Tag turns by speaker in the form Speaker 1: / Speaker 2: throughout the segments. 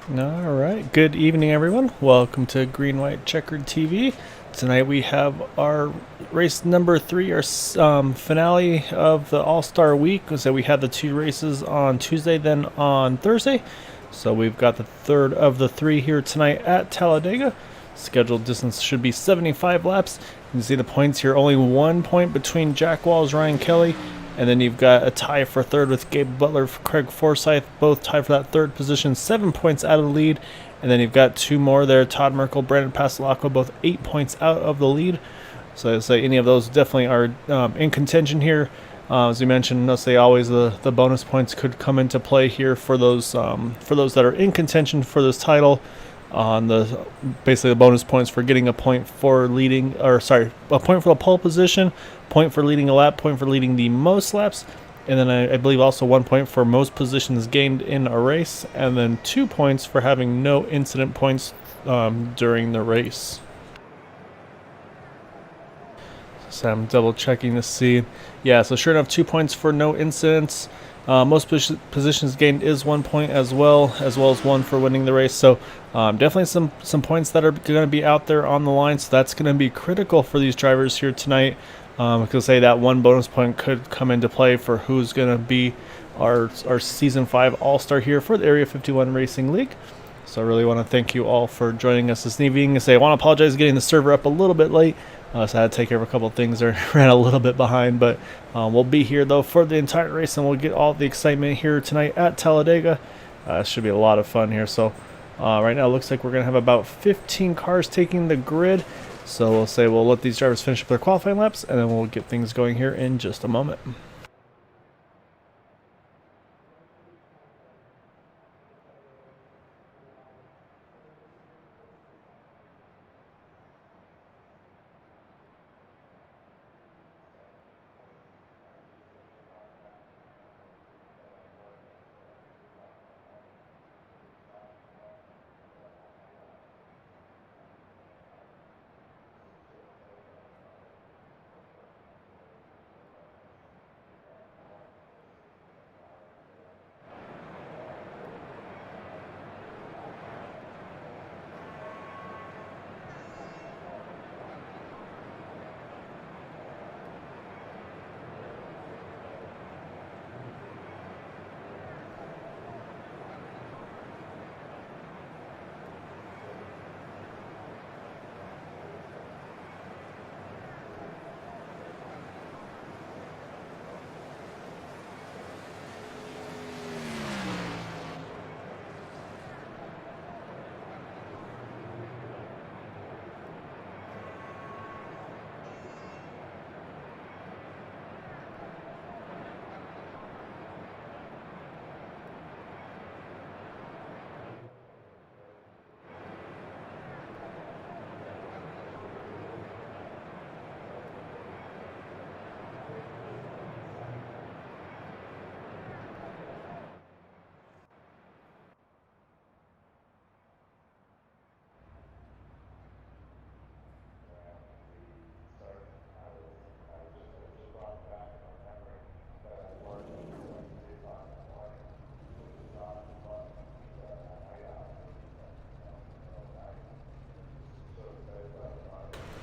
Speaker 1: All right, good evening, everyone. Welcome to Green White Checkered TV. Tonight we have our race number 3, our finale of the All-Star Week. So we had the 2 races on Tuesday, then on Thursday. So we've got the third of the 3 here tonight at Talladega. Scheduled distance should be 75 laps. You can see the points here, only 1 point between Jack Walls, Ryan Kelly, and then you've got a tie for third with Gabe Butler, Craig Forsyth, both tied for that third position, 7 points out of the lead. And then you've got 2 more there, Todd Merkel, Brandon Pastelacqua, both 8 points out of the lead. So I'd say any of those definitely are in contention here. As we mentioned, let's say always the bonus points could come into play here for those that are in contention for this title. On the basically the bonus points for getting a point for leading, or sorry, a point for the pole position, point for leading a lap, point for leading the most laps, and then I believe also 1 point for most positions gained in a race, and then 2 points for having no incident points during the race. So I'm double checking to see. Yeah, so sure enough, 2 points for no incidents. Most positions gained is 1 point as well as 1 for winning the race. So definitely some points that are going to be out there on the line. So that's going to be critical for these drivers here tonight. Because say that 1 bonus point could come into play for who's going to be our Season 5 All-Star here for the Area 51 Racing League. So I really want to thank you all for joining us this evening. I want to apologize for getting the server up a little bit late. So I had to take care of a couple of things there, ran a little bit behind, but we'll be here though for the entire race, and we'll get all the excitement here tonight at Talladega. It should be a lot of fun here. So right now it looks like we're going to have about 15 cars taking the grid. So we'll let these drivers finish up their qualifying laps, and then we'll get things going here in just a moment.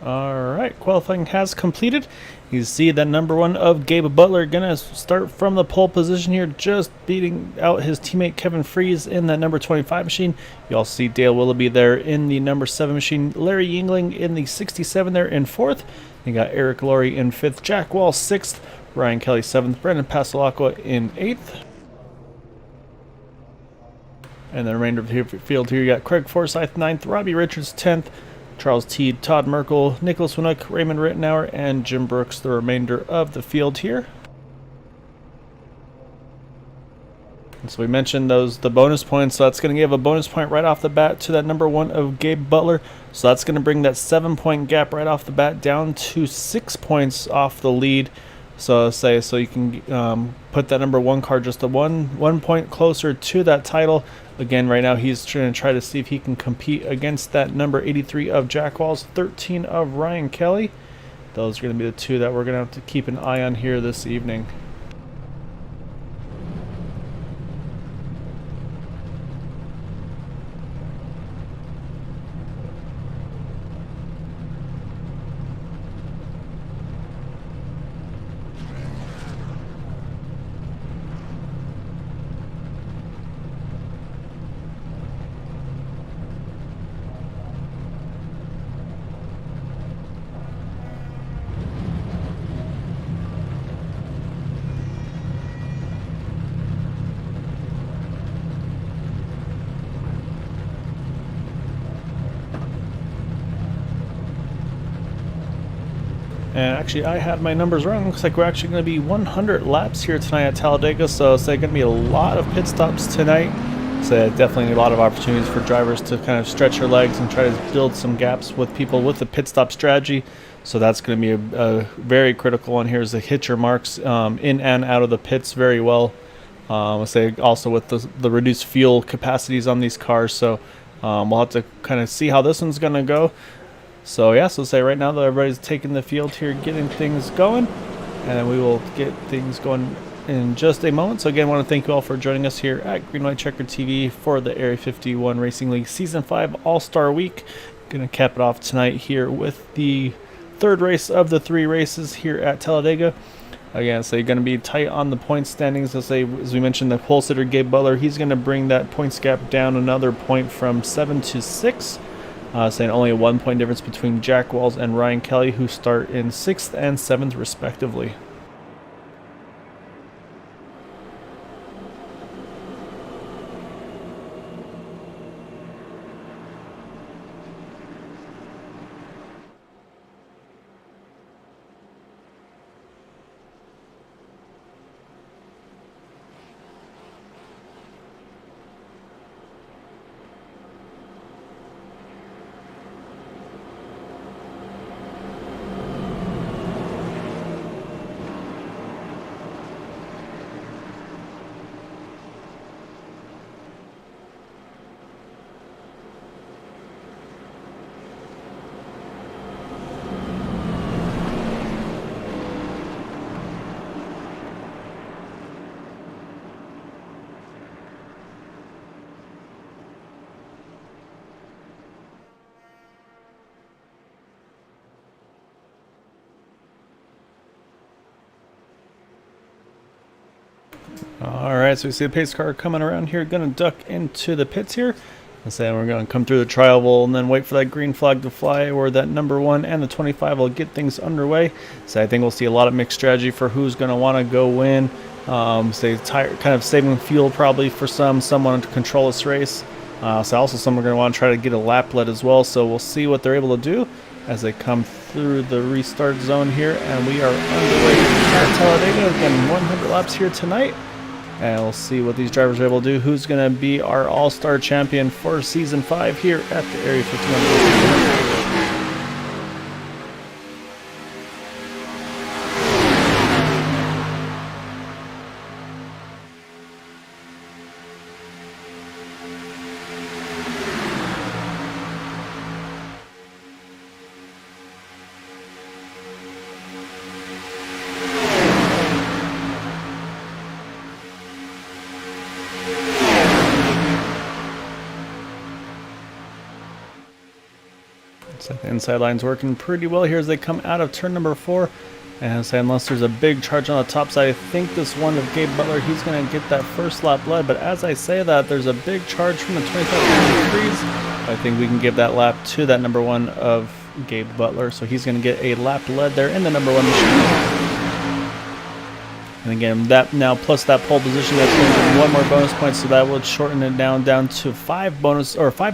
Speaker 1: Alright, qualifying has completed. You see that number 1 of Gabe Butler gonna start from the pole position here, just beating out his teammate Kevin Freeze in that number 25 machine. You also see Dale Willoughby there in the number 7 machine, Larry Yingling in the 67 there in 4th. You got Eric Laurie in 5th, Jack Wall 6th, Ryan Kelly 7th, Brendan Pastelacqua in 8th. And the remainder of the field here, you got Craig Forsyth 9th, Robbie Richards 10th, Charles Teed, Todd Merkel, Nicholas Winnock, Raymond Rittenauer, and Jim Brooks, the remainder of the field here. And so we mentioned the bonus points, so that's going to give a bonus point right off the bat to that number 1 of Gabe Butler. So that's going to bring that 7-point gap right off the bat down to 6 points off the lead. So you can put that number 1 car just a one point closer to that title. Again, right now he's trying to see if he can compete against that number 83 of Jack Walls, 13 of Ryan Kelly. Those are going to be the 2 that we're going to have to keep an eye on here this evening. And actually, I had my numbers wrong. Looks like we're actually going to be 100 laps here tonight at Talladega, so it's going to be a lot of pit stops tonight. So definitely a lot of opportunities for drivers to kind of stretch their legs and try to build some gaps with people with the pit stop strategy. So that's going to be a very critical one here, is to hit your marks in and out of the pits very well. I'll say also with the reduced fuel capacities on these cars, so we'll have to kind of see how this one's going to go. So yeah, so say right now that everybody's taking the field here, getting things going, and we will get things going in just a moment. So again, I want to thank you all for joining us here at Green White Checker TV for the Area 51 Racing League Season 5 All-Star Week. Going to cap it off tonight here with the third race of the 3 races here at Talladega. Again, so you're going to be tight on the points standings. As we mentioned, the pole sitter Gabe Butler, he's going to bring that points gap down another point from 7 to 6. Saying only a 1 point difference between Jack Walls and Ryan Kelly, who start in 6th and 7th respectively. Alright, so we see the pace car coming around here, going to duck into the pits here. And say we're going to come through the tri-oval and then wait for that green flag to fly, where that number 1 and the 25 will get things underway. So I think we'll see a lot of mixed strategy for who's going to want to go in. Kind of saving fuel probably for some want to control this race. So also some are going to want to try to get a lap lead as well. So we'll see what they're able to do as they come through the restart zone here. And we are underway at Talladega. Again, 100 laps here tonight. And we'll see what these drivers are able to do. Who's going to be our All-Star champion for Season 5 here at the Area 51. So the inside line's working pretty well here as they come out of turn number 4. And say unless there's a big charge on the top side, I think this one of Gabe Butler, he's going to get that first lap lead. But as I say that, there's a big charge from the 25 degrees. I think we can give that lap to that number 1 of Gabe Butler. So he's going to get a lap lead there in the number 1 machine. And again, that now plus that pole position, that's going to give 1 more bonus point, so that would shorten it down to 5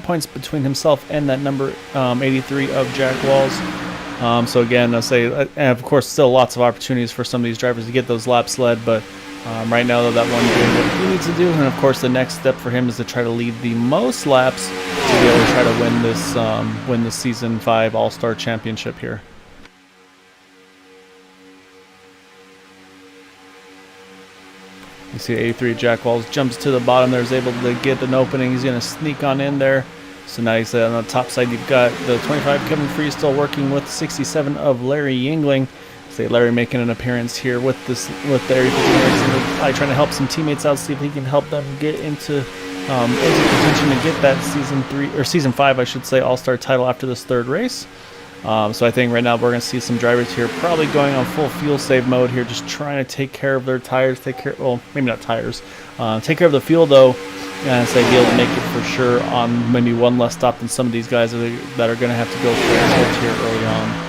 Speaker 1: points between himself and that number 83 of Jack Walls. So again, I'll say, and of course, still lots of opportunities for some of these drivers to get those laps led, but right now, that one doing what he needs to do, and of course, the next step for him is to try to lead the most laps to be able to try to win this Season 5 All-Star Championship here. You see 83 Jack Walls jumps to the bottom there, is able to get an opening. He's going to sneak on in there. So now he's on the top side. You've got the 25 Kevin Free still working with 67 of Larry Yingling. Say Larry making an appearance here with the Area 51, probably trying to help some teammates out, see if he can help them get into contention to get that Season 5, I should say, All-Star title after this third race. So I think right now we're going to see some drivers here probably going on full fuel save mode here, just trying to take care of their tires, well, maybe not tires, take care of the fuel though, and say be able to make it for sure on maybe one less stop than some of these guys that are going to have to go for a here early on.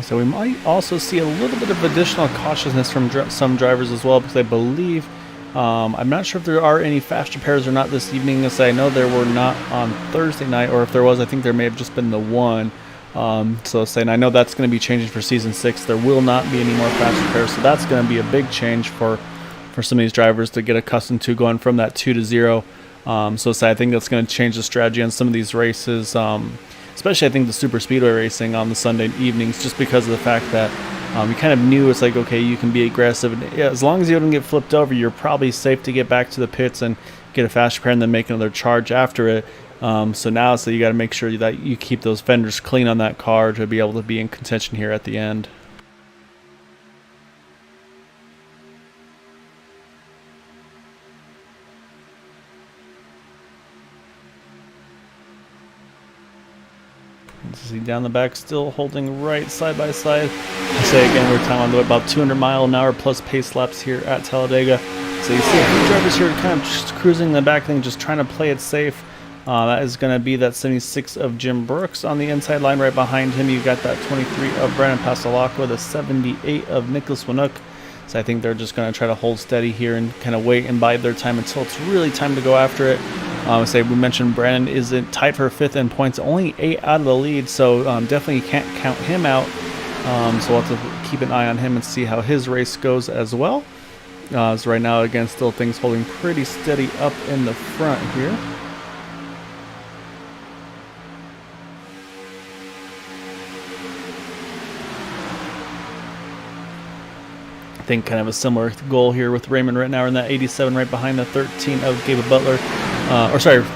Speaker 1: So we might also see a little bit of additional cautiousness from some drivers as well, because I believe, I'm not sure if there are any fast repairs or not this evening. As I know there were not on Thursday night, or if there was, I think there may have just been the one. So saying, I know that's going to be changing for season 6. There will not be any more fast repairs, so that's going to be a big change for some of these drivers to get accustomed to, going from that 2 to 0. So say I think that's going to change the strategy on some of these races, especially I think the super speedway racing on the Sunday evenings, just because of the fact that you kind of knew it's like, okay, you can be aggressive, and yeah, as long as you don't get flipped over, you're probably safe to get back to the pits and get a fast repair and then make another charge after it. So now, you got to make sure that you keep those fenders clean on that car to be able to be in contention here at the end. See down the back, still holding right side by side. I say again, we're talking about 200 mile an hour plus pace laps here at Talladega. So you see a few drivers here kind of just cruising in the back thing, just trying to play it safe. That is going to be that 76 of Jim Brooks on the inside line. Right behind him, you got that 23 of Brandon Pasolaco, the 78 of Nicholas Winook. So I think they're just going to try to hold steady here and kind of wait and bide their time until it's really time to go after it. Say we mentioned Brandon is tied for 5th in points, only 8 out of the lead, so definitely can't count him out. So we'll have to keep an eye on him and see how his race goes as well. So right now, again, still things holding pretty steady up in the front here. I think kind of a similar goal here with Raymond Rittenauer in that 87 right behind the 13 of Gabe Butler.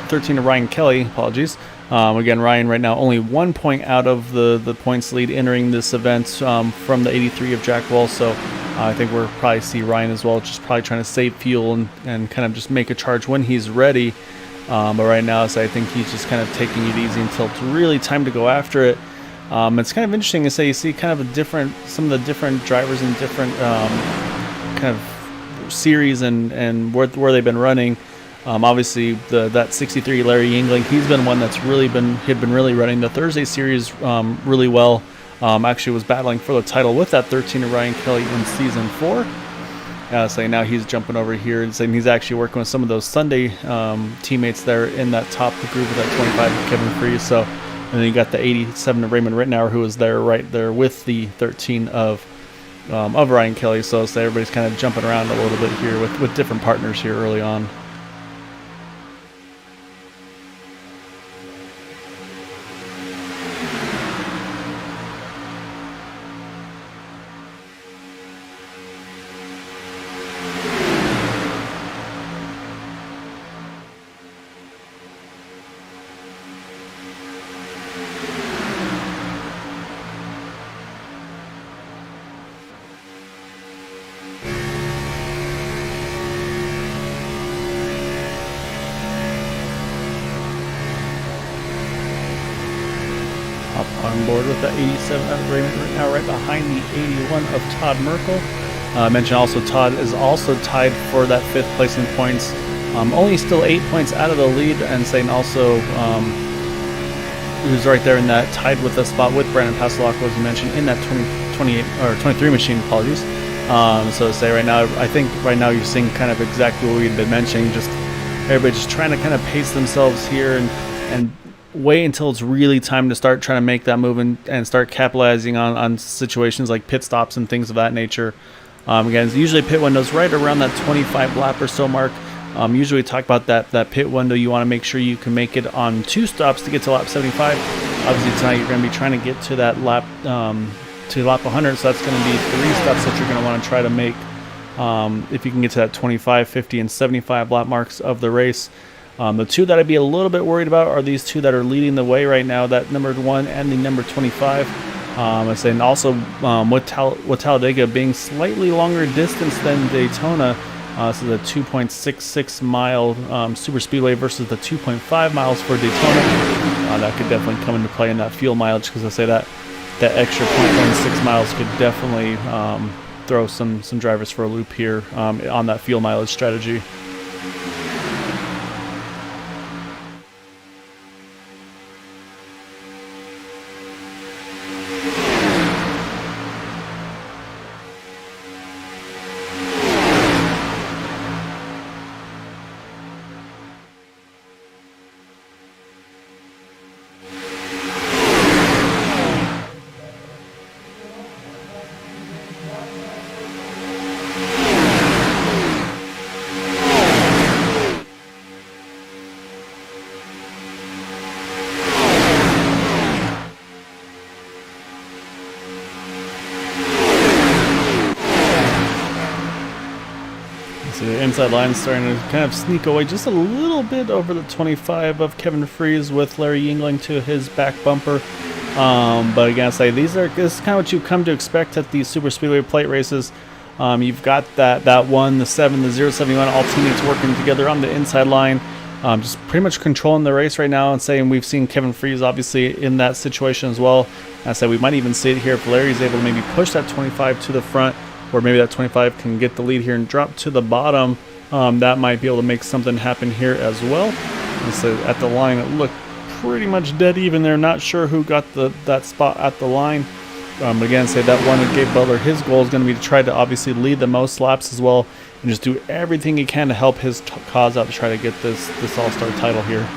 Speaker 1: 13 of Ryan Kelly, apologies. Again, Ryan right now only 1 point out of the points lead entering this event from the 83 of Jack Wall. So I think we'll probably see Ryan as well, just probably trying to save fuel and kind of just make a charge when he's ready. But right now, so I think he's just kind of taking it easy until it's really time to go after it. It's kind of interesting to say you see kind of some of the different drivers in different kind of series and where they've been running. Obviously, that 63 Larry Yingling, he's been one that's really been really running the Thursday series really well. Actually was battling for the title with that 13 of Ryan Kelly in season 4. So now he's jumping over here and saying he's actually working with some of those Sunday teammates there in that top group with that 25 of Kevin Freese. So, and then you got the 87 of Raymond Rittenauer, who was there right there with the 13 of Ryan Kelly. So everybody's kind of jumping around a little bit here with different partners here early on. On board with the 87 of Raymond Rittenauer right behind the 81 of Todd Merkel. I mentioned also Todd is also tied for that 5th place in points. Only still 8 points out of the lead, and saying also who's right there in that tied with the spot with Brandon Pasolaco, as you mentioned, in that 23 machine, apologies. So to say right now, I think right now you're seeing kind of exactly what we've been mentioning, just everybody just trying to kind of pace themselves here and wait until it's really time to start trying to make that move and start capitalizing on situations like pit stops and things of that nature. Again, usually pit windows right around that 25 lap or so mark. Usually we talk about that pit window. You want to make sure you can make it on 2 stops to get to lap 75. Obviously tonight you're going to be trying to get to that lap to lap 100, so that's going to be 3 stops that you're going to want to try to make if you can get to that 25, 50, and 75 lap marks of the race. The 2 that I'd be a little bit worried about are these 2 that are leading the way right now, that number 1 and the number 25. And also with Talladega being slightly longer distance than Daytona, so the 2.66 mile super speedway versus the 2.5 miles for Daytona, that could definitely come into play in that fuel mileage, because I say that extra 0.16 miles could definitely throw some drivers for a loop here on that fuel mileage strategy. So the inside line is starting to kind of sneak away just a little bit over the 25 of Kevin Freese, with Larry Yingling to his back bumper. But again, this is kind of what you come to expect at these super speedway plate races. You've got that one, the 7, the 071, all teammates working together on the inside line, just pretty much controlling the race right now. And saying we've seen Kevin Freese obviously in that situation as well. I said we might even see it here if Larry's able to maybe push that 25 to the front, or maybe that 25 can get the lead here and drop to the bottom. That might be able to make something happen here as well. And so at the line, it looked pretty much dead even there. Not sure who got that spot at the line. But again, say that one with Gabe Butler, his goal is going to be to try to obviously lead the most laps as well, and just do everything he can to help his cause out to try to get this All-Star title here.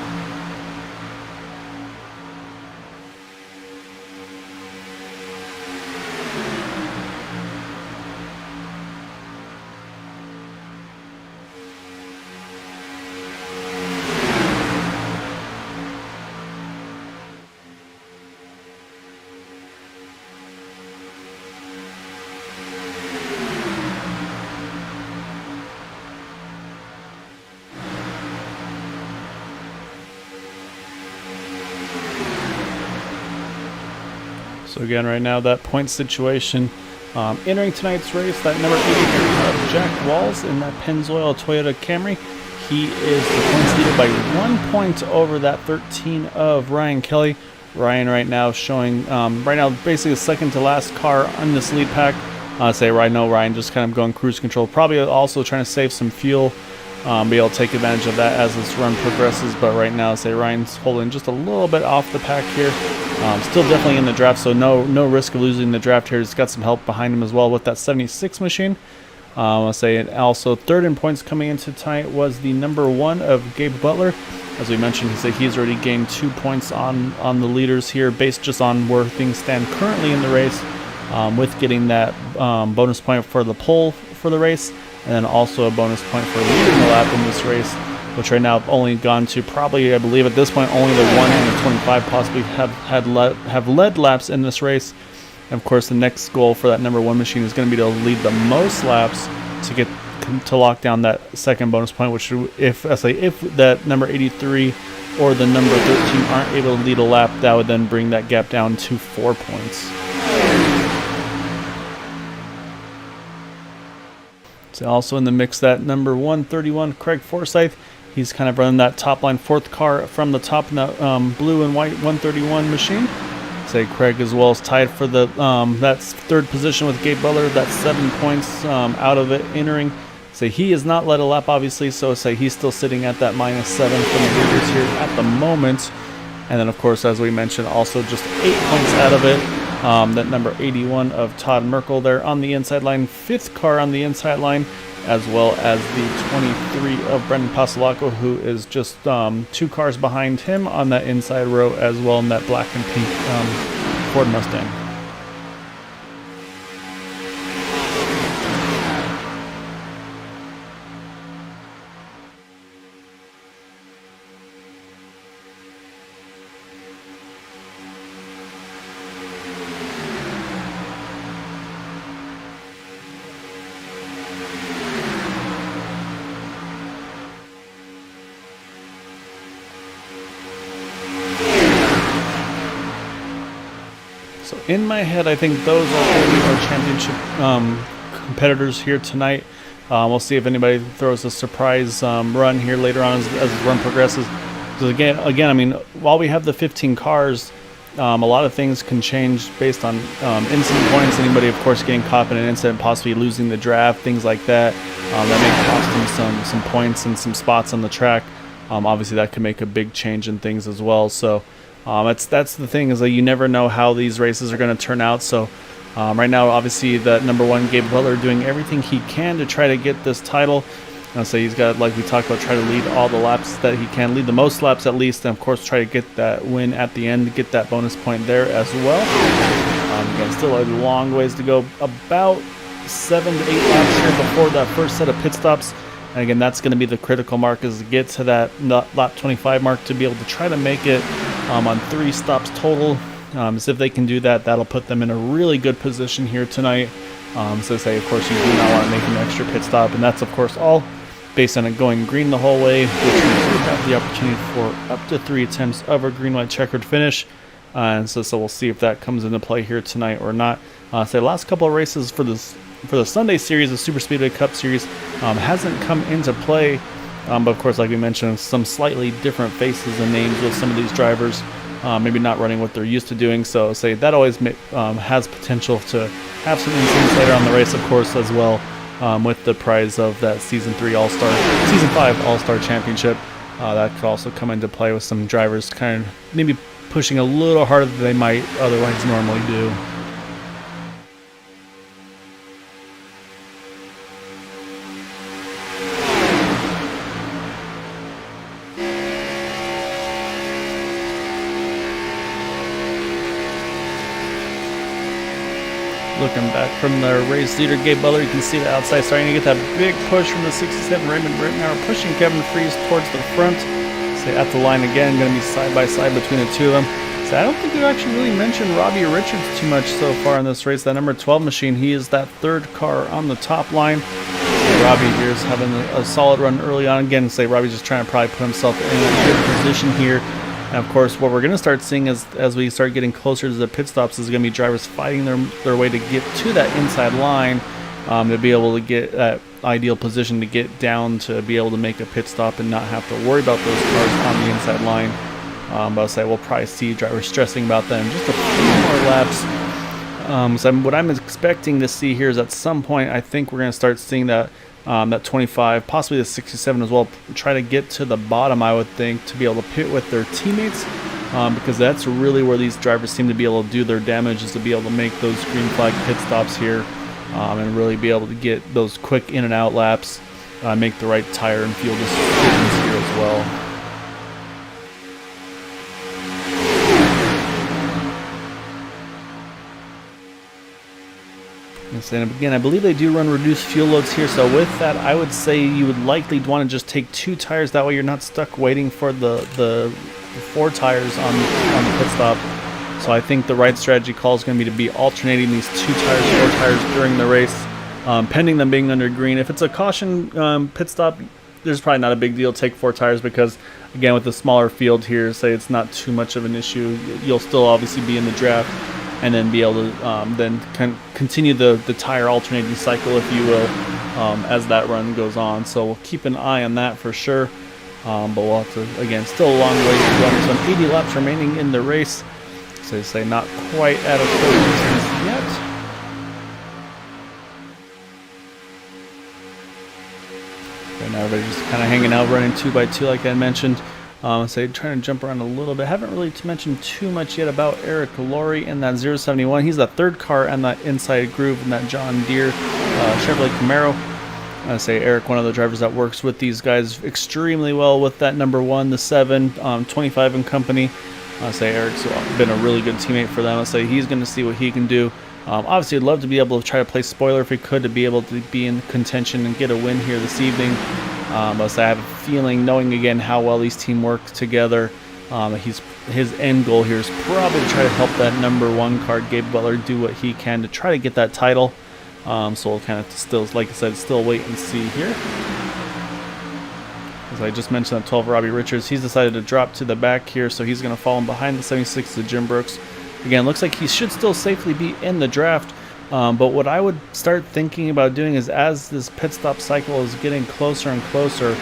Speaker 1: So again, right now, that point situation. Entering tonight's race, that number 80 Jack Walls in that Pennzoil Toyota Camry. He is the points leader by 1 point over that 13 of Ryan Kelly. Ryan right now showing, basically the second to last car on this lead pack. Ryan just kind of going cruise control. Probably also trying to save some fuel. Be able to take advantage of that as this run progresses. But right now, Ryan's holding just a little bit off the pack here. Still definitely in the draft, so no risk of losing the draft here. He's got some help behind him as well with that 76 machine. I'll say it also third in points coming into tonight was the number 1 of Gabe Butler. As we mentioned, he's already gained 2 points on the leaders here, based just on where things stand currently in the race, with getting that bonus point for the pole for the race, and then also a bonus point for leading the lap in this race, which right now have only gone to probably, I believe at this point, only the 1 and the 25 possibly have led laps in this race. And of course, the next goal for that number 1 machine is going to be to lead the most laps to lock down that second bonus point. Which, if that number 83 or the number 13 aren't able to lead a lap, that would then bring that gap down to 4 points. So also in the mix, that number 131 Craig Forsyth. He's kind of running that top line 4th car from the top in that blue and white 131 machine. Craig as well is tied for the that's 3rd position with Gabe Butler. That's 7 points out of it entering. He has not led a lap, obviously, so he's still sitting at that -7 from the leaders here at the moment. And then, of course, as we mentioned, also just 8 points out of it. That number 81 of Todd Merkel there on the inside line, 5th car on the inside line, as well as the 23 of Brendan Pasolaco, who is just 2 cars behind him on that inside row as well, in that black and pink Ford Mustang. So in my head, I think those are going to be our championship competitors here tonight. We'll see if anybody throws a surprise run here later on as the run progresses. Because again, I mean, while we have the 15 cars, a lot of things can change based on incident points. Anybody, of course, getting caught in an incident, possibly losing the draft, things like that. That may cost them some points and some spots on the track. Obviously, that could make a big change in things as well. So that's the thing, is that you never know how these races are going to turn out. So right now, obviously, that number 1 Gabe Butler doing everything he can to try to get this title. So he's got, like we talked about, try to lead all the laps that he can, lead the most laps at least, and of course try to get that win at the end, get that bonus point there as well. Again, still a long ways to go, about 7 to 8 laps here before that first set of pit stops. And again, that's going to be the critical mark, is to get to that lap 25 mark to be able to try to make it on 3 stops total. So if they can do that, that'll put them in a really good position here tonight. So say, of course, you do not want to make an extra pit stop, and that's, of course, all based on it going green the whole way, which we do have the opportunity for up to 3 attempts of a green-white checkered finish. And so we'll see if that comes into play here tonight or not. Say the last couple of races for the Sunday series, the Super Speedway Cup Series, hasn't come into play. But of course, like we mentioned, some slightly different faces and names with some of these drivers, maybe not running what they're used to doing. So say that always has potential to have some influence later on the race, of course, as well, with the prize of that Season 5 All-Star Championship. That could also come into play with some drivers kind of maybe pushing a little harder than they might otherwise normally do. Looking back from the race leader, Gabe Butler, you can see the outside starting to get that big push from the 67 Raymond Rittenauer, pushing Kevin Freese towards the front. Say at the line again, going to be side by side between the two of them. So I don't think we've actually really mentioned Robbie Richards too much so far in this race. That number 12 machine, he is that third car on the top line. So Robbie here is having a solid run early on. Again, say Robbie's just trying to probably put himself in a good position here. And of course, what we're going to start seeing as we start getting closer to the pit stops is going to be drivers fighting their way to get to that inside line, to be able to get that ideal position to get down to be able to make a pit stop and not have to worry about those cars on the inside line. But I'll say we'll probably see drivers stressing about that in just a few more laps. So what I'm expecting to see here is at some point, I think we're going to start seeing that 25, possibly the 67 as well, try to get to the bottom, I would think, to be able to pit with their teammates, because that's really where these drivers seem to be able to do their damage, is to be able to make those green flag pit stops here, and really be able to get those quick in and out laps, make the right tire and fuel decisions here as well. And again, I believe they do run reduced fuel loads here, so with that, I would say you would likely want to just take 2 tires. That way you're not stuck waiting for the 4 tires on the pit stop. So I think the right strategy call is going to be alternating these 2 tires, 4 tires during the race, pending them being under green. If it's a caution pit stop, there's probably not a big deal to take 4 tires because, again, with the smaller field here, say it's not too much of an issue. You'll still obviously be in the draft, and then be able to then continue the tire alternating cycle, if you will, as that run goes on. So we'll keep an eye on that for sure. But we'll have to, again, still a long way to go. So 80 laps remaining in the race. So they say not quite at a full distance yet. Right now everybody's just kind of hanging out, running 2x2 like I mentioned. So trying to jump around a little bit. Haven't really mentioned too much yet about Eric Laurie in that 071. He's the third car on that inside groove in that John Deere Chevrolet Camaro. I say Eric, one of the drivers that works with these guys extremely well with that number 1, the 7, 25 and company. I say Eric's been a really good teammate for them. I say he's going to see what he can do. Obviously, I'd love to be able to try to play spoiler if we could, to be able to be in contention and get a win here this evening. But I have a feeling, knowing again how well these teams work together, his end goal here is probably to try to help that number 1 car, Gabe Butler, do what he can to try to get that title. So we'll kind of still, like I said, still wait and see here. As I just mentioned, that 12 Robbie Richards, he's decided to drop to the back here, so he's going to fall in behind the 76 of Jim Brooks. Again, looks like he should still safely be in the draft. But what I would start thinking about doing is, as this pit stop cycle is getting closer and closer,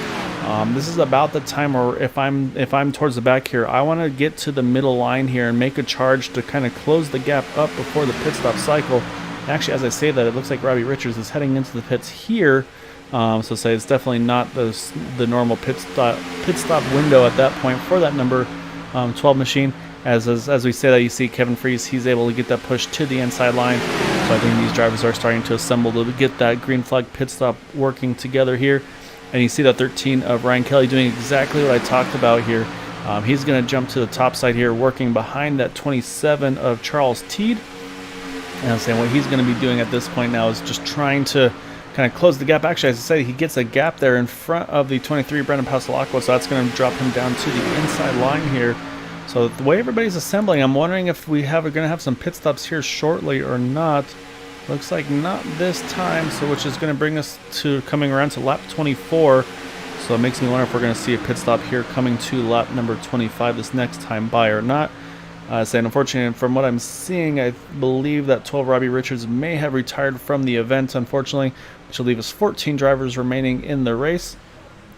Speaker 1: this is about the time where if I'm towards the back here, I want to get to the middle line here and make a charge to kind of close the gap up before the pit stop cycle. And actually, as I say that, it looks like Robbie Richards is heading into the pits here. So say it's definitely not the normal pit stop window at that point for that number 12 machine. As we say that, you see Kevin Freese, he's able to get that push to the inside line. So I think these drivers are starting to assemble to get that green flag pit stop working together here. And you see that 13 of Ryan Kelly doing exactly what I talked about here. He's going to jump to the top side here, working behind that 27 of Charles Teed. And I'm saying what he's going to be doing at this point now is just trying to kind of close the gap. Actually, as I said, he gets a gap there in front of the 23 Brendan Pasalacqua, so that's going to drop him down to the inside line here. So the way everybody's assembling, I'm wondering if we're going to have some pit stops here shortly or not. Looks like not this time, so which is going to bring us to coming around to lap 24. So it makes me wonder if we're going to see a pit stop here coming to lap number 25 this next time by or not. Saying unfortunately, from what I'm seeing, I believe that 12 Robbie Richards may have retired from the event, unfortunately, which will leave us 14 drivers remaining in the race.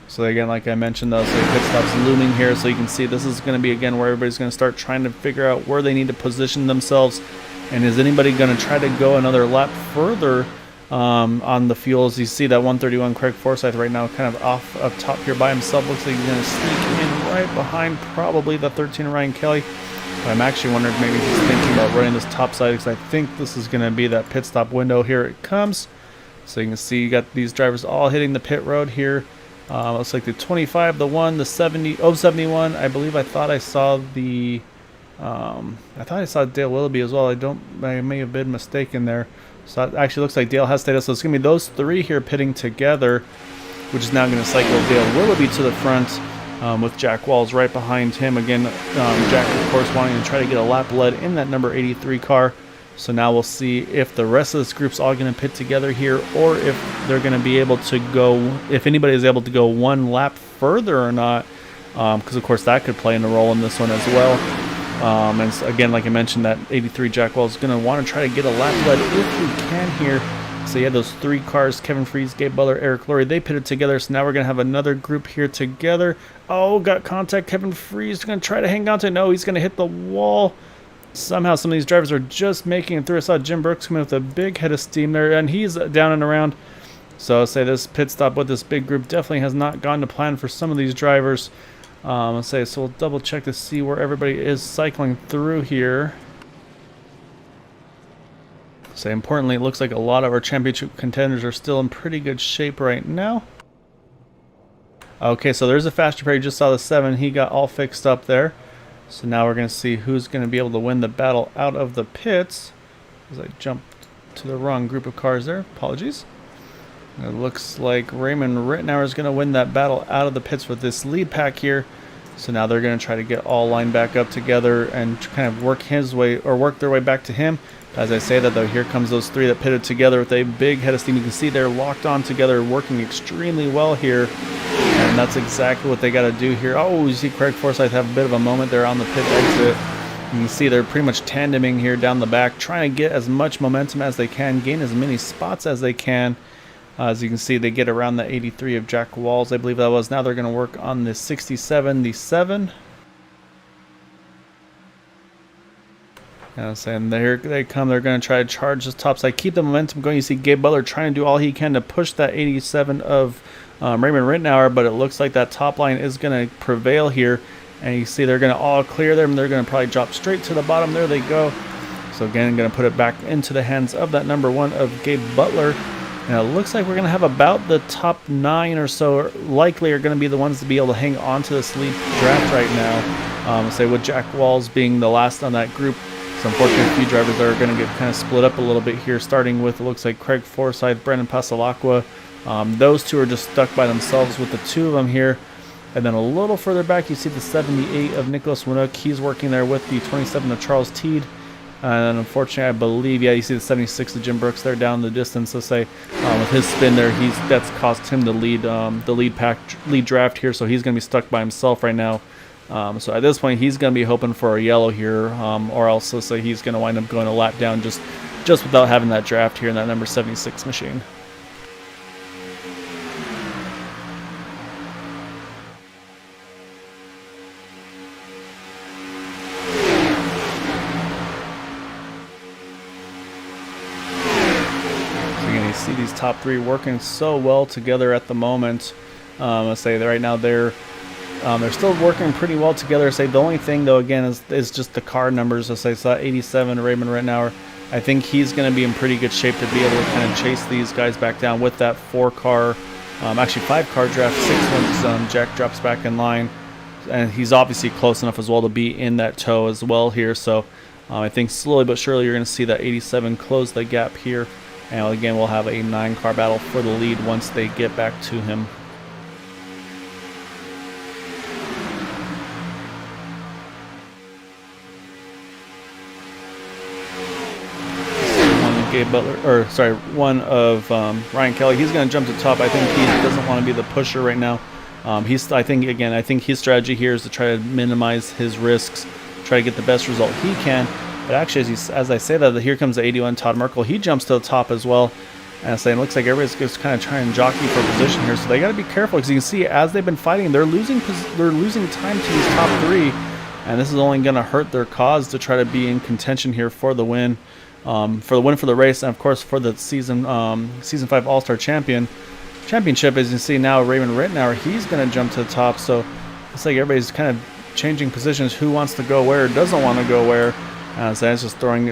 Speaker 1: So again, like I mentioned, though, so pit stops looming here, so you can see this is going to be again where everybody's going to start trying to figure out where they need to position themselves, and is anybody going to try to go another lap further on the fuels. You see that 131 Craig Forsyth right now kind of off up top here by himself. Looks like he's going to sneak in right behind probably the 13 Ryan Kelly. But I'm actually wondering if maybe he's thinking about running this top side, because I think this is going to be that pit stop window. Here it comes. So you can see you got these drivers all hitting the pit road here. Looks like the 25, the 1, the 70, 71. I believe I thought I saw the Dale Willoughby as well. I may have been mistaken there. So it actually looks like Dale has stayed. So it's going to be those three here pitting together, which is now going to cycle Dale Willoughby to the front, with Jack Walls right behind him. Again, Jack, of course, wanting to try to get a lap lead in that number 83 car. So now we'll see if the rest of this group's all going to pit together here, or if they're going to be able to go, if anybody is able to go one lap further or not, because of course that could play in a role in this one as well. And so again, like I mentioned, that 83 Jack Wells is going to want to try to get a lap lead if we can here. So you had those three cars, Kevin Freeze, Gabe Butler, Eric Lurie, they pitted together. So now we're going to have another group here together. Oh, got contact. Kevin Freeze is going to try to hang on to it. No, he's going to hit the wall. Somehow some of these drivers are just making it through. I saw Jim Brooks come in with a big head of steam there, and he's down and around. So I'll say this pit stop with this big group definitely has not gone to plan for some of these drivers. I'll say, so we'll double check to see where everybody is cycling through here. So importantly, it looks like a lot of our championship contenders are still in pretty good shape right now. Okay, so there's a faster pair. You just saw the 7. He got all fixed up there. So now we're going to see who's going to be able to win the battle out of the pits. As I jumped to the wrong group of cars there. Apologies. It looks like Raymond Rittenauer is going to win that battle out of the pits with this lead pack here. So now they're going to try to get all lined back up together and kind of work their way back to him. As I say that, though, here comes those three that pitted together with a big head of steam. You can see they're locked on together, working extremely well here. And that's exactly what they got to do here. Oh, you see Craig Forsyth have a bit of a moment there on the pit exit. You can see they're pretty much tandeming here down the back, trying to get as much momentum as they can, gain as many spots as they can. As you can see, they get around the 83 of Jack Walls, I believe that was. Now they're going to work on the 67, the 7. And there they come. They're going to try to charge this top side, keep the momentum going. You see Gabe Butler trying to do all he can to push that 87 of Raymond Rittenauer, but it looks like that top line is going to prevail here. And you see they're going to all clear them. They're going to probably drop straight to the bottom. There they go. So again, I'm going to put it back into the hands of that number 1 of Gabe Butler. And it looks like we're going to have about the top 9 or so likely are going to be the ones to be able to hang on to this lead draft right now. Say with Jack Walls being the last on that group. So unfortunately, a few drivers are going to get kind of split up a little bit here, starting with, it looks like Craig Forsyth, Brandon Pasalacqua. Those two are just stuck by themselves with the two of them here. And then a little further back, you see the 78 of Nicholas Winook. He's working there with the 27 of Charles Teed. And unfortunately, I believe, yeah, you see the 76 of Jim Brooks there down the distance. Let's say with his spin there, that's cost him the lead draft here. So he's going to be stuck by himself right now. So at this point, he's going to be hoping for a yellow here, or else let's say he's going to wind up going a lap down just without having that draft here in that number 76 machine. See these top 3 working so well together at the moment. Let's say that right now they're still working pretty well together. Say the only thing though again is just the car numbers. Let's say so 87 Raymond Rittenauer. I think he's going to be in pretty good shape to be able to kind of chase these guys back down with that 4-car, actually 5-car draft. 6 once Jack drops back in line, and he's obviously close enough as well to be in that tow as well here. So I think slowly but surely you're going to see that 87 close the gap here. And again, we'll have a 9-car battle for the lead once they get back to him. Gabe Butler, or sorry, one of Ryan Kelly. He's going to jump to top. I think he doesn't want to be the pusher right now. I think his strategy here is to try to minimize his risks, try to get the best result he can. But actually, as I say that, here comes the 81 Todd Merkel. He jumps to the top as well. And it looks like everybody's just kind of trying to jockey for position here. So they got to be careful, because you can see as they've been fighting, they're losing time to these top three. And this is only going to hurt their cause to try to be in contention here for the win. For the race, and of course for the season 5 All-Star Championship. As you can see now, Raymond Rittenauer, he's going to jump to the top. So it's like everybody's kind of changing positions, who wants to go where, doesn't want to go where. So it's just throwing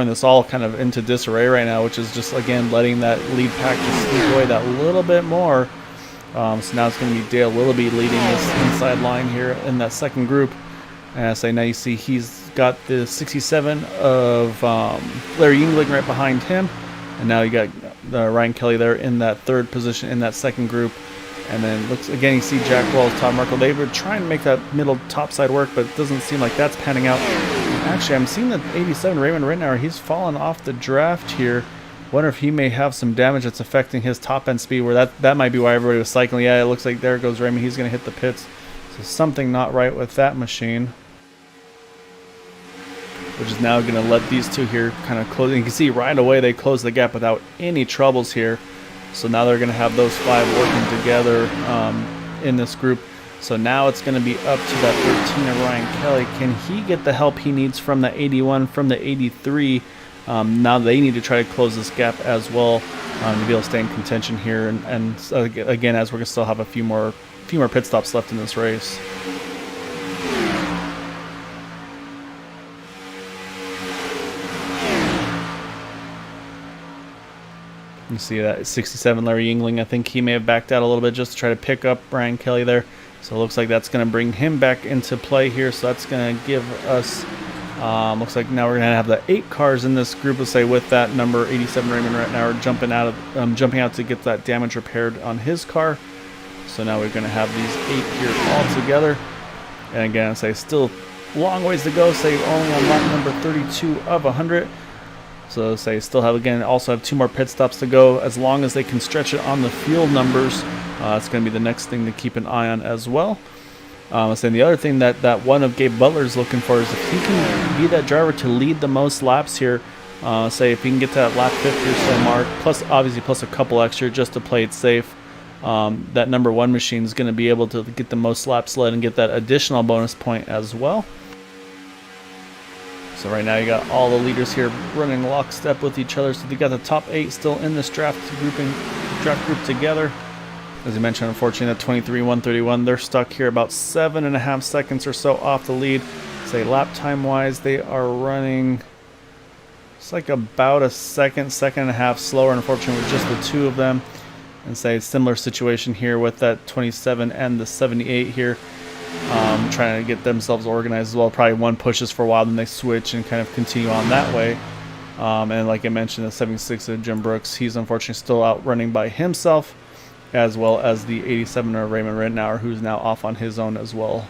Speaker 1: this all kind of into disarray right now, which is just, again, letting that lead pack just sneak away that little bit more. So now it's going to be Dale Willoughby leading this inside line here in that second group. And now you see he's got the 67 of Larry Yingling right behind him. And now you got Ryan Kelly there in that third position in that second group. And then again, you see Jack Wells, Todd Merkel. They were trying to make that middle top side work, but it doesn't seem like that's panning out. Actually, I'm seeing that 87 Raymond Rittenauer, he's fallen off the draft here. Wonder if he may have some damage that's affecting his top end speed, where that might be why everybody was cycling. Yeah, it looks like there goes Raymond. He's going to hit the pits. So something not right with that machine, which is now going to let these two here kind of close. You can see right away they close the gap without any troubles here. So now they're going to have those five working together in this group. So now it's going to be up to that 13 of Ryan Kelly. Can he get the help he needs from the 81, from the 83? Now they need to try to close this gap as well to be able to stay in contention here. And again, as we're going to still have a few more pit stops left in this race. You see that 67 Larry Yingling, I think he may have backed out a little bit just to try to pick up Ryan Kelly there. So it looks like that's going to bring him back into play here. So that's going to give us, looks like now we're going to have the 8 cars in this group, let's say, with that number 87 Raymond Rittenauer jumping out to get that damage repaired on his car. So now we're going to have these 8 here all together. And again, say still long ways to go, say only on lap number 32 of 100. So say still have, again, also have 2 more pit stops to go. As long as they can stretch it on the field numbers, it's going to be the next thing to keep an eye on as well. So the other thing that one of Gabe Butler is looking for is if he can be that driver to lead the most laps here. Say if he can get to that lap 50 or so mark, plus a couple extra just to play it safe. That number 1 machine is going to be able to get the most laps led and get that additional bonus point as well. So right now you got all the leaders here running lockstep with each other. So you got the top 8 still in this draft group together. As I mentioned, unfortunately, that 23-131, they're stuck here about 7.5 seconds or so off the lead. Say lap time wise, they are running, it's like about a second and a half slower, unfortunately, with just the 2 of them. And say similar situation here with that 27 and the 78 here. Trying to get themselves organized as well. Probably one pushes for a while, then they switch and kind of continue on that way. And like I mentioned, the 76 of Jim Brooks, he's unfortunately still out running by himself, as well as the 87 of Raymond Rittenauer, who's now off on his own as well.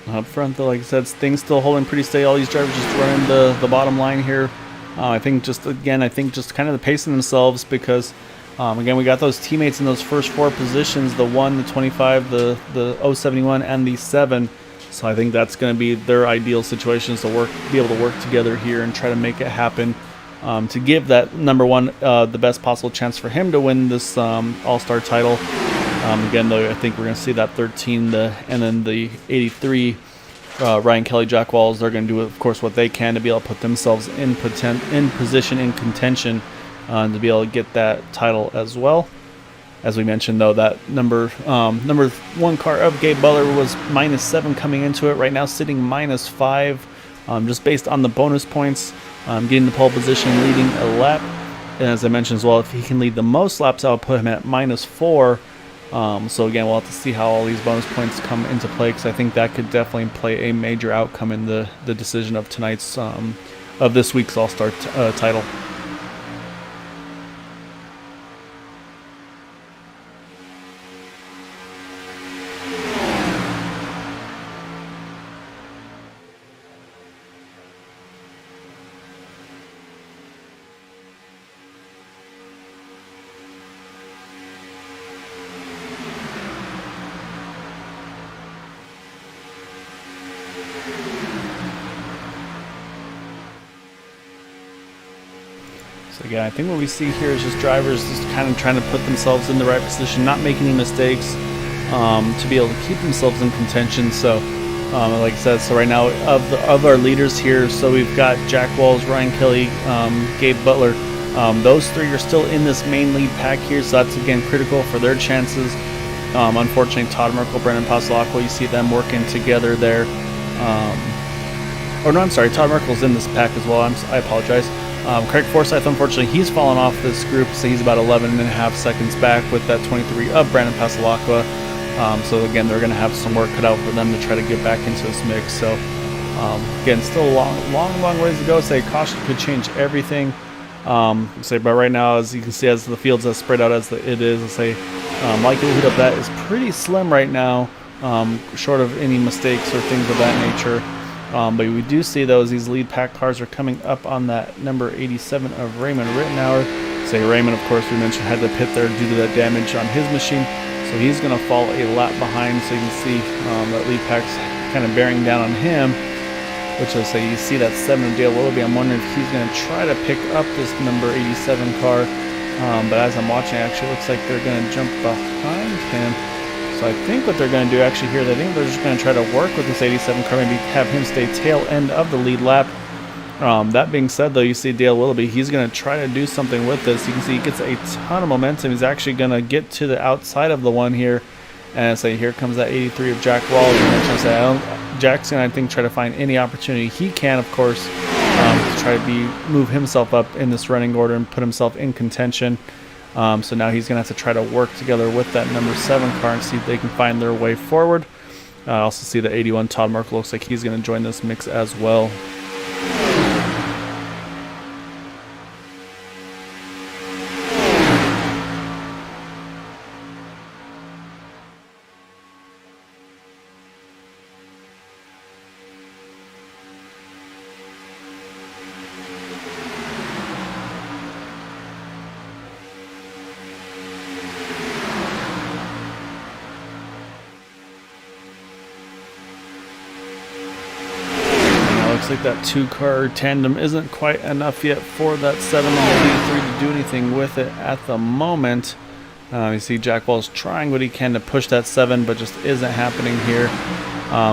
Speaker 1: Up front, though, like I said, things still holding pretty steady. All these drivers just running the bottom line here. I think just kind of the pacing themselves, because again, we got those teammates in those first 4 positions, the 1, the 25, the 071, and the 7. So I think that's going to be their ideal situations to be able to work together here and try to make it happen, to give that number 1 the best possible chance for him to win this All-Star title. Again, though, I think we're going to see that 13, and then the 83, Ryan Kelly, Jack Walls. They're going to do, of course, what they can to be able to put themselves in position, in contention, to be able to get that title as well. As we mentioned, though, that number 1 car of Gabe Butler was -7 coming into it. Right now, sitting -5, just based on the bonus points, getting the pole position, leading a lap. And as I mentioned as well, if he can lead the most laps, I'll put him at -4. So again, we'll have to see how all these bonus points come into play, because I think that could definitely play a major outcome in the decision of tonight's of this week's All-Star title. So again, I think what we see here is just drivers just kind of trying to put themselves in the right position, not making any mistakes, to be able to keep themselves in contention. So like I said, so right now of our leaders here, so we've got Jack Walls, Ryan Kelly, Gabe Butler. Those three are still in this main lead pack here, so that's again critical for their chances. Unfortunately, Todd Merkel, Brendan Pasalacqua, you see them working together there. No, I'm sorry, Todd Merkel's in this pack as well. I apologize. Craig Forsyth, unfortunately, he's fallen off this group, so he's about 11.5 seconds back with that 23 of Brandon Pasalacqua. So again, they're going to have some work cut out for them to try to get back into this mix. So again, still a long ways to go. Say caution could change everything. But right now, as you can see, as the fields are spread out as it is, likelihood of that is pretty slim right now, short of any mistakes or things of that nature. But we do see those these lead pack cars are coming up on that number 87 of Raymond Rittenauer. Raymond, of course, we mentioned had to pit there due to that damage on his machine. So he's going to fall a lap behind. So you can see that lead pack's kind of bearing down on him, which is you see that 7 of Dale Willoughby. I'm wondering if he's going to try to pick up this number 87 car. But as I'm watching, it actually looks like they're going to jump behind him. So I think what they're going to do actually here, I think they're just going to try to work with this 87 car, maybe have him stay tail end of the lead lap. That being said, though, you see Dale Willoughby, he's going to try to do something with this. You can see he gets a ton of momentum. He's actually going to get to the outside of the one here. And here comes that 83 of Jack Wallace. Jack's going to, I think, try to find any opportunity he can, of course, to try to move himself up in this running order and put himself in contention. So now he's going to have to try to work together with that number 7 car and see if they can find their way forward. I also see that 81 Todd Merkel looks like he's going to join this mix as well. Looks like that 2-car tandem isn't quite enough yet for that 7 and 83 to do anything with it at the moment. You see Jack Walls trying what he can to push that 7, but just isn't happening here.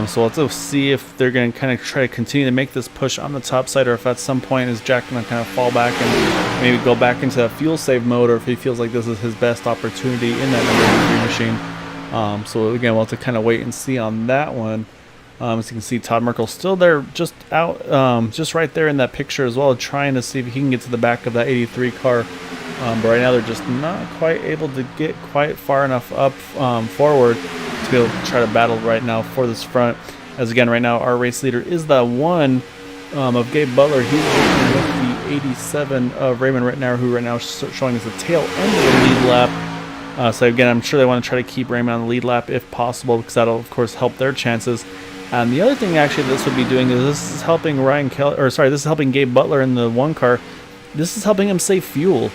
Speaker 1: So let's see if they're going to kind of try to continue to make this push on the top side, or if at some point is Jack going to kind of fall back and maybe go back into that fuel save mode, or if he feels like this is his best opportunity in that number 83 machine. So again, we'll have to kind of wait and see on that one. As you can see, Todd Merkel still there, just out, just right there in that picture as well, trying to see if he can get to the back of that 83 car. But right now they're just not quite able to get quite far enough up forward to be able to try to battle right now for this front. As again, right now our race leader is the 1 of Gabe Butler. He's working with the 87 of Raymond Rittenauer, who right now is showing us the tail end of the lead lap. So again, I'm sure they want to try to keep Raymond on the lead lap if possible, because that'll of course help their chances. And the other thing actually this would be doing is this is helping this is helping Gabe Butler in the 1 car. This is helping him save fuel.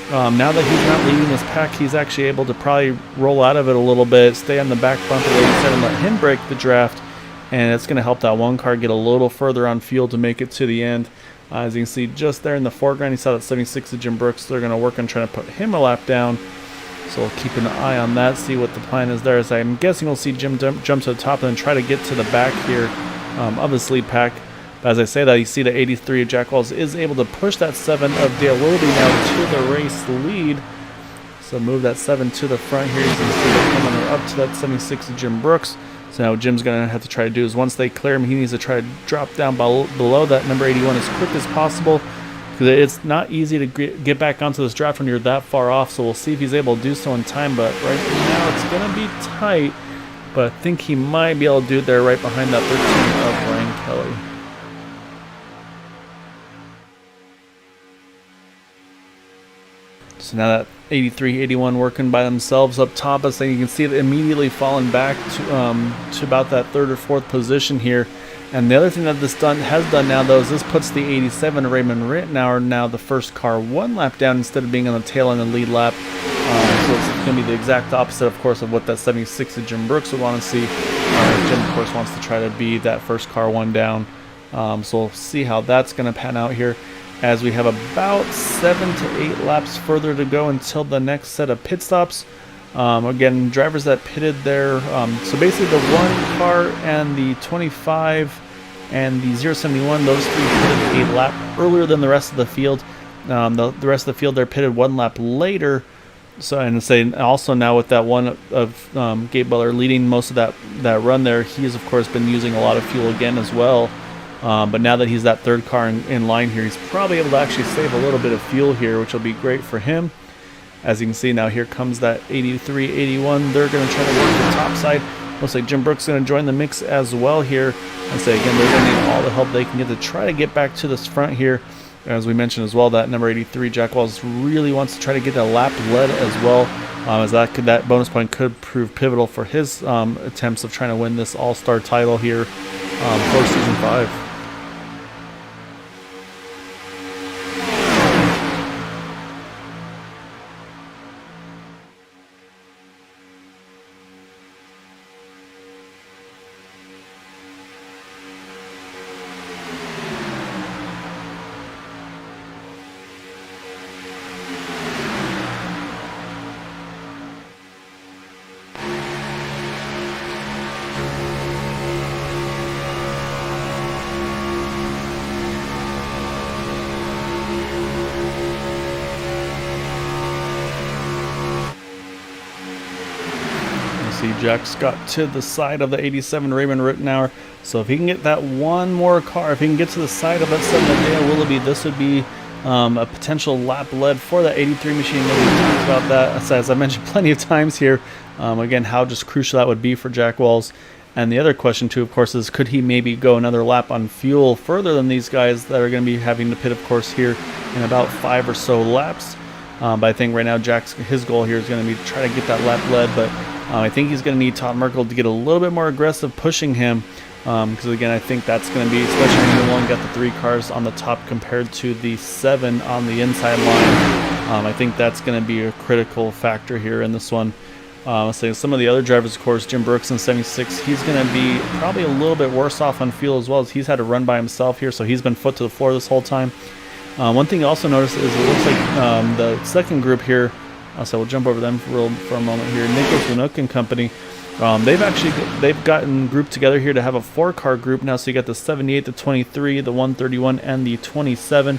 Speaker 1: Now that he's not leading this pack, he's actually able to probably roll out of it a little bit, stay on the back bumper like I said, and let him break the draft. And it's going to help that 1 car get a little further on fuel to make it to the end. As you can see, just there in the foreground, you saw that 76 of Jim Brooks. They're going to work on trying to put him a lap down. So we'll keep an eye on that, see what the plan is there. As I'm guessing we'll see Jim jump to the top and then try to get to the back here of this lead pack. But as I say that, you see the 83 of Jack Walls is able to push that 7 of Dale Willoughby now to the race lead. So move that 7 to the front here. You can see they're coming up to that 76 of Jim Brooks. So now Jim's going to have to try to do is once they clear him, he needs to try to drop down below that number 81 as quick as possible. Because it's not easy to get back onto this draft when you're that far off, so we'll see if he's able to do so in time. But right now it's going to be tight, but I think he might be able to do it there right behind that 13 of Ryan Kelly. So now that 83, 81 working by themselves up top, I think you can see it immediately falling back to about that 3rd or 4th position here. And the other thing that this has done now, though, is this puts the 87 of Raymond Rittenauer now the first car 1 lap down instead of being on the tail end and lead lap. So it's going to be the exact opposite, of course, of what that 76 of Jim Brooks would want to see. Jim, of course, wants to try to be that first car 1 down. So we'll see how that's going to pan out here. as we have about 7 to 8 laps further to go until the next set of pit stops. Again, drivers that pitted there, so basically the 1 car and the 25 and the 071, those 3 pitted a lap earlier than the rest of the field. The rest of the field, they're pitted 1 lap later. So, and say also now with that one of Gabe Butler leading most of that run there, he's of course been using a lot of fuel again as well. But now that he's that 3rd car in line here, he's probably able to actually save a little bit of fuel here, which will be great for him. As you can see now, here comes that 83, 81. They're going to try to work the top side. Looks like Jim Brooks is going to join the mix as well here. And say again, they're going to need all the help they can get to try to get back to this front here. As we mentioned as well, that number 83, Jack Wells, really wants to try to get that lap lead as well, as that bonus point could prove pivotal for his attempts of trying to win this All-Star title here for Season 5. See, Jack's got to the side of the 87 Raymond Rittenauer. So if he can get that one more car, if he can get to the side of that 7 Talladega Willoughby, this would be a potential lap lead for that 83 machine. We talked about that, as I mentioned plenty of times here. Again, how just crucial that would be for Jack Wells. And the other question too, of course, is could he maybe go another lap on fuel further than these guys that are going to be having to pit, of course, here in about 5 or so laps. But I think right now his goal here is going to be to try to get that lap lead, but I think he's going to need Todd Merkel to get a little bit more aggressive pushing him, because again, I think that's going to be, especially when you only got the 3 cars on the top compared to the 7 on the inside line. I think that's going to be a critical factor here in this one. So some of the other drivers, of course, Jim Brooks in 76, he's going to be probably a little bit worse off on fuel as well, as he's had to run by himself here, so he's been foot to the floor this whole time. One thing you also notice is it looks like the second group here, so we'll jump over them for a moment here. Nicholas Lanook and company, they've gotten grouped together here to have a 4-car group now. So you got the 78, the 23, the 131, and the 27.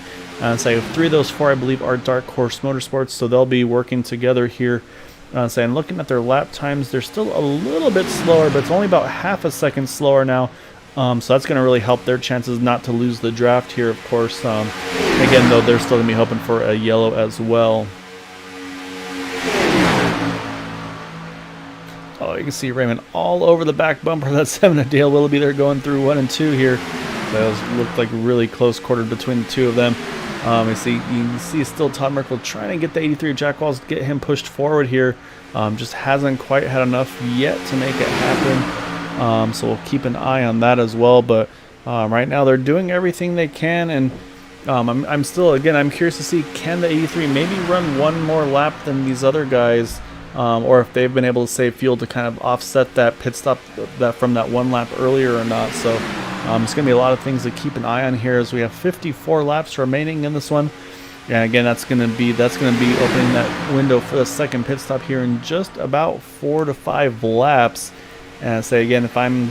Speaker 1: So 3 of those 4, I believe, are Dark Horse Motorsports. So they'll be working together here. So I'm looking at their lap times. They're still a little bit slower, but it's only about half a second slower now. So that's going to really help their chances not to lose the draft here, of course. Again, though, they're still going to be hoping for a yellow as well. Oh, you can see Raymond all over the back bumper of that 7 of Dale Willoughby. They're going through 1 and 2 here. That looked like really close quartered between the 2 of them. You can see still Todd Merkel trying to get the 83 Jack Wells, get him pushed forward here. Just hasn't quite had enough yet to make it happen. So we'll keep an eye on that as well. But right now they're doing everything they can, and I'm still, again, I'm curious to see, can the 83 maybe run 1 more lap than these other guys? Or if they've been able to save fuel to kind of offset that pit stop from that 1 lap earlier or not. So it's going to be a lot of things to keep an eye on here, as we have 54 laps remaining in this one. And again, that's going to be opening that window for the second pit stop here in just about 4 to 5 laps. And say again, if I'm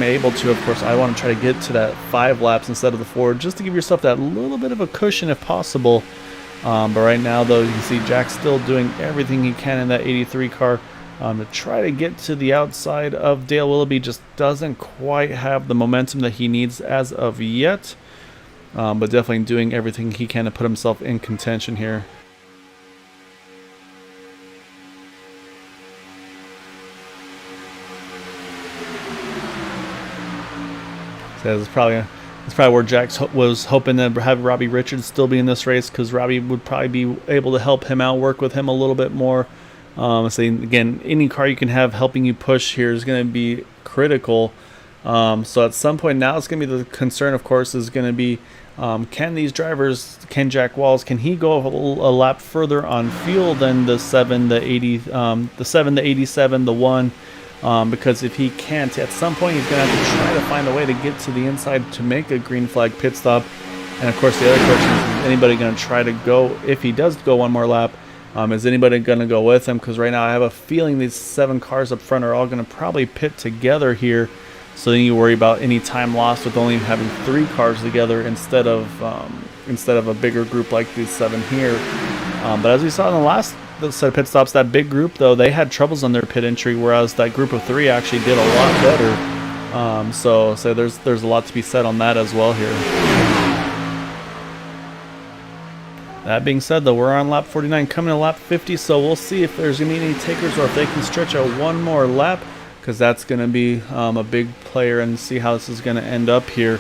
Speaker 1: able to, of course, I want to try to get to that 5 laps instead of the 4, just to give yourself that little bit of a cushion if possible. But right now, though, you can see Jack's still doing everything he can in that 83 car to try to get to the outside of Dale Willoughby. Just doesn't quite have the momentum that he needs as of yet, but definitely doing everything he can to put himself in contention here. So it's probably where Jack was hoping to have Robbie Richards still be in this race, because Robbie would probably be able to help him out, work with him a little bit more. So again, any car you can have helping you push here is going to be critical. So at some point now, it's going to be the concern, of course, is going to be, can these drivers, can Jack Wells, can he go a lap further on fuel than the 7, the 80, the 7, the 87, the 1? Because if he can't, at some point he's going to have to try to find a way to get to the inside to make a green flag pit stop. And of course, the other question is anybody going to try to go, if he does go one more lap, is anybody going to go with him? Because right now I have a feeling these 7 cars up front are all going to probably pit together here. So then you worry about any time lost with only having 3 cars together instead of a bigger group like these 7 here. But as we saw in the last set of pit stops, that big group though, they had troubles on their pit entry, whereas that group of 3 actually did a lot better. So there's a lot to be said on that as well here. That being said, though, we're on lap 49, coming to lap 50, so we'll see if there's going to be any takers or if they can stretch out one more lap, because that's going to be a big player, and see how this is going to end up here.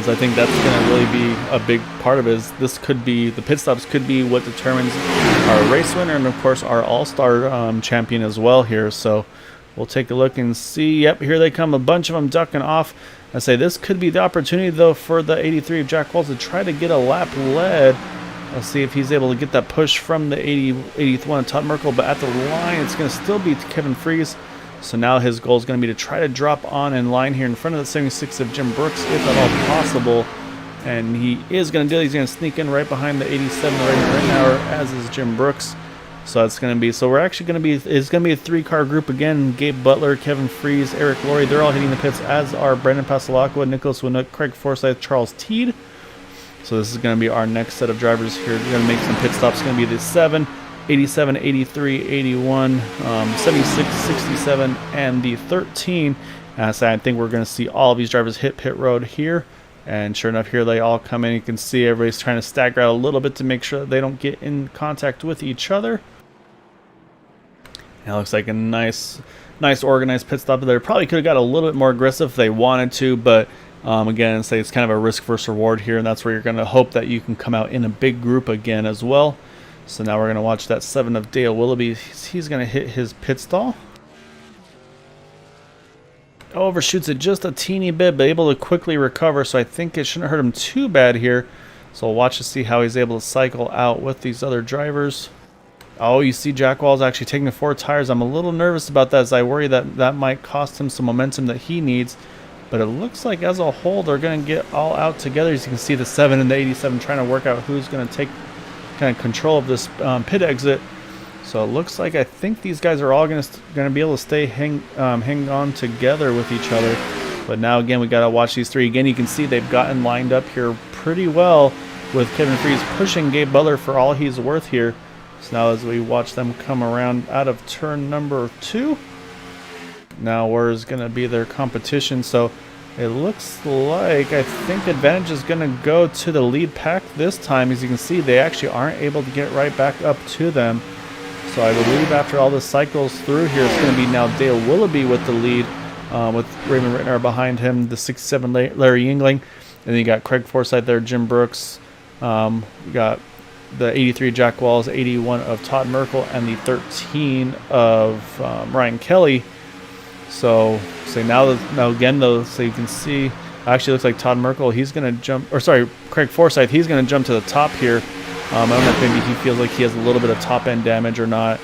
Speaker 1: So I think that's going to really be a big part of it. This could be, the pit stops could be what determines our race winner and, of course, our all-star champion as well here. So we'll take a look and see. Yep, here they come, a bunch of them ducking off. I say this could be the opportunity, though, for the 83 of Jack Walls to try to get a lap lead. Let's see if he's able to get that push from the 81 of Todd Merkel, but at the line, it's going to still be Kevin Freeze. So now his goal is going to be to try to drop on in line here in front of the 76 of Jim Brooks, if at all possible. And he is going to do it. He's going to sneak in right behind the 87 right now, as is Jim Brooks. So it's going to be, so we're actually going to be, it's going to be a 3-car group again. Gabe Butler, Kevin Freeze, Eric Laurie, they're all hitting the pits, as are Brendan Pasalakwa, Nicholas Winook, Craig Forsyth, Charles Teed. So this is going to be our next set of drivers here. We're going to make some pit stops. It's going to be the 7, 87, 83, 81, 76, 67, and the 13. So I think we're going to see all of these drivers hit pit road here. And sure enough, here they all come in. You can see everybody's trying to stagger out a little bit to make sure that they don't get in contact with each other. And it looks like a nice organized pit stop there. Probably could have got a little bit more aggressive if they wanted to, but again, say it's kind of a risk versus reward here, and that's where you're going to hope that you can come out in a big group again as well. So now we're going to watch that 7 of Dale Willoughby. He's going to hit his pit stall. Overshoots it just a teeny bit, but able to quickly recover, so I think it shouldn't hurt him too bad here. So we'll watch to see how he's able to cycle out with these other drivers. Oh, you see Jack Wall's actually taking the 4 tires. I'm a little nervous about that, as I worry that that might cost him some momentum that he needs. But it looks like as a whole they're going to get all out together. As you can see, the 7 and the 87 trying to work out who's going to take kind of control of this pit exit. So it looks like I think these guys are all going to be able to stay hang on together with each other. But now again, we got to watch these 3 again. You can see they've gotten lined up here pretty well, with Kevin Freeze pushing Gabe Butler for all he's worth here. So now as we watch them come around out of turn number 2. Now where's going to be their competition? So it looks like I think advantage is going to go to the lead pack this time. As you can see, they actually aren't able to get right back up to them. So I believe after all the cycles through here, it's going to be now Dale Willoughby with the lead, with Raymond Rittner behind him, the 67 Larry Yingling, and then you got Craig Forsyth there, Jim Brooks, we got the 83 Jack Walls, 81 of Todd Merkel, and the 13 of Ryan Kelly. So now again though, so you can see, actually looks like Todd Merkel, he's going to jump, or sorry, Craig Forsyth, he's going to jump to the top here. I don't know if maybe he feels like he has a little bit of top end damage or not.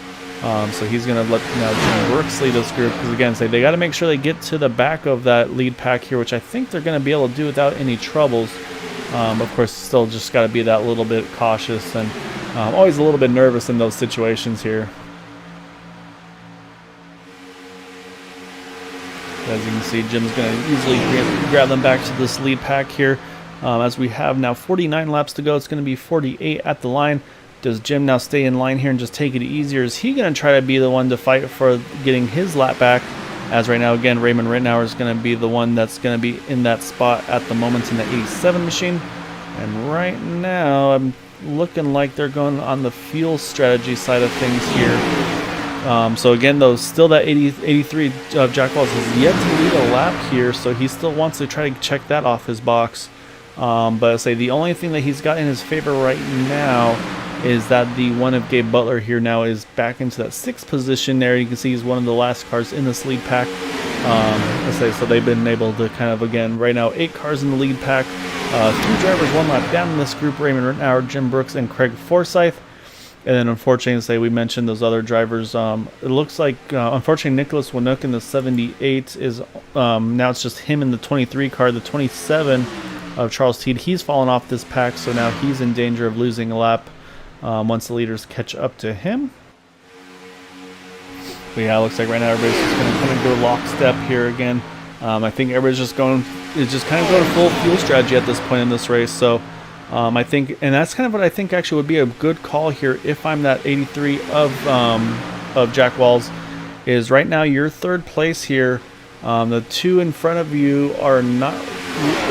Speaker 1: So he's going to let now Jim Brooks lead this group, because again, they got to make sure they get to the back of that lead pack here, which I think they're going to be able to do without any troubles. Of course, still just got to be that little bit cautious and always a little bit nervous in those situations here. As you can see, Jim's going to easily grab them back to this lead pack here. As we have now 49 laps to go, it's going to be 48 at the line. Does Jim now stay in line here and just take it easy, or is he going to try to be the one to fight for getting his lap back? As right now, again, Raymond Rittenauer is going to be the one that's going to be in that spot at the moment in the 87 machine. And right now, I'm looking like they're going on the fuel strategy side of things here. So again, though, still that 83 Jack Walls has yet to lead a lap here, so he still wants to try to check that off his box. But I say the only thing that he's got in his favor right now is that the one of Gabe Butler here now is back into that 6th position there. You can see he's one of the last cars in this lead pack. Let's say, so they've been able to kind of, again, right now 8 cars in the lead pack. 2 drivers, 1 lap down in this group, Raymond Rittenauer, Jim Brooks, and Craig Forsyth. And then unfortunately, say we mentioned those other drivers. It looks like, unfortunately, Nicholas Winook in the 78 is, now it's just him in the 23 car. The 27 of Charles Teed. He's fallen off this pack, so now he's in danger of losing a lap once the leaders catch up to him. But yeah, it looks like right now everybody's just going to kind of go lockstep here again. I think everybody's just kind of going full fuel strategy at this point in this race. So I think, and that's kind of what I think actually would be a good call here if I'm that 83 of Jack Walls, is right now you're third place here. The two in front of you are not,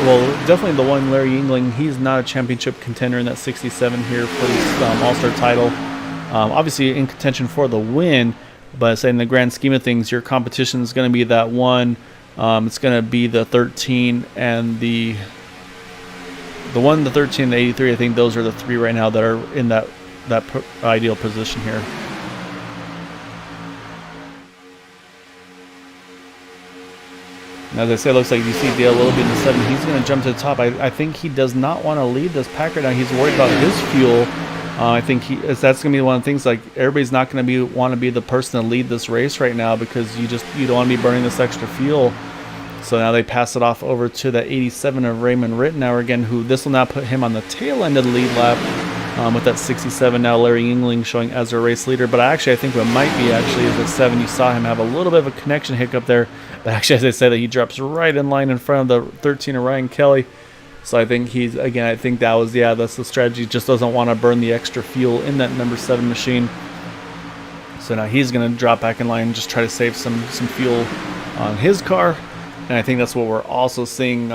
Speaker 1: well, definitely the one, Larry Yingling, he's not a championship contender in that 67 here for this All-Star title. Obviously in contention for the win, but in the grand scheme of things, your competition is going to be that one. It's going to be the 13 and the 1, the 13, and the 83. I think those are the three right now that are in that ideal position here. And as I said, it looks like you see Dale Willoughby in the 7. He's going to jump to the top. I think he does not want to lead this pack right now. He's worried about his fuel. I think that's going to be one of the things. Like, everybody's not going to want to be the person to lead this race right now, because you don't want to be burning this extra fuel. So now they pass it off over to the 87 of Raymond Rittenauer again, who this will now put him on the tail end of the lead lap with that 67. Now Larry Yingling showing as our race leader. But I think what might be actually is that 7. You saw him have a little bit of a connection hiccup there. But actually, as I said, that he drops right in line in front of the 13 of Ryan Kelly. So I think I think that was, that's the strategy. Just doesn't want to burn the extra fuel in that number 7 machine. So now he's going to drop back in line and just try to save some fuel on his car. And I think that's what we're also seeing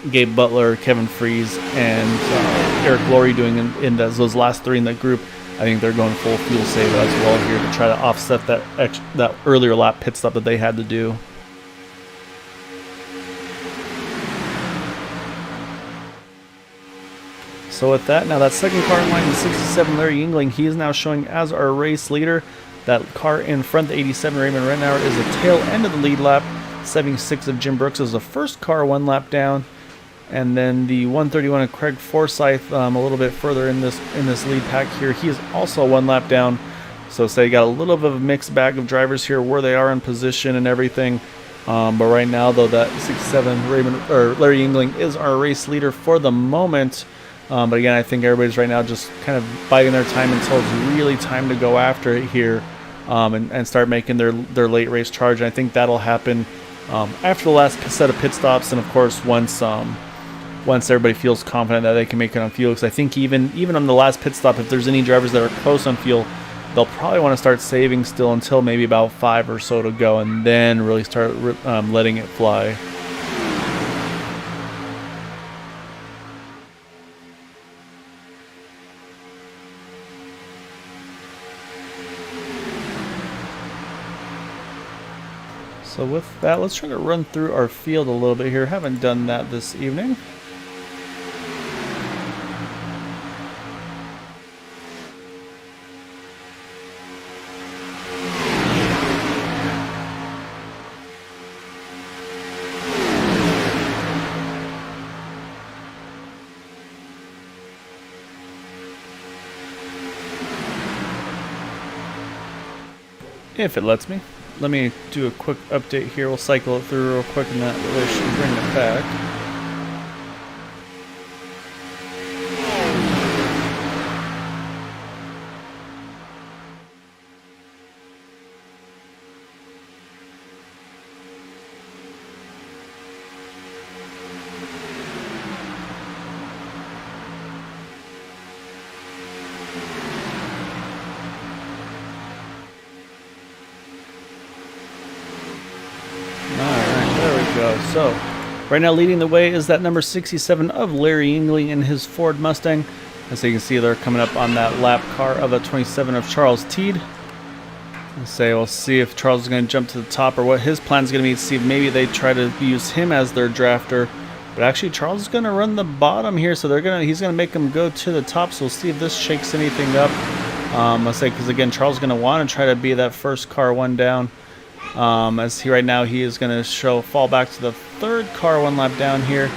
Speaker 1: Gabe Butler, Kevin Freeze, and Eric Laurie doing in those last 3 in that group. I think they're going full fuel save as well here to try to offset that earlier lap pit stop that they had to do. So with that, now that second car in line, the 67 Larry Yingling, he is now showing as our race leader. That car in front, the 87 Raymond Rittenauer, is the tail end of the lead lap. 76 of Jim Brooks is the first car 1 lap down. And then the 131 of Craig Forsyth, a little bit further in this lead pack here, he is also 1 lap down. So you got a little bit of a mixed bag of drivers here where they are in position and everything. But right now, though, that 67 Larry Yingling is our race leader for the moment. But again, I think everybody's right now just kind of biding their time until it's really time to go after it here, and start making their late race charge. And I think that'll happen after the last set of pit stops, and of course once everybody feels confident that they can make it on fuel. Because I think even on the last pit stop, if there's any drivers that are close on fuel, they'll probably want to start saving still until maybe about 5 or so to go, and then really start letting it fly. So with that, let's try to run through our field a little bit here. Haven't done that this evening. If it lets me. Let me do a quick update here. We'll cycle it through real quick, and that really should bring it back. So, right now leading the way is that number 67 of Larry Yingling in his Ford Mustang. As you can see, they're coming up on that lap car of a 27 of Charles Teed. We'll see if Charles is going to jump to the top, or what his plan is going to be to see if maybe they try to use him as their drafter. But actually, Charles is going to run the bottom here, so he's going to make them go to the top. So we'll see if this shakes anything up. Because again, Charles is going to want to try to be that first car 1 down. As right now he is going to fall back to the 3rd car 1 lap down here,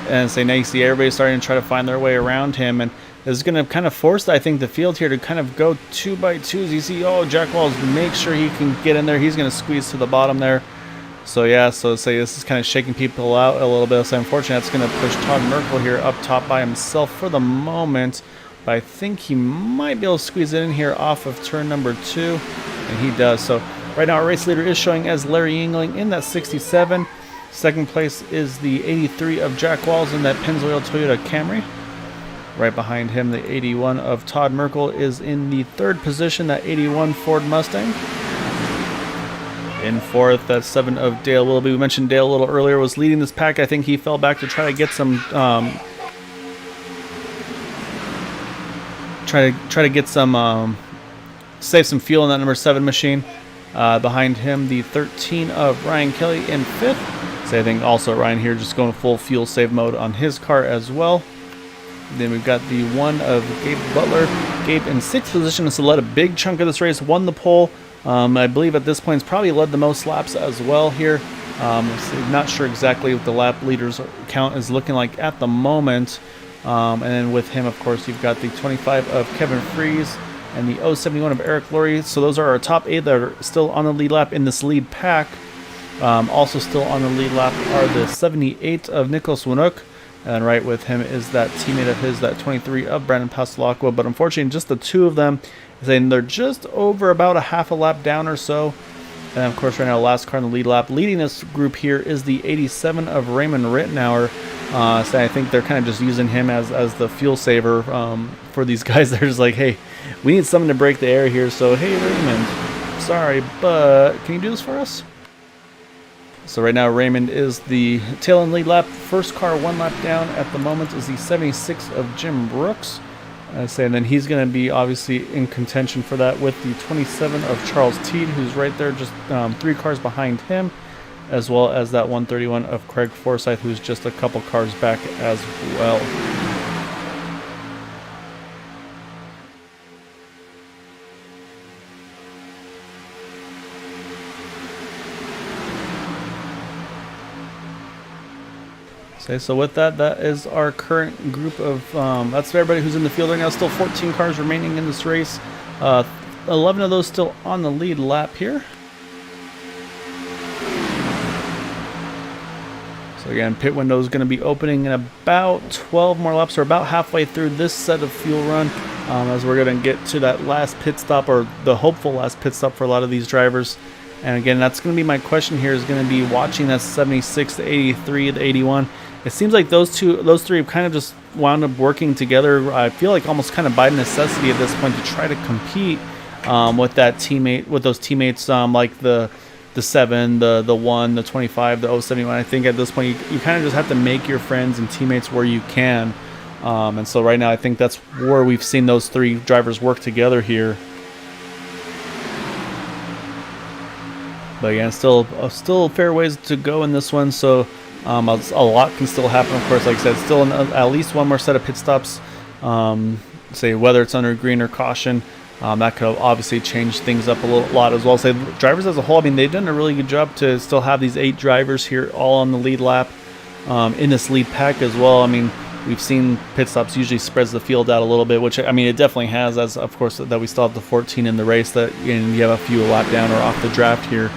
Speaker 1: and now you see everybody starting to try to find their way around him, and this is going to kind of force, I think, the field here to kind of go 2 by 2s. You see, Jack Walls, make sure he can get in there. He's going to squeeze to the bottom there. So yeah, so say this is kind of shaking people out a little bit. So unfortunately, that's going to push Todd Merkel here up top by himself for the moment. But I think he might be able to squeeze it in here off of turn number 2, and he does. So right now our race leader is showing as Larry Yingling in that 67. Second place is the 83 of Jack Walls in that Pennzoil Toyota Camry. Right behind him, the 81 of Todd Merkel is in the third position, that 81 Ford Mustang. In fourth, that 7 of Dale Willoughby. We mentioned Dale a little earlier was leading this pack. I think he fell back to try to get some, save some fuel in that number 7 machine. Behind him, the 13 of Ryan Kelly in fifth. So I think also Ryan here just going full fuel save mode on his car as well. Then we've got the 1 of Gabe Butler. Gabe in sixth position, so led a big chunk of this race, won the pole. I believe at this point he's probably led the most laps as well here. So not sure exactly what the lap leaders count is looking like at the moment. And then with him, of course, you've got the 25 of Kevin Freeze and the 071 of Eric Laurie. So those are our top 8 that are still on the lead lap in this lead pack. Also still on the lead lap are the 78 of Nicholas Winook. And right with him is that teammate of his, that 23 of Brandon Pastelacqua. But unfortunately, just the 2 of them, and they're just over about a half a lap down or so. And of course, right now, last car in the lead lap. Leading this group here is the 87 of Raymond Rittenauer. So I think they're kind of just using him as the fuel saver for these guys. They're just like, hey, we need something to break the air here. So, hey, Raymond, sorry, but can you do this for us? So right now, Raymond is the tail end lead lap. First car 1 lap down at the moment is the 76 of Jim Brooks. And then he's going to be obviously in contention for that with the 27 of Charles Teed, who's right there just 3 cars behind him, as well as that 131 of Craig Forsyth, who's just a couple cars back as well. Okay, so with that, that is our current group of, that's everybody who's in the field right now. Still 14 cars remaining in this race. 11 of those still on the lead lap here. So again, pit window is going to be opening in about 12 more laps, or about halfway through this set of fuel run, as we're going to get to that last pit stop, or the hopeful last pit stop for a lot of these drivers. And again, that's going to be my question here, is going to be watching that 76, the 83, the 81. It seems like those 3 have kind of just wound up working together. I feel like almost kind of by necessity at this point to try to compete with those teammates, like the 7, the 1, the 25, the 071. I think at this point you kind of just have to make your friends and teammates where you can. And so right now I think that's where we've seen those 3 drivers work together here. But again, still a fair ways to go in this one, so a lot can still happen. Of course, like I said, still at least 1 more set of pit stops. Say whether it's under green or caution, that could obviously change things up a lot as well. Say drivers as a whole, I mean, they've done a really good job to still have these 8 drivers here all on the lead lap in this lead pack as well. I mean, we've seen pit stops usually spreads the field out a little bit, which I mean it definitely has, as of course that we still have the 14 in the race that you have a few a lap down or off the draft here.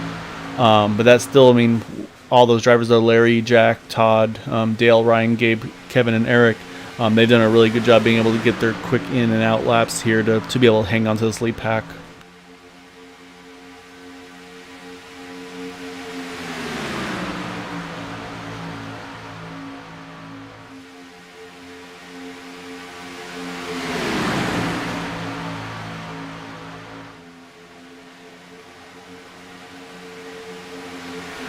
Speaker 1: But that's still, I mean, all those drivers are Larry, Jack, Todd, Dale, Ryan, Gabe, Kevin, and Eric. They've done a really good job being able to get their quick in and out laps here to be able to hang on to this lead pack.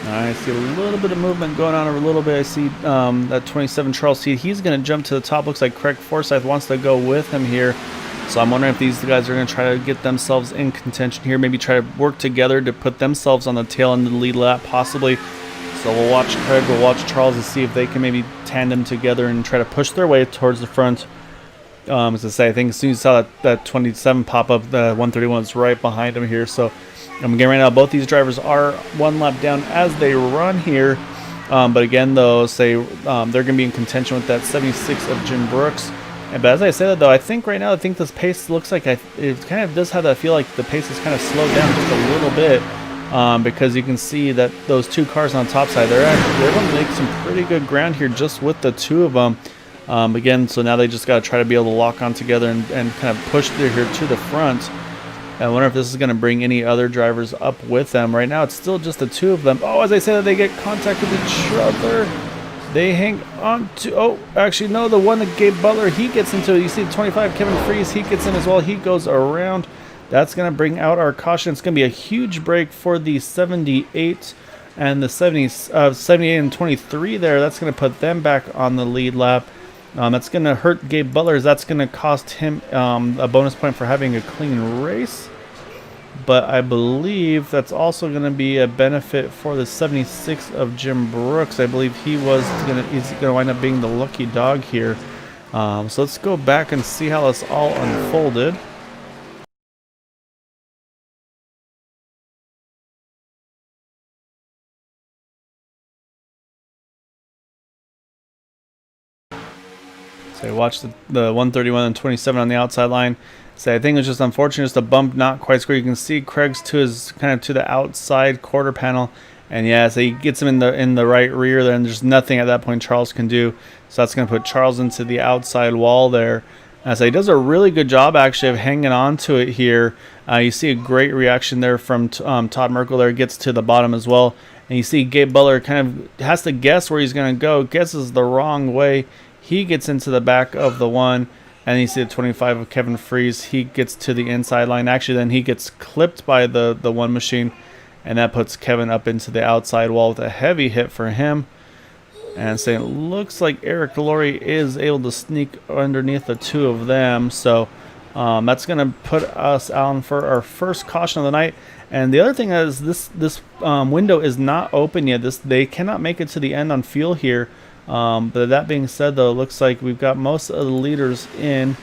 Speaker 1: I see a little bit of movement going on a little bit. I see that 27 Charles Teed. He's going to jump to the top. Looks like Craig Forsyth wants to go with him here. So I'm wondering if these guys are going to try to get themselves in contention here. Maybe try to work together to put themselves on the tail end of the lead lap, possibly. So we'll watch Craig, we'll watch Charles to see if they can maybe tandem together and try to push their way towards the front. As I say, I think as soon as you saw that 27 pop up, the 131 is right behind him here. So again, right now, both these drivers are 1 lap down as they run here. But again, though, say they're going to be in contention with that 76 of Jim Brooks. But as I said, though, I think right now, this pace looks like it kind of does have that feel like the pace is kind of slowed down just a little bit. because you can see that those two cars on the top side, they're going to make some pretty good ground here just with the two of them. Again, so now they just got to try to be able to lock on together and kind of push through here to the front. I wonder if this is going to bring any other drivers up with them. Right now, it's still just the two of them. Oh, as I said, they get contact with each other. They hang on to... Oh, actually, no, the one that Gabe Butler, he gets into it. You see the 25, Kevin Freeze, he gets in as well. He goes around. That's going to bring out our caution. It's going to be a huge break for the 78 and the 78 and 23 there. That's going to put them back on the lead lap. That's going to hurt Gabe Butler. That's going to cost him a bonus point for having a clean race. But I believe that's also going to be a benefit for the 76 of Jim Brooks. I believe he's going to wind up being the lucky dog here. So let's go back and see how this all unfolded. So I watched the 131 and 27 on the outside line. So I think it was just unfortunate, just a bump not quite square. You can see Craig's to his kind of to the outside quarter panel, and yeah, so he gets him in the right rear there, and there's nothing at that point Charles can do. So that's going to put Charles into the outside wall there. So he does a really good job actually of hanging on to it here. You see a great reaction there from Todd Merkel there, gets to the bottom as well. And you see Gabe Butler kind of has to guess where he's going to go, guesses the wrong way. He gets into the back of the one, and you see the 25 of Kevin Freeze. He gets to the inside line. Actually, then he gets clipped by the one machine, and that puts Kevin up into the outside wall with a heavy hit for him. And so it looks like Eric Laurie is able to sneak underneath the two of them. So that's going to put us on for our first caution of the night. And the other thing is this window is not open yet. They cannot make it to the end on fuel here. But that being said, though, it looks like we've got most of the leaders in.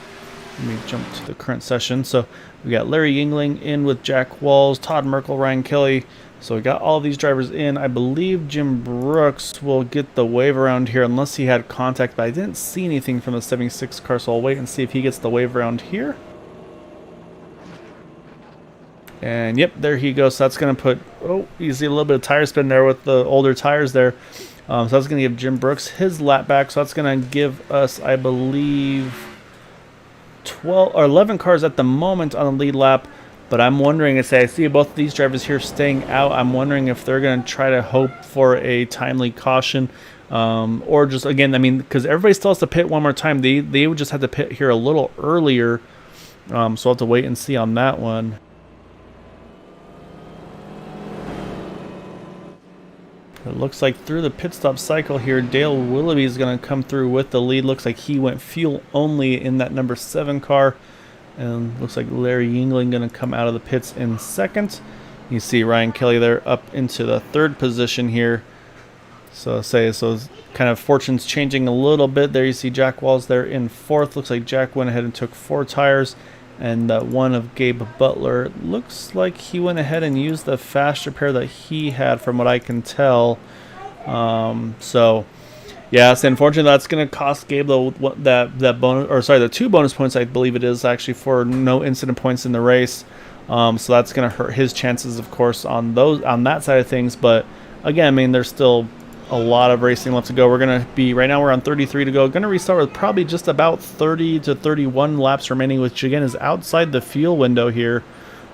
Speaker 1: Let me jump to the current session. So we got Larry Yingling in with Jack Walls, Todd Merkel, Ryan Kelly. So we got all these drivers in. I believe Jim Brooks will get the wave around here unless he had contact, but I didn't see anything from the 76 car, so I'll wait and see if he gets the wave around here. And yep, there he goes. So that's going to put, oh, you see a little bit of tire spin there with the older tires there. So that's going to give Jim Brooks his lap back. So that's going to give us, I believe, 12 or 11 cars at the moment on the lead lap. But I'm wondering, I see both of these drivers here staying out. I'm wondering if they're going to try to hope for a timely caution. Or just, again, I mean, because everybody still has to pit one more time. They would just have to pit here a little earlier. So I'll have to wait and see on that one. It looks like through the pit stop cycle here, Dale Willoughby is going to come through with the lead. Looks like he went fuel only in that number 7 car. And looks like Larry Yingling going to come out of the pits in second. You see Ryan Kelly there up into the 3rd position here. So kind of fortunes changing a little bit. There you see Jack Walls there in 4th. Looks like Jack went ahead and took 4 tires. And one of Gabe Butler, looks like he went ahead and used the faster pair that he had, from what I can tell. So yeah, so unfortunately that's going to cost Gabe that bonus, or sorry, the 2 bonus points, I believe it is, actually, for no incident points in the race. So that's going to hurt his chances, of course, on that side of things. But again, I mean, there's still a lot of racing left to go. We're going to be, right now we're on 33 to go. Going to restart with probably just about 30 to 31 laps remaining, which again is outside the fuel window here.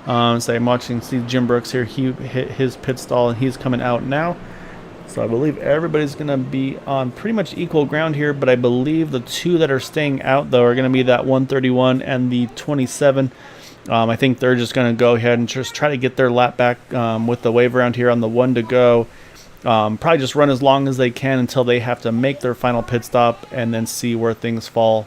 Speaker 1: So I'm watching, see Jim Brooks here. He hit his pit stall and he's coming out now. So I believe everybody's going to be on pretty much equal ground here, but I believe the 2 that are staying out, though, are going to be that 131 and the 27. I think they're just going to go ahead and just try to get their lap back with the wave around here on the 1 to go. Probably just run as long as they can until they have to make their final pit stop and then see where things fall.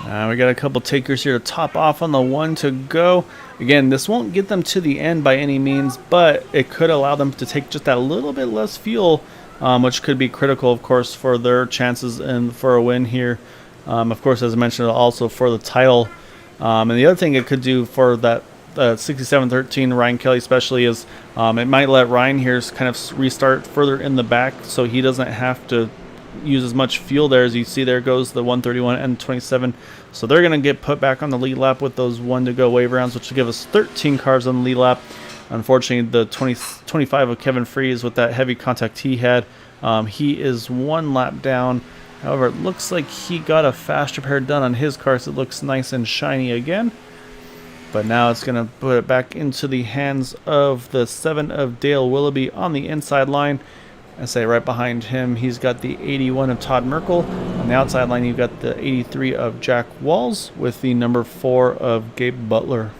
Speaker 1: We got a couple takers here to top off on the 1 to go. Again, this won't get them to the end by any means, but it could allow them to take just that little bit less fuel, which could be critical, of course, for their chances and for a win here. Of course, as I mentioned, also for the title. And the other thing it could do for that 67-13 Ryan Kelly especially is it might let Ryan here kind of restart further in the back, so he doesn't have to use as much fuel there. As you see, there goes the 131 and 27. So they're going to get put back on the lead lap with those 1 to go wave rounds, which will give us 13 cars on the lead lap. Unfortunately, the 25 of Kevin Freeze with that heavy contact he had, he is 1 lap down. However, it looks like he got a fast repair done on his car, so it looks nice and shiny again. But now it's going to put it back into the hands of the 7 of Dale Willoughby on the inside line. I say right behind him, he's got the 81 of Todd Merkel. On the outside line, you've got the 83 of Jack Walls with the number 4 of Gabe Butler.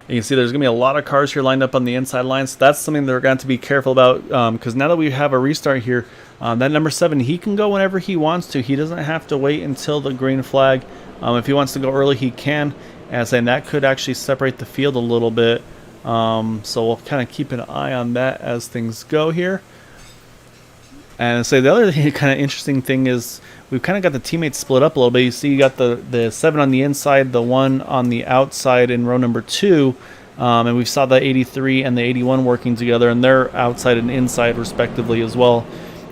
Speaker 1: You can see there's going to be a lot of cars here lined up on the inside line, so that's something that we're going to have to be careful about, because now that we have a restart here, that number 7, he can go whenever he wants to. He doesn't have to wait until the green flag. If he wants to go early, he can, and that could actually separate the field a little bit. So we'll kind of keep an eye on that as things go here. And so the other kind of interesting thing is we've kind of got the teammates split up a little bit. You see you got the 7 on the inside, the 1 on the outside in row number 2. And we saw the 83 and the 81 working together, and they're outside and inside respectively as well.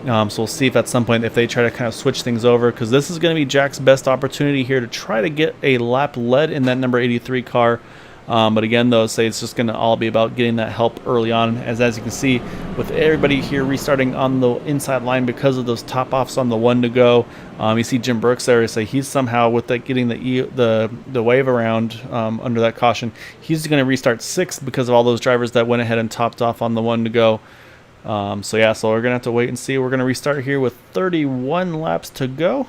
Speaker 1: So we'll see if at some point if they try to kind of switch things over, because this is going to be Jack's best opportunity here to try to get a lap led in that number 83 car. But again, though, say it's just going to all be about getting that help early on. As you can see, with everybody here restarting on the inside line because of those top offs on the 1 to go. You see Jim Brooks there. Say he's somehow with that getting the wave around under that caution. He's going to restart 6th because of all those drivers that went ahead and topped off on the 1 to go. So we're going to have to wait and see. We're going to restart here with 31 laps to go.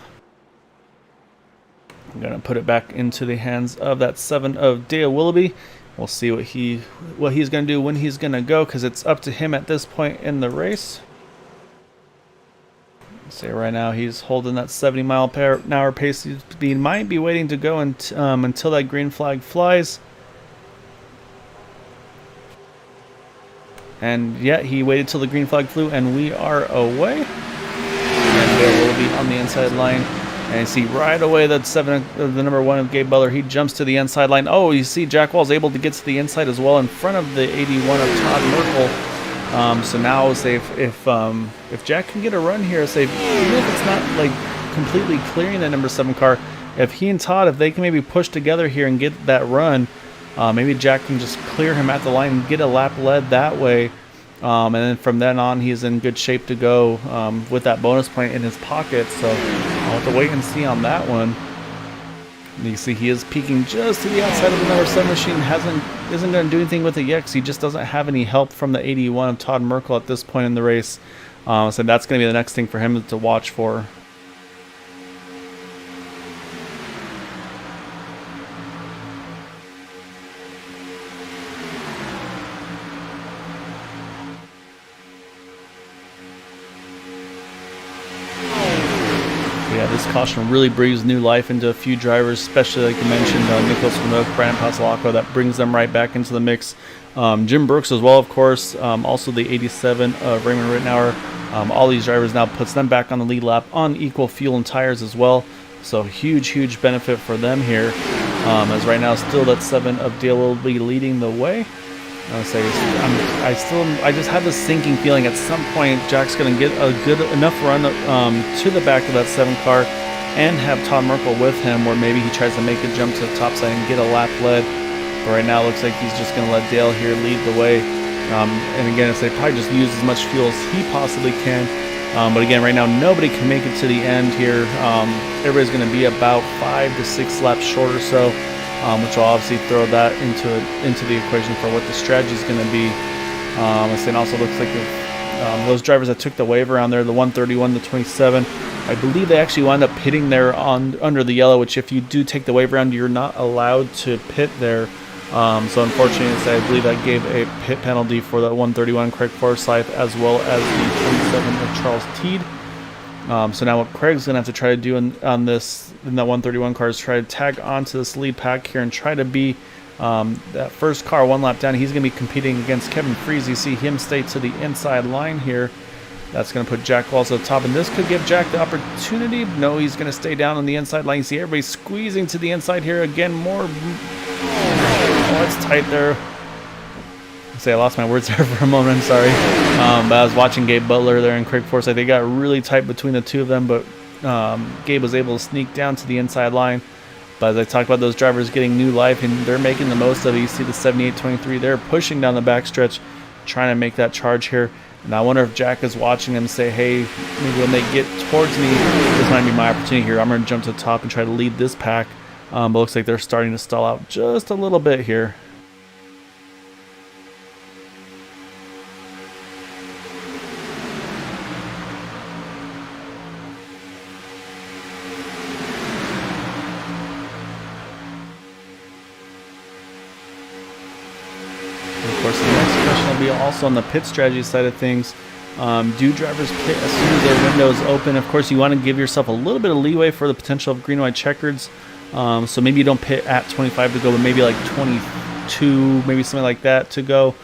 Speaker 1: I'm going to put it back into the hands of that 7 of Dale Willoughby. We'll see what he's going to do when he's going to go, because it's up to him at this point in the race. See, right now he's holding that 70 mile per hour pace. He might be waiting to go until that green flag flies. And yet he waited till the green flag flew, and we are away. And Dale Willoughby on the inside line. And you see right away that 7, the number 1 of Gabe Butler, he jumps to the inside line. Oh, you see Jack Wall's able to get to the inside as well in front of the 81 of Todd Merkel. So now, say if Jack can get a run here, say even if it's not like completely clearing the number 7 car, if he and Todd, if they can maybe push together here and get that run, maybe Jack can just clear him at the line and get a lap led that way. And then from then on, he's in good shape to go with that bonus point in his pocket. So I'll have to wait and see on that one. You see he is peeking just to the outside of the number 7 machine. Isn't going to do anything with it yet, because he just doesn't have any help from the 81 of Todd Merkel at this point in the race. So that's going to be the next thing for him to watch for. Yeah, this caution really breathes new life into a few drivers, especially like you mentioned, Nicholas Lenook, Brandon Pasalaco. That brings them right back into the mix. Jim Brooks as well, of course. Also the 87 of Raymond Rittenauer. All these drivers now puts them back on the lead lap on equal fuel and tires as well. So huge benefit for them here. As right now still that 7 of Dale will be leading the way. I just have this sinking feeling at some point Jack's going to get a good enough run to the back of that 7 car and have Todd Merkel with him, where maybe he tries to make a jump to the top side and get a lap led. But right now it looks like he's just going to let Dale here lead the way. And again, they probably just use as much fuel as he possibly can. But again, right now nobody can make it to the end here. Everybody's going to be about 5 to 6 laps short or so. Which will obviously throw that into the equation for what the strategy is going to be. It also looks like those drivers that took the wave around there, the 131, the 27, I believe they actually wound up pitting there under the yellow, which if you do take the wave around, you're not allowed to pit there. So unfortunately, I believe that gave a pit penalty for that 131 Craig Forsyth, as well as the 27 of Charles Teed. So now what Craig's going to have to try to do in that 131 car is try to tag onto this lead pack here and try to be that first car 1 lap down. He's going to be competing against Kevin Freeze. You see him stay to the inside line here. That's going to put Jack Walls at the top, and this could give Jack the opportunity. No, he's going to stay down on the inside line. You see everybody squeezing to the inside here. Again, more. Oh, it's tight there. say I lost my words there for a moment. I'm sorry. But I was watching Gabe Butler there and Craig Forsyth. They got really tight between the two of them, but Gabe was able to sneak down to the inside line. But as I talked about those drivers getting new life, and they're making the most of it. You see the 78-23. They're pushing down the backstretch, trying to make that charge here. And I wonder if Jack is watching them say, hey, maybe when they get towards me, this might be my opportunity here. I'm going to jump to the top and try to lead this pack. But looks like they're starting to stall out just a little bit here. Of course, the next question will be also on the pit strategy side of things. Do drivers pit as soon as their window is open? Of course, you want to give yourself a little bit of leeway for the potential of green white checkers. So maybe you don't pit at 25 to go, but maybe like 22, maybe something like that to go,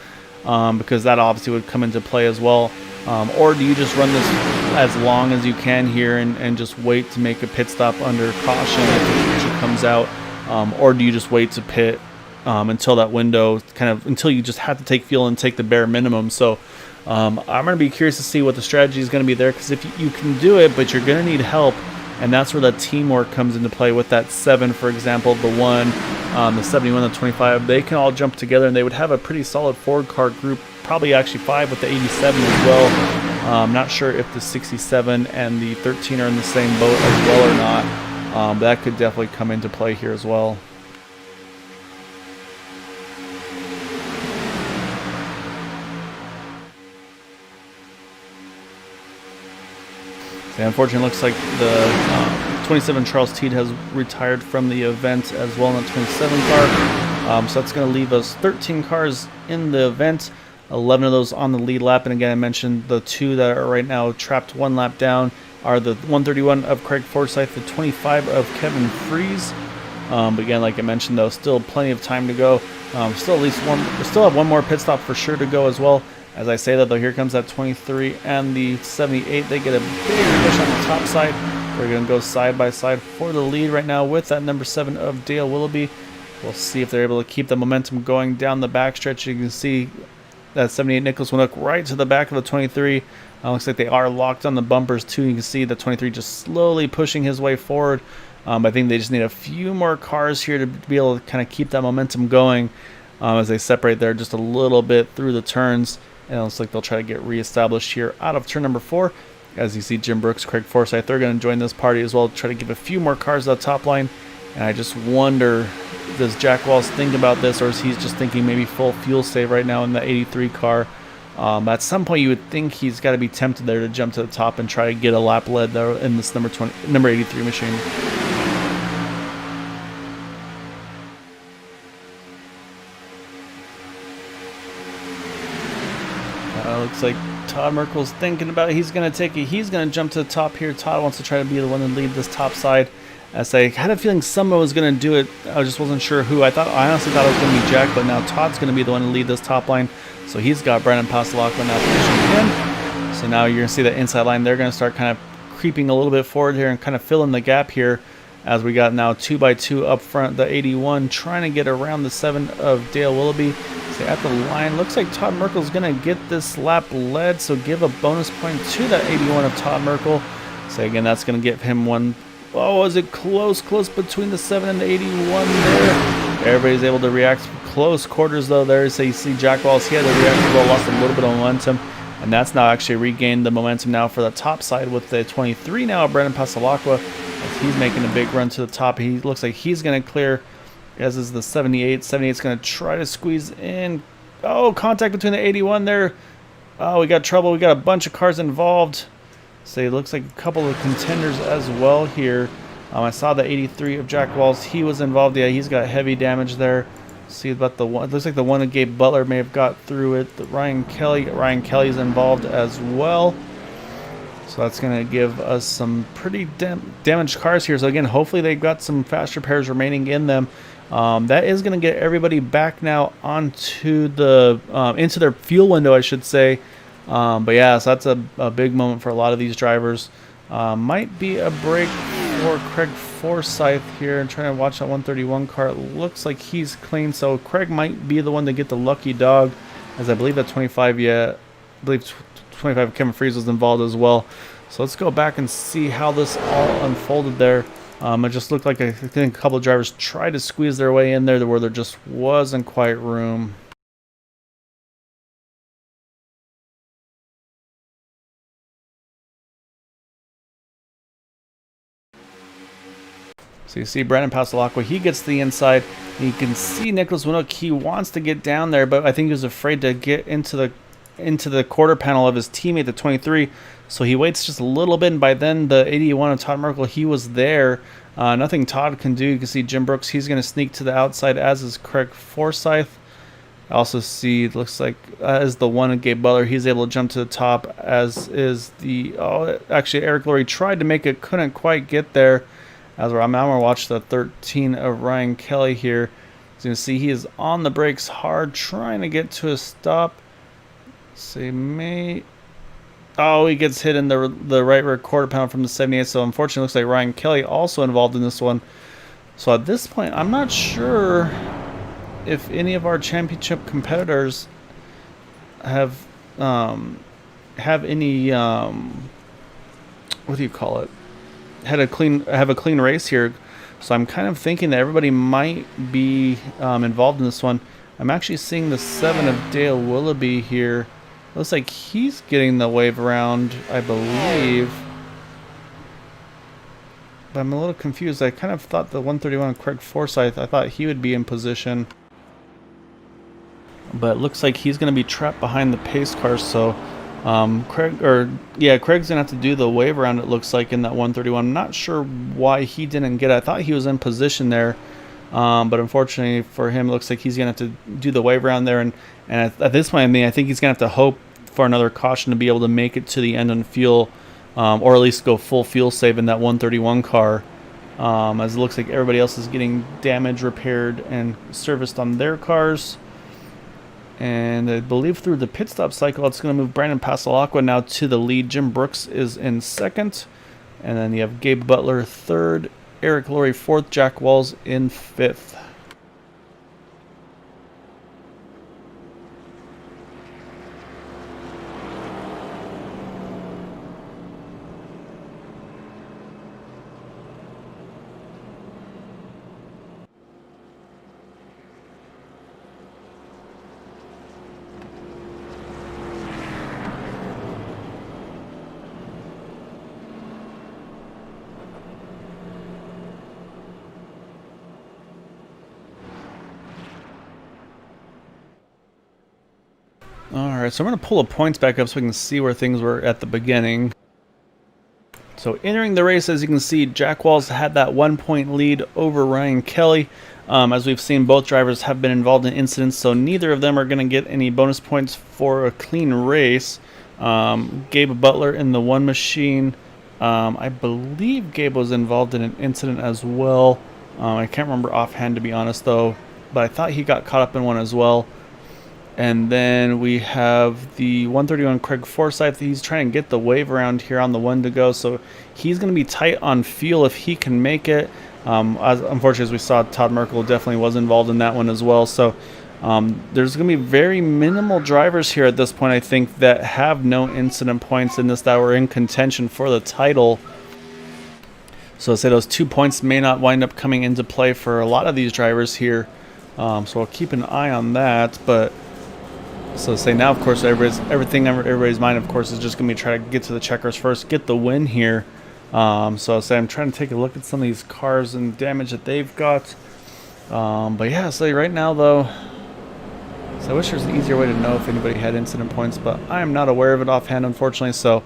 Speaker 1: because that obviously would come into play as well. Or do you just run this as long as you can here and just wait to make a pit stop under caution if the future comes out? Or do you just wait to pit until that window, until you just have to take fuel and take the bare minimum? So I'm going to be curious to see what the strategy is going to be there, because if you can do it, but you're going to need help, and that's where that teamwork comes into play with that 7, for example, the 1, the 71, the 25. They can all jump together, and they would have a pretty solid forward car group, probably actually 5 with the 87 as well. I'm not sure if the 67 and the 13 are in the same boat as well or not. But that could definitely come into play here as well. Unfortunately, it looks like the 27 Charles Teed has retired from the event as well in the 27 car. So that's going to leave us 13 cars in the event, 11 of those on the lead lap. And again, I mentioned the 2 that are right now trapped 1 lap down are the 131 of Craig Forsyth, the 25 of Kevin Freeze. But again, like I mentioned, though, still plenty of time to go. Still at least one. We still have one more pit stop for sure to go as well. As I say that, though, here comes that 23 and the 78. They get a big push on the top side. They're going to go side by side for the lead right now with that number 7 of Dale Willoughby. We'll see if they're able to keep the momentum going down the backstretch. You can see that 78 Nicholas went up right to the back of the 23. Looks like they are locked on the bumpers too. You can see the 23 just slowly pushing his way forward. I think they just need a few more cars here to be able to kind of keep that momentum going as they separate there just a little bit through the turns. And it looks like they'll try to get reestablished here out of turn number 4. As you see, Jim Brooks, Craig Forsyth, they're going to join this party as well, try to give a few more cars to the top line. And I just wonder, does Jack Walls think about this, or is he just thinking maybe full fuel save right now in the 83 car? At some point, you would think he's got to be tempted there to jump to the top and try to get a lap lead there in this number 83 machine. Looks like Todd Merkel's thinking about it. He's going to take it. He's going to jump to the top here. Todd wants to try to be the one to lead this top side. As I had a feeling someone was going to do it. I just wasn't sure who. I honestly thought it was going to be Jack, but now Todd's going to be the one to lead this top line. So he's got Brandon Passalacqua now pushing him. So now you're going to see that inside line. They're going to start kind of creeping a little bit forward here and kind of filling the gap here, as we got now 2x2 up front. The 81 trying to get around the 7 of Dale Willoughby. So at the line, looks like Todd Merkel's going to get this lap led, so give a bonus point to that 81 of Todd Merkel. So again, that's going to give him one. Oh, is it close between the 7 and the 81 there? Everybody's able to react. Close quarters though there. So you see Jack Walls, he had to react as well, lost a little bit of momentum. And that's now actually regained the momentum now for the top side with the 23 now, Brandon Passalacqua. As he's making a big run to the top. He looks like he's going to clear, as is the 78. 78's going to try to squeeze in. Oh, contact between the 81 there. Oh, we got trouble. We got a bunch of cars involved. So it looks like a couple of contenders as well here. I saw the 83 of Jack Walls. He was involved. Yeah, he's got heavy damage there. See about the one. It looks like the one that Gabe Butler may have got through it. The Ryan Kelly's involved as well. So that's going to give us some pretty damaged cars here. So again, hopefully they've got some fast repairs remaining in them. That is going to get everybody back now onto the into their fuel window, I should say. But yeah, so that's a big moment for a lot of these drivers. Might be a break for Craig Forsyth here and trying to watch that 131 car. It looks like he's clean, so Craig might be the one to get the lucky dog as I believe that 25, yeah, I believe 25 Kevin Freeze was involved as well. So let's go back and see how this all unfolded there. It just looked like I think a couple of drivers tried to squeeze their way in there where there just wasn't quite room. So you see Brandon Pasalacqua, he gets the inside. You can see Nicholas Winook, he wants to get down there, but I think he was afraid to get into the quarter panel of his teammate, the 23. So he waits just a little bit, and by then the 81 of Todd Merkel, he was there. Nothing Todd can do. You can see Jim Brooks, he's going to sneak to the outside, as is Craig Forsyth. I also see, it looks like, as the one of Gabe Butler, he's able to jump to the top, as is the, actually Eric Laurie tried to make it, couldn't quite get there. As I'm going to watch the 13 of Ryan Kelly here. As you can see, he is on the brakes hard, trying to get to a stop. See, he gets hit in the right rear quarter panel from the 78. So unfortunately, it looks like Ryan Kelly also involved in this one. So at this point, I'm not sure if any of our championship competitors have any what do you call it? Have a clean race here, so I'm kind of thinking that everybody might be involved in this one. I'm actually seeing the 7 of Dale Willoughby here. Looks like he's getting the wave around, I believe, but I'm a little confused. I kind of thought the 131 of Craig Forsyth, I thought he would be in position, but it looks like he's going to be trapped behind the pace car. So Craig's gonna have to do the wave around, it looks like, in that 131. I'm not sure why he didn't get it. I thought he was in position there, but unfortunately for him, it looks like he's gonna have to do the wave around there. And at this point, I think he's gonna have to hope for another caution to be able to make it to the end on fuel, or at least go full fuel save in that 131 car, as it looks like everybody else is getting damage repaired and serviced on their cars. And I believe through the pit stop cycle, it's going to move Brandon Pasalacqua now to the lead. Jim Brooks is in second. And then you have Gabe Butler third, Eric Laurie fourth, Jack Walls in fifth. Alright, so I'm going to pull the points back up so we can see where things were at the beginning. So entering the race, as you can see, Jack Walls had that 1 point lead over Ryan Kelly. As we've seen, both drivers have been involved in incidents, so neither of them are going to get any bonus points for a clean race. Gabe Butler in the one machine. I believe Gabe was involved in an incident as well. I can't remember offhand, to be honest, though, but I thought he got caught up in one as well. And then we have the 131 Craig Forsyth. He's trying to get the wave around here on the one to go, so he's going to be tight on fuel if he can make it. Unfortunately, as we saw, Todd Merkel definitely was involved in that one as well. So there's going to be very minimal drivers here at this point, I think, that have no incident points in this, that were in contention for the title. So say those 2 points may not wind up coming into play for a lot of these drivers here. So I'll keep an eye on that. But so say now, of course, everybody's mind, of course, is just going to be trying to get to the checkers first, get the win here. So say I'm trying to take a look at some of these cars and damage that they've got. But yeah, so right now though, so I wish there was an easier way to know if anybody had incident points, but I am not aware of it offhand, unfortunately. So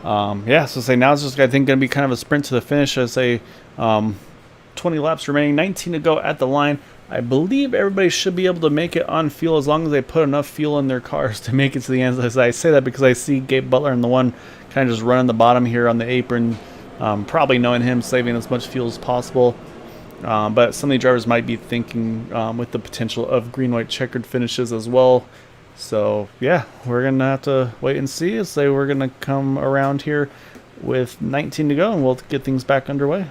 Speaker 1: yeah, so say now it's just, I think, going to be kind of a sprint to the finish. As say 20 laps remaining, 19 to go at the line. I believe everybody should be able to make it on fuel as long as they put enough fuel in their cars to make it to the end. As I say that because I see Gabe Butler in the one kind of just running the bottom here on the apron, probably knowing him saving as much fuel as possible. But some of the drivers might be thinking with the potential of green-white checkered finishes as well. So yeah, we're going to have to wait and see. As say we're going to come around here with 19 to go, and we'll get things back underway.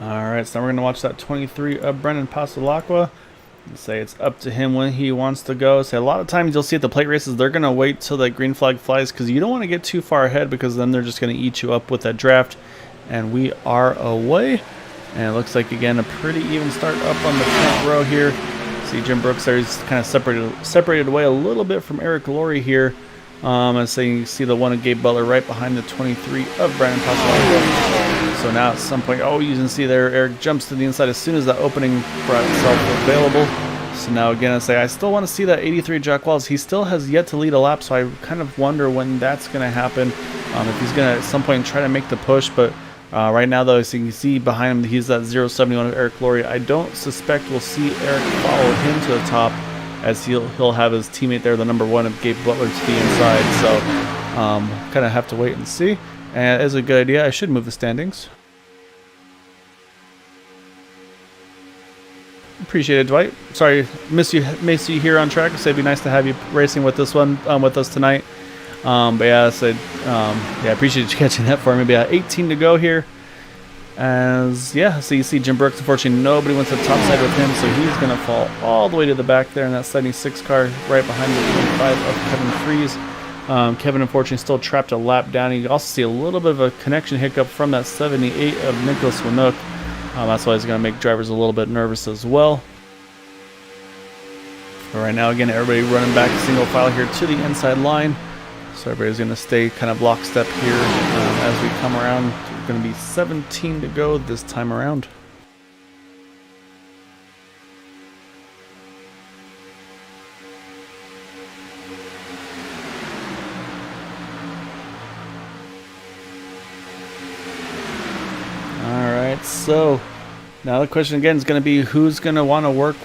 Speaker 1: Alright, so now we're going to watch that 23 of Brendan Pasalacqua. Say it's up to him when he wants to go. Say a lot of times you'll see at the plate races, they're going to wait till that green flag flies because you don't want to get too far ahead because then they're just going to eat you up with that draft. And we are away. And it looks like, again, a pretty even start up on the front row here. See Jim Brooks there, he's kind of separated away a little bit from Eric Laurie here. And so you see the one of Gabe Butler right behind the 23 of Brendan Pasalacqua. So now at some point, you can see there, Eric jumps to the inside as soon as that opening brought itself available. So now again, I still want to see that 83 Jack Wells. He still has yet to lead a lap, so I kind of wonder when that's going to happen. If he's going to at some point try to make the push, but right now though, as you can see behind him, he's that 071 of Eric Laurie. I don't suspect we'll see Eric follow him to the top, as he'll have his teammate there, the number 1 of Gabe Butler, to the inside. So kind of have to wait and see. And as a good idea, I should move the standings. Appreciate it, Dwight. Sorry, miss you here on track. So it'd be nice to have you racing with this one with us tonight. But yeah, I appreciate you catching that for me. But yeah, 18 to go here. So you see Jim Brooks. Unfortunately, nobody went to the top side with him, so he's gonna fall all the way to the back there in that 76 car, right behind the 25 of Kevin Freeze. Kevin, unfortunately, still trapped a lap down. You also see a little bit of a connection hiccup from that 78 of Nicholas Winook. That's why he's going to make drivers a little bit nervous as well. But right now, again, everybody running back single file here to the inside line. So everybody's going to stay kind of lockstep here as we come around. It's going to be 17 to go this time around. So now the question again is going to be who's going to want to work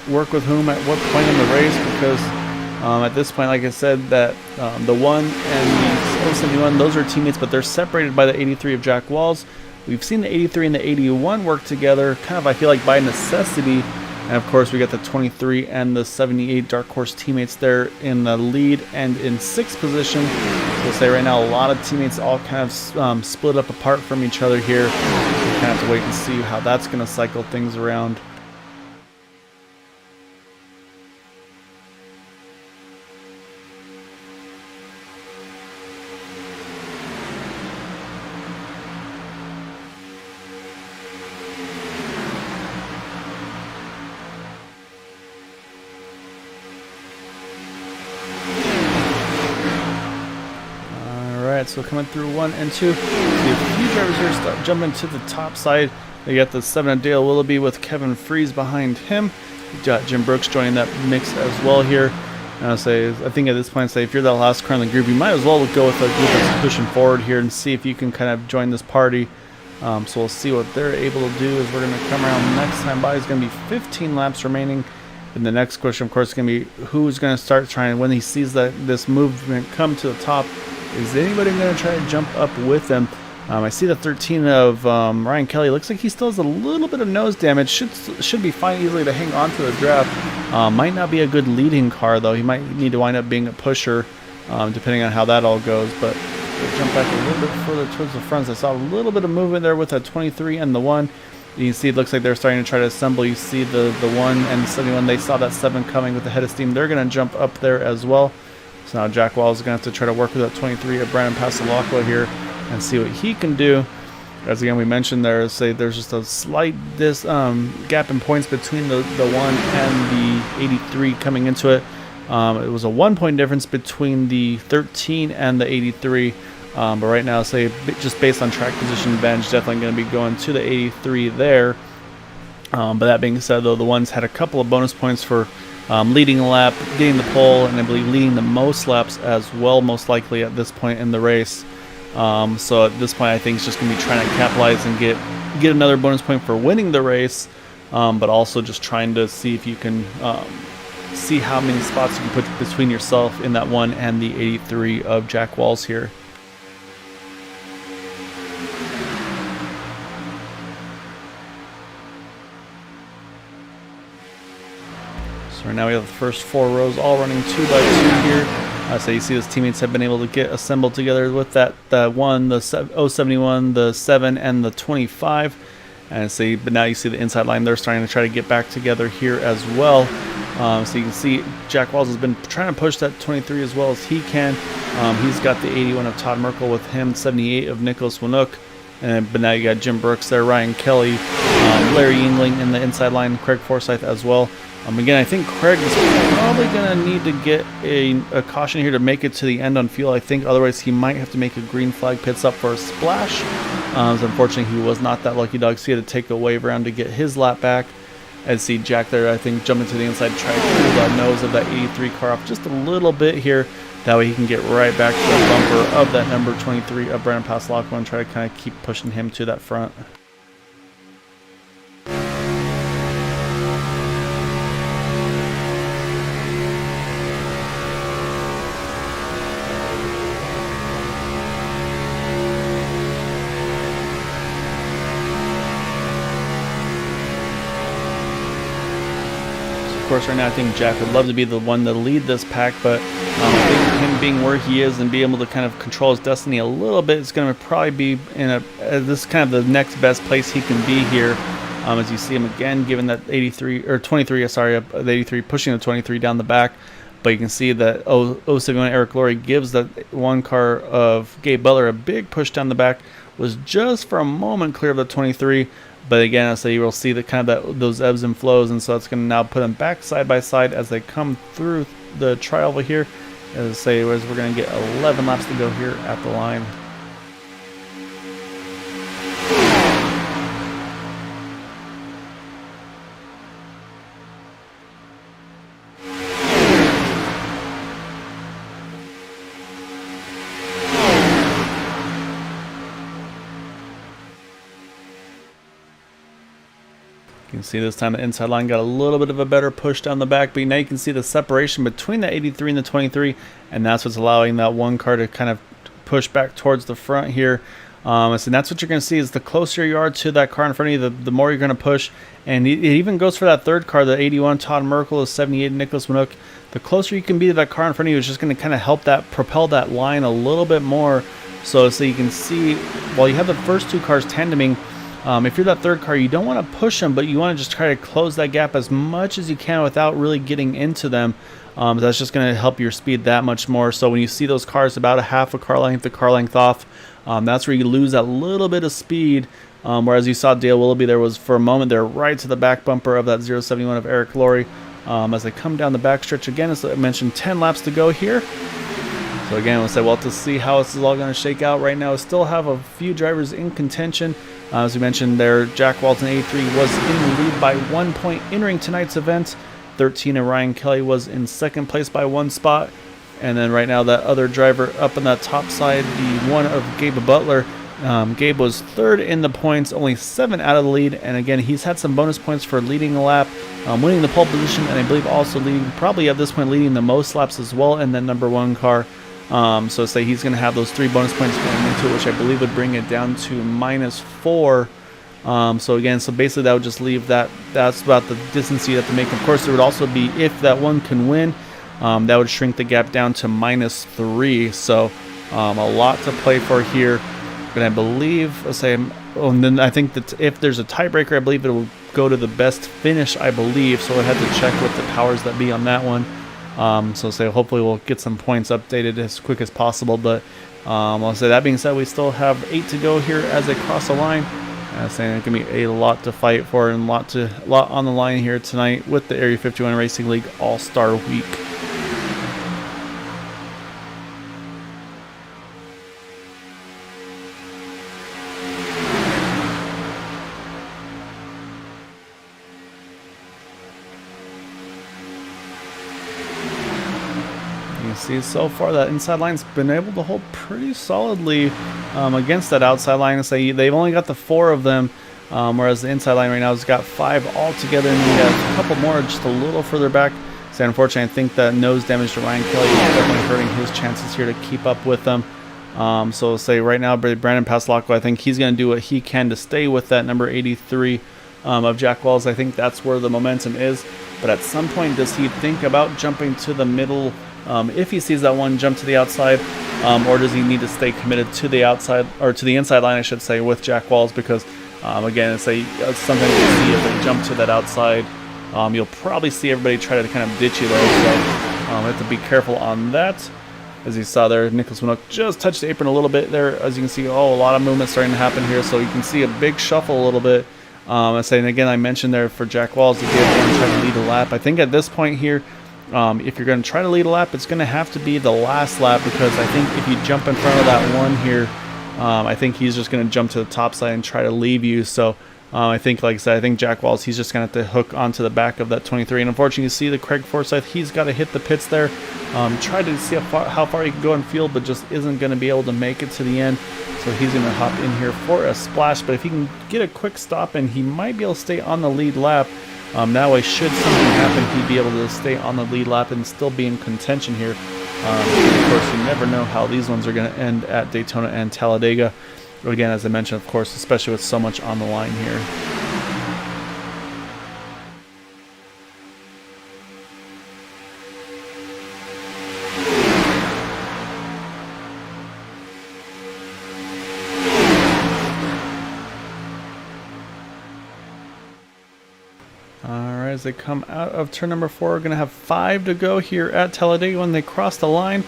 Speaker 1: with whom at what point in the race, because at this point, like I said, that the 1 and the 071, those are teammates, but they're separated by the 83 of Jack Walls. We've seen the 83 and the 81 work together, kind of I feel like by necessity. And of course we got the 23 and the 78 Dark Horse teammates there in the lead and in 6th position. We'll say right now a lot of teammates all kind of split up apart from each other here. We kind of have to wait and see how that's going to cycle things around. So coming through 1 and 2, see a few drivers here start jumping to the top side. They got the 7 of Dale Willoughby with Kevin Freeze behind him. You got Jim Brooks joining that mix as well here. I think at this point, if you're the last car in the group, you might as well go with a group that's pushing forward here and see if you can kind of join this party. So we'll see what they're able to do as we're going to come around next time by. It's going to be 15 laps remaining. And the next question, of course, is going to be who's going to start trying when he sees that this movement come to the top. Is anybody going to try to jump up with them? I see the 13 of Ryan Kelly. Looks like he still has a little bit of nose damage. Should be fine easily to hang on to the draft. Might not be a good leading car, though. He might need to wind up being a pusher, depending on how that all goes. But we'll jump back a little bit further towards the front. I saw a little bit of movement there with that 23 and the 1. You can see it looks like they're starting to try to assemble. You see the 1 and the 71. They saw that 7 coming with the head of steam. They're going to jump up there as well. So now Jack Wells is going to have to try to work with that 23 of Brandon Pasalacqua here and see what he can do. As again we mentioned, there's just a slight gap in points between the 1 and the 83 coming into it. It was a 1-point difference between the 13 and the 83. But right now, just based on track position advantage, definitely going to be going to the 83 there. But that being said, though, the 1s had a couple of bonus points for leading a lap, getting the pole, and I believe leading the most laps as well, most likely at this point in the race. So at this point, I think it's just going to be trying to capitalize and get another bonus point for winning the race, but also just trying to see if you can see how many spots you can put between yourself in that 1 and the 83 of Jack Walls here. So right now we have the first 4 rows all running 2 by 2 here. So you see those teammates have been able to get assembled together with that 1, the 071, the 7, and the 25. And see, but now you see the inside line, they're starting to try to get back together here as well. So you can see Jack Walls has been trying to push that 23 as well as he can. He's got the 81 of Todd Merkel with him, 78 of Nicholas Winook. But now you got Jim Brooks there, Ryan Kelly, Larry Yingling in the inside line, Craig Forsyth as well. Again, I think Craig is probably going to need to get a caution here to make it to the end on fuel, I think. Otherwise, he might have to make a green flag pits up for a splash. So unfortunately, he was not that lucky dog, so he had to take a wave around to get his lap back. And see Jack there, I think, jumping to the inside, try to pull the nose of that 83 car off just a little bit here. That way he can get right back to the bumper of that number 23 of Brandon Paslock and try to kind of keep pushing him to that front. Of course, right now I think Jack would love to be the one to lead this pack, but I think him being where he is and being able to kind of control his destiny a little bit is going to probably be in this kind of the next best place he can be here. As you see him again, given that 83 or 23, sorry, the 83 pushing the 23 down the back, but you can see that 071 Eric Laurie gives that one car of Gabe Butler a big push down the back, was just for a moment clear of the 23. But again, so you will see the kind of those ebbs and flows, and so it's going to now put them back side by side as they come through the tri-oval here. As I say, we're going to get 11 laps to go here at the line. You can see this time the inside line got a little bit of a better push down the back, but now you can see the separation between the 83 and the 23, and that's what's allowing that one car to kind of push back towards the front here. So that's what you're going to see is the closer you are to that car in front of you, the more you're going to push. And it even goes for that third car, the 81 Todd Merkel, the 78 Nicholas Winook. The closer you can be to that car in front of you is just going to kind of help that propel that line a little bit more. So you can see while you have the first two cars tandeming, if you're that third car, you don't want to push them, but you want to just try to close that gap as much as you can without really getting into them. That's just going to help your speed that much more. So when you see those cars about a half a car length off, that's where you lose that little bit of speed. Whereas you saw Dale Willoughby, there was for a moment there right to the back bumper of that 071 of Eric Laurie. As they come down the backstretch again, as I mentioned, 10 laps to go here. So again, we'll say, well, to see how this is all going to shake out right now, we still have a few drivers in contention. As we mentioned there, Jack Walton 83 was in the lead by 1 point entering tonight's event. 13 and Ryan Kelly was in second place by 1 spot. And then right now that other driver up on that top side, the one of Gabe Butler. Gabe was third in the points, only 7 out of the lead. And again, he's had some bonus points for leading the lap, winning the pole position, and I believe also leading, probably at this point, leading the most laps as well in that number 1 car. So say he's going to have those 3 bonus points going into it, which I believe would bring it down to -4. So again, so basically that would just leave that's about the distance you have to make. Of course, there would also be, if that one can win, that would shrink the gap down to -3. So a lot to play for here. But I believe, and then I think that if there's a tiebreaker, I believe it will go to the best finish, I believe. So I had to check with the powers that be on that one. So hopefully we'll get some points updated as quick as possible. But I'll say that being said, we still have 8 to go here as they cross the line. Saying it's gonna be a lot to fight for and a lot on the line here tonight with the Area 51 Racing League All-Star Week. See, so far that inside line's been able to hold pretty solidly against that outside line. So they've only got the 4 of them, whereas the inside line right now has got 5 altogether, and we got a couple more just a little further back. So unfortunately, I think that nose damage to Ryan Kelly is definitely hurting his chances here to keep up with them. So right now, Brandon Paslock, I think he's going to do what he can to stay with that number 83 of Jack Wells. I think that's where the momentum is. But at some point, does he think about jumping to the middle? If he sees that one jump to the outside, or does he need to stay committed to the outside, or to the inside line, I should say, with Jack Walls? Because Again, it's sometimes you see if they jump to that outside, you'll probably see everybody try to kind of ditch you there. So you have to be careful on that. As you saw there, Nicholas Winook just touched the apron a little bit there. As you can see, a lot of movement starting to happen here. So you can see a big shuffle a little bit. And again, I mentioned there for Jack Walls to get and try to lead a lap. I think at this point here, if you're going to try to lead a lap, it's going to have to be the last lap, because I think if you jump in front of that one here, I think he's just going to jump to the top side and try to leave you. So I think, like I said, I think Jack Walls, he's just going to have to hook onto the back of that 23. And unfortunately, you see the Craig Forsyth, he's got to hit the pits there. Try to see how far he can go in field, but just isn't going to be able to make it to the end. So he's going to hop in here for a splash. But if he can get a quick stop in, he might be able to stay on the lead lap. That way, should something happen, he'd be able to stay on the lead lap and still be in contention here. Of course, you never know how these ones are going to end at Daytona and Talladega. Again, as I mentioned, of course, especially with so much on the line here. Alright, as they come out of turn number 4, we're going to have 5 to go here at Talladega when they cross the line.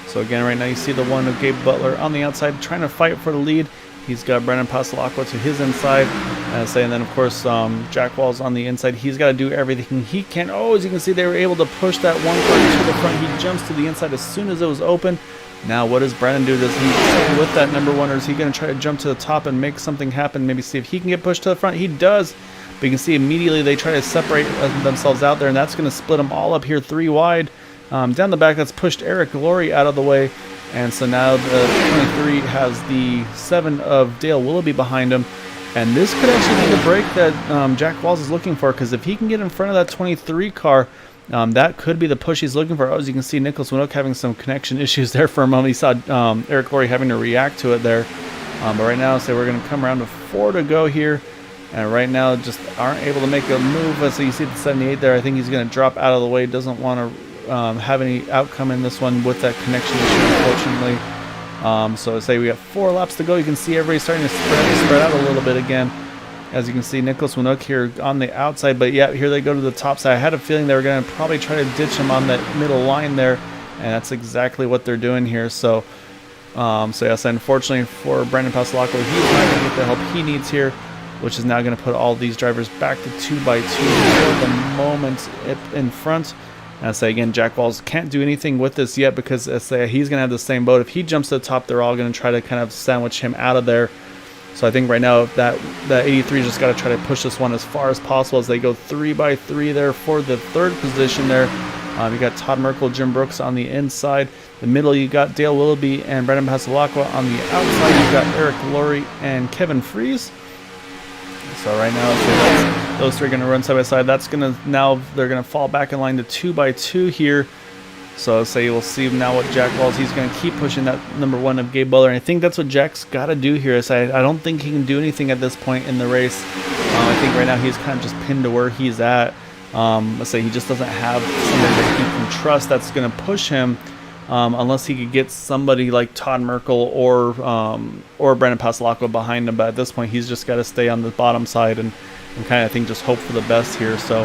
Speaker 1: So again, right now you see the one of Gabe Butler on the outside trying to fight for the lead. He's got Brendan Passalacqua to his inside. And then, of course, Jack Walls on the inside. He's got to do everything he can. Oh, as you can see, they were able to push that one car to the front. He jumps to the inside as soon as it was open. Now, what does Brandon do? Does he stay with that number 1, or is he going to try to jump to the top and make something happen? Maybe see if he can get pushed to the front. He does. But you can see immediately they try to separate themselves out there, and that's going to split them all up here 3 wide. Down the back, that's pushed Eric Laurie out of the way. And so now the 23 has the 7 of Dale Willoughby behind him. And this could actually be the break that Jack Walls is looking for, because if he can get in front of that 23 car, that could be the push he's looking for. As you can see, Nicholas Winook having some connection issues there for a moment. He saw Eric Laurie having to react to it there. But right now, so we're going to come around to 4 to go here. And right now, just aren't able to make a move. So you see the 78 there. I think he's going to drop out of the way. Doesn't want to have any outcome in this one with that connection issue, unfortunately. So say we got 4 laps to go. You can see everybody starting to spread out a little bit again. As you can see, Nicholas Winook here on the outside. But yeah, here they go to the top side. I had a feeling they were going to probably try to ditch him on that middle line there. And that's exactly what they're doing here. So yes, unfortunately for Brendan Passalacqua, he's not going to get the help he needs here, which is now going to put all these drivers back to 2x2 for the moment in front. And I say again, Jack Walls can't do anything with this yet, because he's going to have the same boat. If he jumps to the top, they're all going to try to kind of sandwich him out of there. So I think right now that 83 just got to try to push this one as far as possible as they go 3x3 there for the 3rd position there. You got Todd Merkel, Jim Brooks on the inside. The middle, you got Dale Willoughby and Brendan Passalacqua. On the outside, you got Eric Laurie and Kevin Fries. So right now, those 3 are going to run side by side. That's going to, now they're going to fall back in line to 2x2 here. So say we'll see now what Jack Walls, he's going to keep pushing that number 1 of Gabe Butler. And I think that's what Jack's got to do here. I don't think he can do anything at this point in the race. I think right now he's kind of just pinned to where he's at. Let's say he just doesn't have somebody that he can trust that's going to push him. Unless he could get somebody like Todd Merkel or Brendan Passalacqua behind him. But at this point, he's just got to stay on the bottom side and kind of, I think, just hope for the best here. So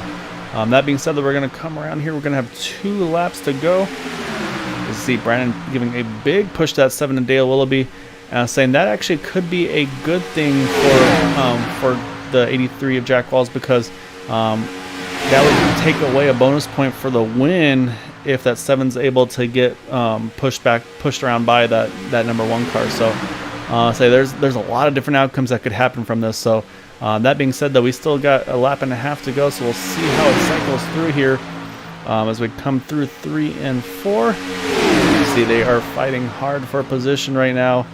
Speaker 1: that being said, that we're going to come around here. We're going to have 2 laps to go. You see Brandon giving a big push to that 7 to Dale Willoughby. Saying that actually could be a good thing for the 83 of Jack Walls, because that would take away a bonus point for the win if that 7's able to get pushed around by that number 1 car. So there's a lot of different outcomes that could happen from this. So that being said, though, we still got a lap and a half to go, so we'll see how it cycles through here as we come through 3 and 4. You see they are fighting hard for position right now.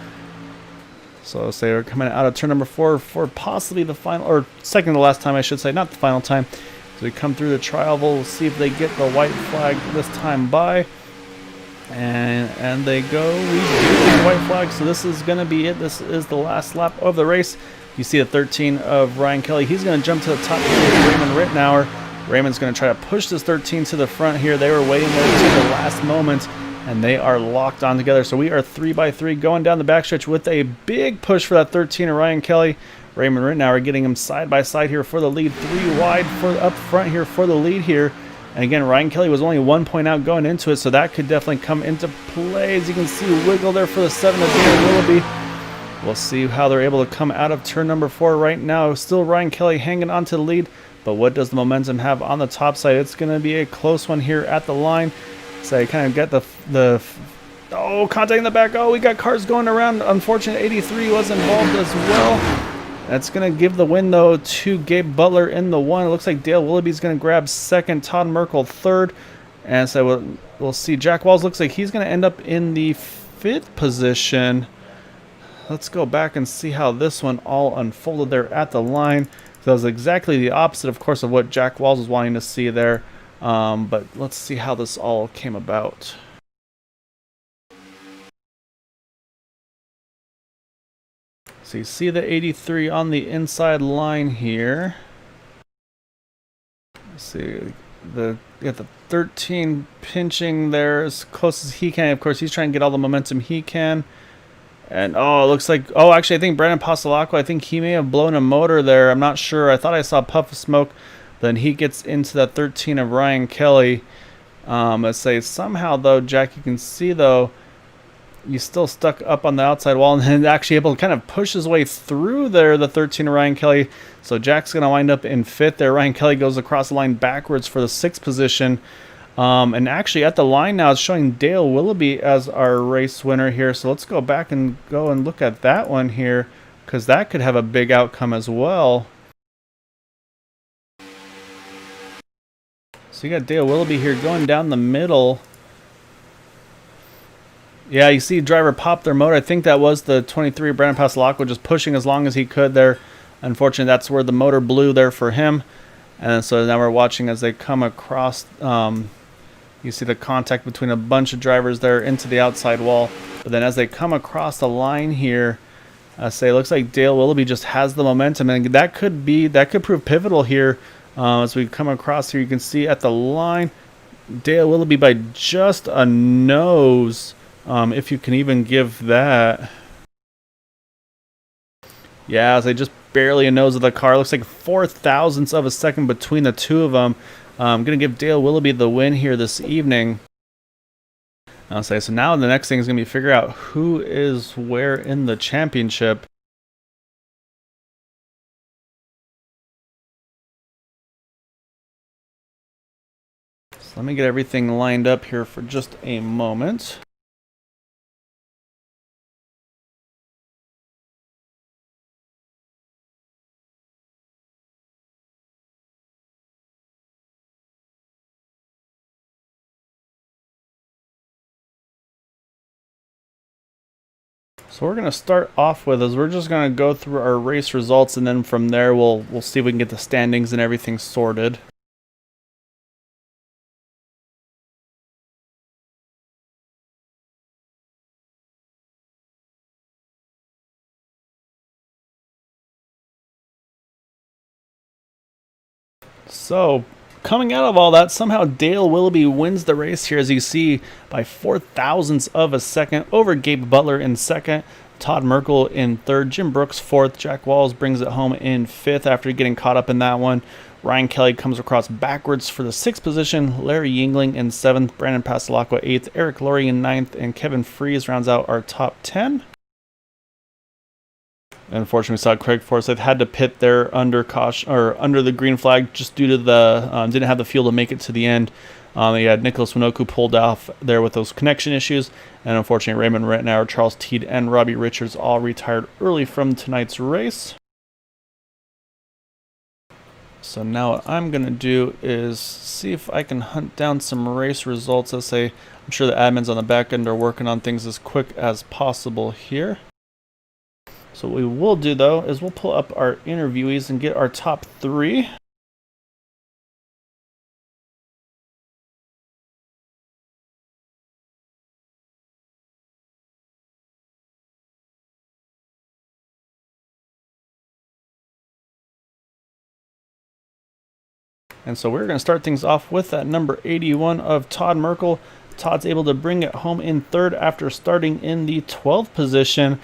Speaker 1: So say we're coming out of turn number 4 for possibly the final, or second to last time, I should say, not the final time. So we come through the trial, we'll see if they get the white flag this time by. And they go, we do get the white flag, so this is going to be it. This is the last lap of the race. You see the 13 of Ryan Kelly. He's going to jump to the top here with Raymond Rittenauer. Raymond's going to try to push this 13 to the front here. They were waiting there to the last moment, and they are locked on together. So we are 3x3 going down the backstretch with a big push for that 13 of Ryan Kelly. Raymond Rittenauer getting him side by side here for the lead. 3 wide for up front here for the lead here. And again, Ryan Kelly was only 1 point out going into it, so that could definitely come into play. As you can see, wiggle there for the 7 of Dale Willoughby. We'll see how they're able to come out of turn number 4 right now. Still Ryan Kelly hanging on to the lead, but what does the momentum have on the top side? It's going to be a close one here at the line. So you kind of get the contact in the back. Oh, we got cars going around. Unfortunately, 83 was involved as well. That's going to give the win, though, to Gabe Butler in the 1. It looks like Dale Willoughby's going to grab 2nd, Todd Merkel 3rd. And so we'll see. Jack Walls looks like he's going to end up in the 5th position. Let's go back and see how this one all unfolded there at the line. So that was exactly the opposite, of course, of what Jack Walls was wanting to see there. But let's see how this all came about. So you see the 83 on the inside line here. Let's see, you got the 13 pinching there as close as he can. Of course, he's trying to get all the momentum he can. And oh, it looks like, oh, actually, I think Brandon Pasolaco, I think he may have blown a motor there. I'm not sure. I thought I saw a puff of smoke. Then he gets into that 13 of Ryan Kelly. Let's say somehow, though, Jack, you can see, though, he's still stuck up on the outside wall and then actually able to kind of push his way through there, the 13 of Ryan Kelly. So Jack's going to wind up in 5th there. Ryan Kelly goes across the line backwards for the 6th position. And actually at the line now it's showing Dale Willoughby as our race winner here. So let's go back and go and look at that one here, because that could have a big outcome as well. So you got Dale Willoughby here going down the middle. Yeah, you see driver pop their motor. I think that was the 23 Brandon Pasolaco just pushing as long as he could there. Unfortunately, that's where the motor blew there for him. And so now we're watching as they come across. You see the contact between a bunch of drivers there into the outside wall. But then as they come across the line here, it looks like Dale Willoughby just has the momentum, and that could prove pivotal here. As we come across here, you can see at the line, Dale Willoughby by just a nose. If you can even give that. Yeah, so just barely a nose of the car. Looks like 0.04 of a second between the two of them. I'm going to give Dale Willoughby the win here this evening. So now the next thing is going to be figure out who is where in the championship. So let me get everything lined up here for just a moment. So we're going to start off with we're just going to go through our race results, and then from there we'll see if we can get the standings and everything sorted. So coming out of all that, somehow Dale Willoughby wins the race here, as you see, by 0.04 of a second over Gabe Butler in 2nd, Todd Merkel in 3rd, Jim Brooks 4th, Jack Walls brings it home in 5th after getting caught up in that one. Ryan Kelly comes across backwards for the 6th position, Larry Yingling in 7th, Brandon Pasolaco 8th, Eric Laurie in 9th, and Kevin Fries rounds out our top 10. Unfortunately, we saw Craig Forsyth had to pit there under caution or under the green flag just due to the didn't have the fuel to make it to the end. He had Nicholas Winoku pulled off there with those connection issues, and unfortunately Raymond Rittenauer, Charles Teed, and Robbie Richards all retired early from tonight's race. So now what I'm going to do is see if I can hunt down some race results. I'm sure the admins on the back end are working on things as quick as possible here. So what we will do, though, is we'll pull up our interviewees and get our top 3. And so we're going to start things off with that number 81 of Todd Merkel. Todd's able to bring it home in 3rd after starting in the 12th position.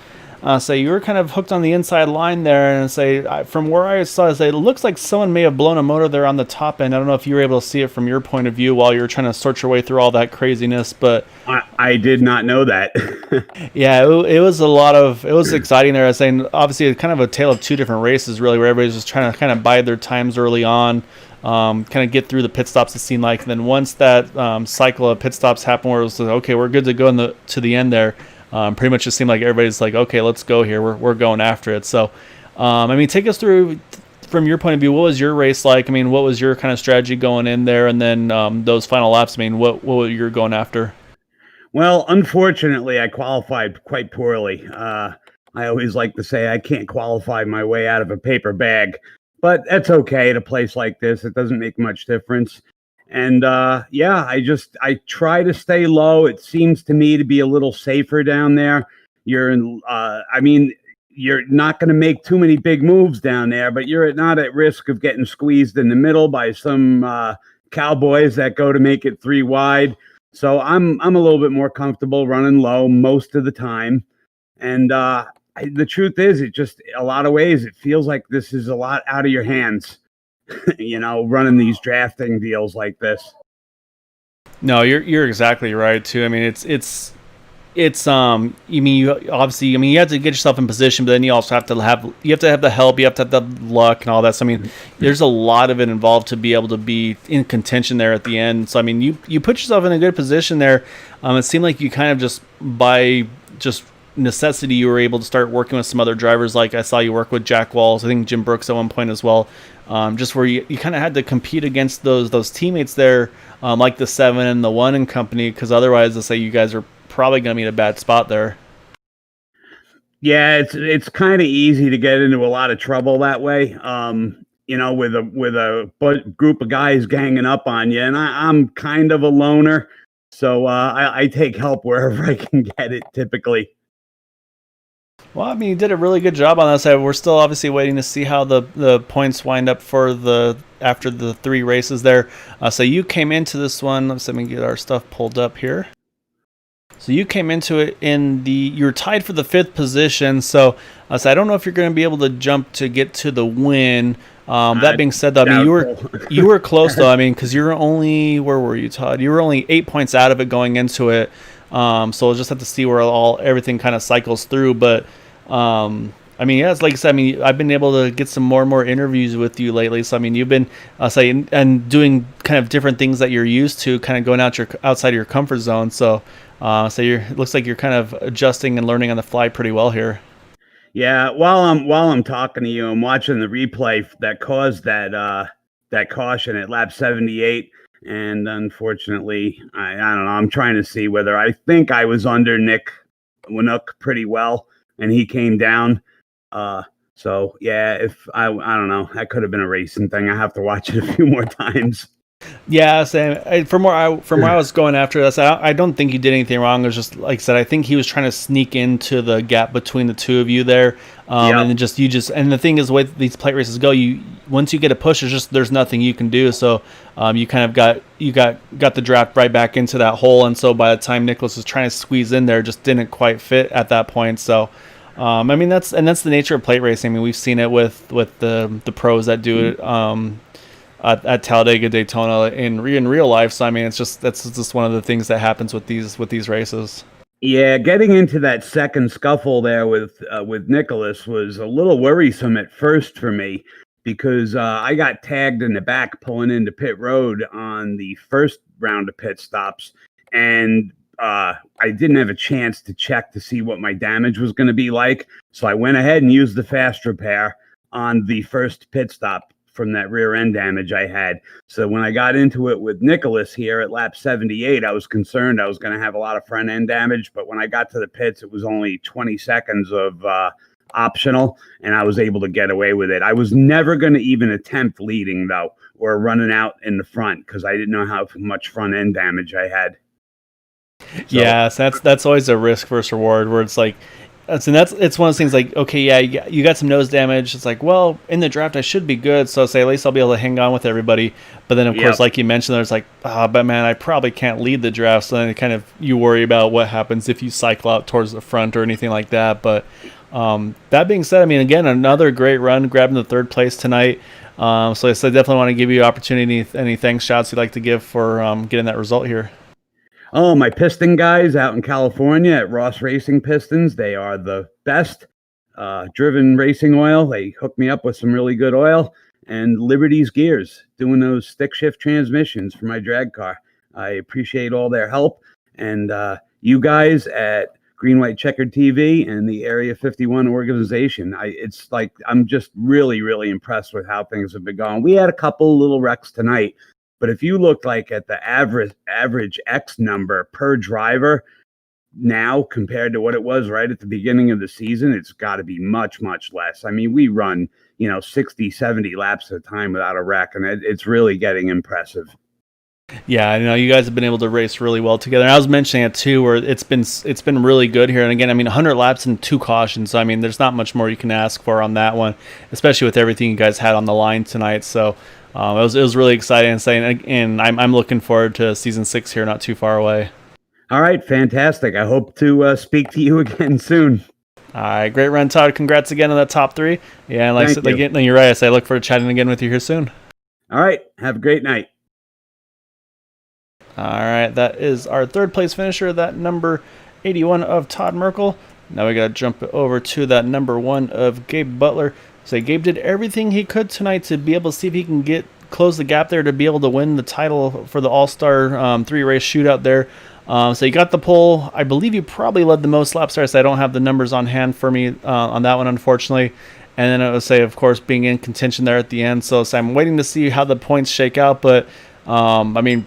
Speaker 1: say you were kind of hooked on the inside line there, and from where I saw, it looks like someone may have blown a motor there on the top end. I don't know if you were able to see it from your point of view while you were trying to sort your way through all that craziness, but
Speaker 2: I did not know that.
Speaker 1: yeah, it was exciting there. I was saying, obviously, it's kind of a tale of two different races, really, where everybody's just trying to kind of bide their times early on, kind of get through the pit stops, it seemed like. And then once that cycle of pit stops happened, where it was like, okay, we're good to go to the end there. Pretty much just seemed like everybody's like, okay, let's go here. We're going after it. So, I mean, take us through from your point of view. What was your race like? I mean, what was your kind of strategy going in there, and then those final laps? I mean, what were you going after?
Speaker 2: Well, unfortunately, I qualified quite poorly. I always like to say I can't qualify my way out of a paper bag, but that's okay at a place like this. It doesn't make much difference. And I try to stay low. It seems to me to be a little safer down there. You're not going to make too many big moves down there, but you're not at risk of getting squeezed in the middle by some cowboys that go to make it 3 wide. So I'm a little bit more comfortable running low most of the time. And the truth is, it just, a lot of ways, it feels like this is a lot out of your hands. Running these drafting deals like this.
Speaker 1: No, you're exactly right too. I mean, you obviously, you have to get yourself in position, but then you also have to have the help, you have to have the luck and all that. So I mean, there's a lot of it involved to be able to be in contention there at the end. So I mean, you put yourself in a good position there. It seemed like you kind of just by just necessity you were able to start working with some other drivers. Like I saw you work with Jack Walls, I think Jim Brooks at one point as well. Just where you kind of had to compete against those teammates there, like the 7 and the 1 and company, because otherwise, let's say you guys are probably going to be in a bad spot there.
Speaker 2: Yeah, it's kind of easy to get into a lot of trouble that way. With a group of guys ganging up on you, and I'm kind of a loner, so I take help wherever I can get it. Typically.
Speaker 1: Well, I mean, you did a really good job on that side. We're still obviously waiting to see how the points wind up for after the 3 races there. So you came into this one. Let me get our stuff pulled up here. So you came into it you're tied for the 5th position. So I don't know if you're going to be able to jump to get to the win. That being said, though, I mean, you were close though. I mean, because you're only, where were you, Todd? You were only 8 points out of it going into it. So we'll just have to see where everything kind of cycles through. But I mean, yeah, it's like I said, I mean, I've been able to get some more and more interviews with you lately. So I mean, you've been and doing kind of different things that you're used to, kind of going outside of your comfort zone. So it looks like you're kind of adjusting and learning on the fly pretty well here.
Speaker 2: Yeah, while I'm talking to you, I'm watching the replay that caused that caution at lap 78. And unfortunately, I don't know. I'm trying to see whether I think I was under Nick Winook pretty well, and he came down. So yeah, if I don't know, that could have been a racing thing. I have to watch it a few more times.
Speaker 1: Yeah, same. From where I was going after this, I don't think you did anything wrong. It was just like I said, I think he was trying to sneak into the gap between the two of you there, and then and the thing is, the way these plate races go, once you get a push, there's nothing you can do. So you kind of got the draft right back into that hole, and so by the time Nicholas was trying to squeeze in there, just didn't quite fit at that point. So. I mean that's the nature of plate racing. I mean we've seen it with the pros that do it at Talladega, Daytona in real life. So I mean that's just one of the things that happens with these races.
Speaker 2: Yeah, getting into that second scuffle there with Nicholas was a little worrisome at first for me because I got tagged in the back pulling into pit road on the first round of pit stops, and I didn't have a chance to check to see what my damage was going to be like. So I went ahead and used the fast repair on the first pit stop from that rear end damage I had. So when I got into it with Nicholas here at lap 78, I was concerned I was going to have a lot of front end damage. But when I got to the pits, it was only 20 seconds of optional, and I was able to get away with it. I was never going to even attempt leading, though, or running out in the front because I didn't know how much front end damage I had.
Speaker 1: So. Yeah, so that's always a risk versus reward where it's like, it's one of those things like, okay, yeah, you got some nose damage. It's like, well, in the draft I should be good, so at least I'll be able to hang on with everybody. But then of course, like you mentioned, there's like, but man, I probably can't lead the draft. So then you worry about what happens if you cycle out towards the front or anything like that. But That being said, I mean, again, another great run, grabbing the third place tonight. So I definitely want to give you opportunity. Any thanks, shouts you'd like to give for getting that result here?
Speaker 2: Oh, my piston guys out in California at Ross Racing Pistons. They are the best driven racing oil. They hooked me up with some really good oil. And Liberty's Gears, doing those stick shift transmissions for my drag car. I appreciate all their help. And you guys at Green White Checkered TV and the Area 51 organization. It's like I'm just really, really impressed with how things have been going. We had a couple little wrecks tonight, but if you look like at the average X number per driver now compared to what it was right at the beginning of the season, it's got to be much, much less. I mean, we run, 60, 70 laps at a time without a wreck, and it's really getting impressive.
Speaker 1: Yeah, I know you guys have been able to race really well together. And I was mentioning it too, where it's been really good here. And again, I mean, 100 laps and 2 cautions. So I mean, there's not much more you can ask for on that one, especially with everything you guys had on the line tonight. So it was really exciting and I'm looking forward to season 6 here, not too far away.
Speaker 2: All right, fantastic. I hope to speak to you again soon.
Speaker 1: All right, great run, Todd. Congrats again on that top 3. Yeah, and you're right. I look forward to chatting again with you here soon.
Speaker 2: All right, have a great night.
Speaker 1: All right, that is our third place finisher, that number 81 of Todd Merkel. Now we got to jump over to that number 1 of Gabe Butler. So Gabe did everything he could tonight to be able to see if he can close the gap there to be able to win the title for the All-Star 3-race shootout there. So you got the pole. I believe you probably led the most laps there, so I don't have the numbers on hand for me on that one, unfortunately. And then it would say, of course, being in contention there at the end. So I'm waiting to see how the points shake out, but I mean,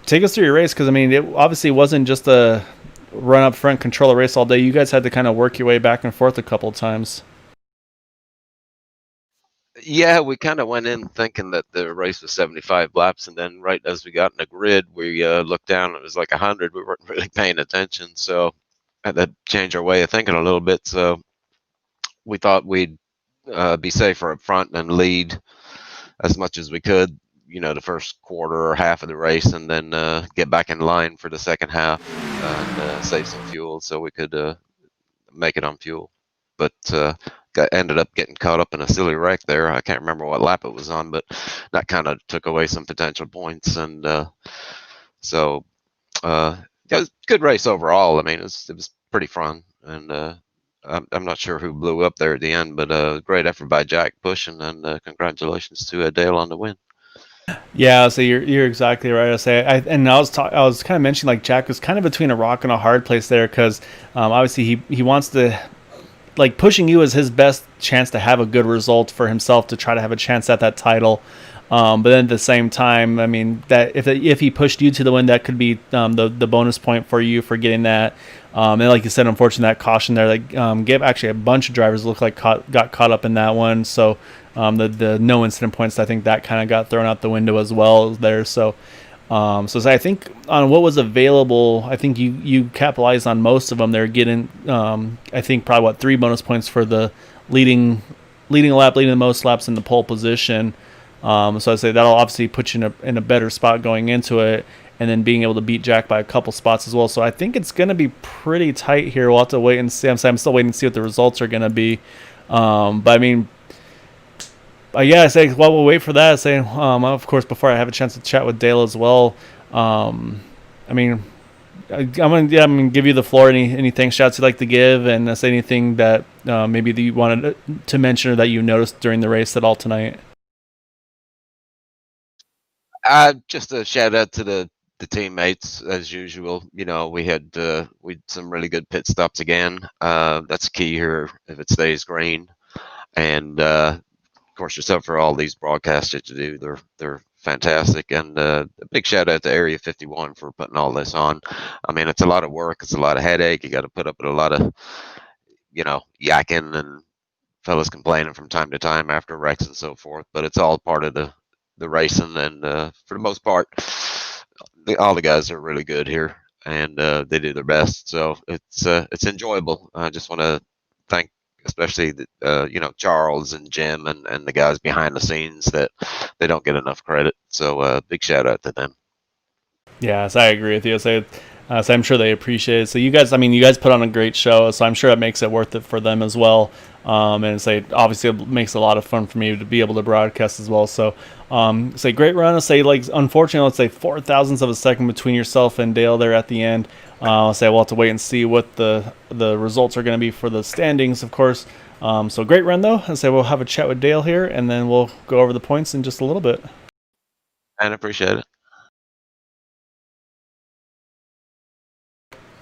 Speaker 1: take us through your race, because I mean, it obviously wasn't just a run up front, control the race all day. You guys had to kind of work your way back and forth a couple of times.
Speaker 3: Yeah, we kind of went in thinking that the race was 75 laps, and then right as we got in the grid, we looked down, it was like 100. We weren't really paying attention, so had to change our way of thinking a little bit. So we thought we'd be safer up front and lead as much as we could, the first quarter or half of the race, and then get back in line for the second half and save some fuel so we could make it on fuel. But ended up getting caught up in a silly wreck there. I can't remember what lap it was on, but that kind of took away some potential points. And so it was a good race overall. I mean, it was pretty fun. And I'm not sure who blew up there at the end, but great effort by Jack pushing, and congratulations to Dale on the win.
Speaker 1: Yeah, so you're exactly right. I was kind of mentioning, like, Jack was kind of between a rock and a hard place there, because obviously he wants to, like, pushing you as his best chance to have a good result for himself, to try to have a chance at that title. But then at the same time, I mean, that if he pushed you to the win, that could be the bonus point for you for getting that. And like you said, unfortunately, that caution there, like, gave actually a bunch of drivers look like got caught up in that one. So the no incident points, I think that kind of got thrown out the window as well there. So I think on what was available, I think you capitalized on most of them. They're getting, I think, probably 3 bonus points for the leading a lap, leading the most laps in the pole position. So I'd say that'll obviously put you in a better spot going into it, and then being able to beat Jack by a couple spots as well. So I think it's going to be pretty tight here. We'll have to wait and see. I'm still waiting to see what the results are going to be. But I mean, yeah, I say, while we'll wait for that, I say, of course, before I have a chance to chat with Dale as well, I mean, I'm gonna give you the floor. Any thanks, shouts you'd like to give, and say anything that maybe that you wanted to mention or that you noticed during the race at all tonight.
Speaker 3: Just a shout out to the teammates as usual. We had some really good pit stops again. That's key here if it stays green, and of course yourself for all these broadcasts that you do. They're fantastic, and a big shout out to Area 51 for putting all this on. I mean, it's a lot of work, it's a lot of headache. You got to put up with a lot of yakking and fellas complaining from time to time after wrecks and so forth, but it's all part of the racing, and for the most part, all the guys are really good here, and they do their best. So it's enjoyable. I just want to thank especially Charles and Jim and the guys behind the scenes that they don't get enough credit. So big shout out to them.
Speaker 1: Yes, I agree with you. So So I'm sure they appreciate it. So you guys, I mean, you guys put on a great show, so I'm sure it makes it worth it for them as well. And say obviously it makes it a lot of fun for me to be able to broadcast as well. So say great run. Let's say like unfortunately, let's say 0.04 of a second between yourself and Dale there at the end. I'll say we'll have to wait and see what the results are going to be for the standings, of course. So great run though. And say we'll have a chat with Dale here, and then we'll go over the points in just a little bit.
Speaker 3: And appreciate it.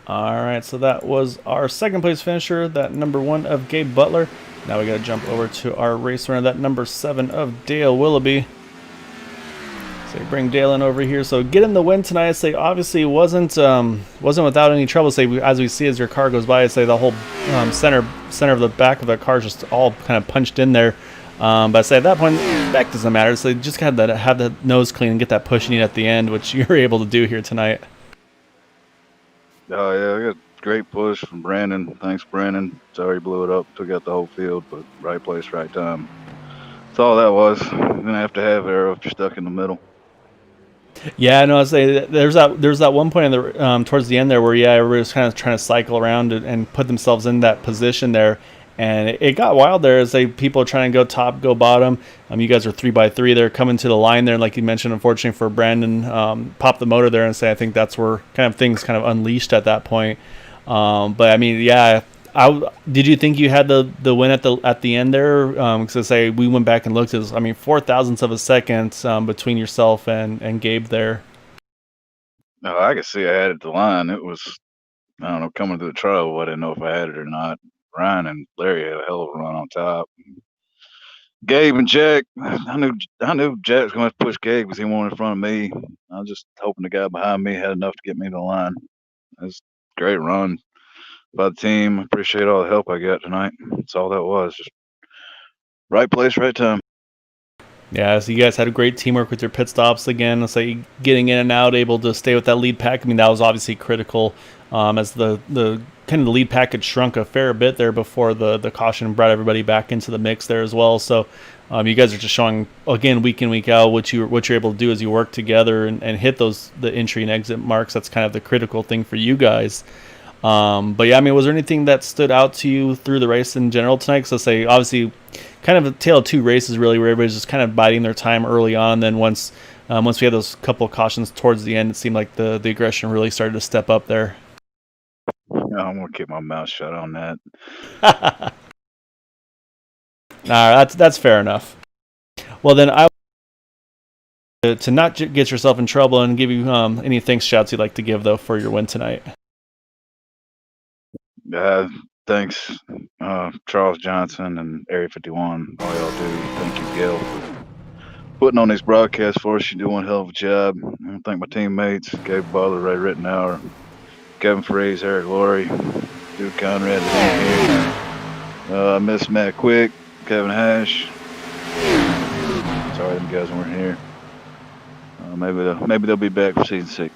Speaker 1: All right, so that was our second place finisher, that number 1 of Gabe Butler. Now we got to jump over to our race runner, that number 7 of Dale Willoughby. So bring Dale in over here. So getting the win tonight, I say obviously wasn't without any trouble. Say as we see as your car goes by, I say the whole center of the back of the car is just all kind of punched in there. But I say at that point, back doesn't matter. So you just have the nose clean and get that push you need at the end, which you're able to do here tonight.
Speaker 4: Oh, yeah, I got a great push from Brandon. Thanks, Brandon. Sorry he blew it up, took out the whole field, but right place, right time. That's all that was. You're going to have arrow if you're stuck in the middle.
Speaker 1: Yeah, no, I say there's that one point in the towards the end there where everybody was kind of trying to cycle around and put themselves in that position there, and it got wild there as people are trying to go top, go bottom. You guys are 3x3 there coming to the line there, and like you mentioned, unfortunately for Brandon, popped the motor there, and say I think that's where kind of things kind of unleashed at that point. But I mean, yeah. Did you think you had the win at the end there? Because I say we went back and looked at, 0.04 of a second between yourself and Gabe there.
Speaker 4: No, I could see I had it at the line. It was, I don't know, coming to the trial. I didn't know if I had it or not. Ryan and Larry had a hell of a run on top. Gabe and Jack, I knew Jack was going to push Gabe because he wanted in front of me. I was just hoping the guy behind me had enough to get me to the line. It was a great run by the team. Appreciate all the help I got tonight. That's all that was. Just right place, right time.
Speaker 1: Yeah, so you guys had a great teamwork with your pit stops again. Let's say getting in and out, able to stay with that lead pack. I mean, that was obviously critical as the kind of the lead pack had shrunk a fair bit there before the caution brought everybody back into the mix there as well. So you guys are just showing again week in week out what you're able to do as you work together and hit the entry and exit marks. That's kind of the critical thing for you guys. But yeah, I mean, was there anything that stood out to you through the race in general tonight? So say obviously kind of a tale of two races really, where everybody's just kind of biding their time early on. And then once we had those couple of cautions towards the end, it seemed like the aggression really started to step up there.
Speaker 4: No, I'm gonna keep my mouth shut on that.
Speaker 1: Nah, that's fair enough. Well, then to not get yourself in trouble and give you any thanks shouts you'd like to give though for your win tonight.
Speaker 4: Thanks, Charles Johnson and Area 51. All y'all do. Thank you, Gail, for putting on these broadcasts for us. You do one hell of a job. I thank my teammates, Gabe Butler, Ray Rittenauer, Kevin Freeze, Eric Laurie, Duke Conrad. I miss Matt Quick, Kevin Hash. Sorry them guys weren't here. Maybe they'll be back for season 6.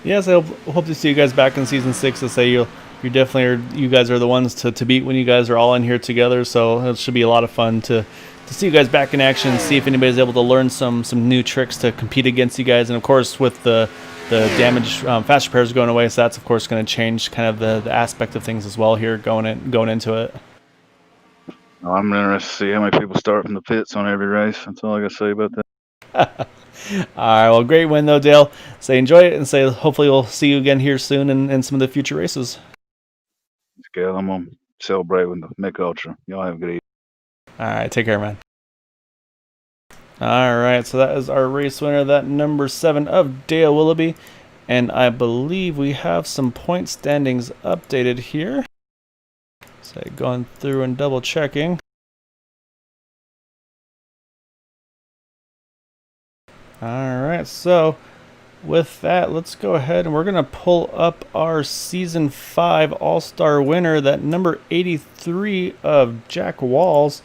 Speaker 1: Yes, I hope to see you guys back in season 6. To say you guys are the ones to beat when you guys are all in here together. So it should be a lot of fun to see you guys back in action. See if anybody's able to learn some new tricks to compete against you guys. And of course, with the damage fast repairs going away, so that's of course going to change kind of the aspect of things as well here going into it.
Speaker 4: I'm interested to see how many people start from the pits on every race. That's all I got to say about that.
Speaker 1: All right, well, great win though, Dale. Say enjoy it, and say hopefully we'll see you again here soon in some of the future races.
Speaker 4: Gail, I'm gonna celebrate with the Mick Ultra. Y'all have a good evening.
Speaker 1: All right, take care, man. All right, so that is our race winner, that number 7 of Dale Willoughby, and I believe we have some point standings updated here. So going through and double checking. All right, so with that, let's go ahead and we're going to pull up our Season 5 All-Star winner, that number 83 of Jack Walls.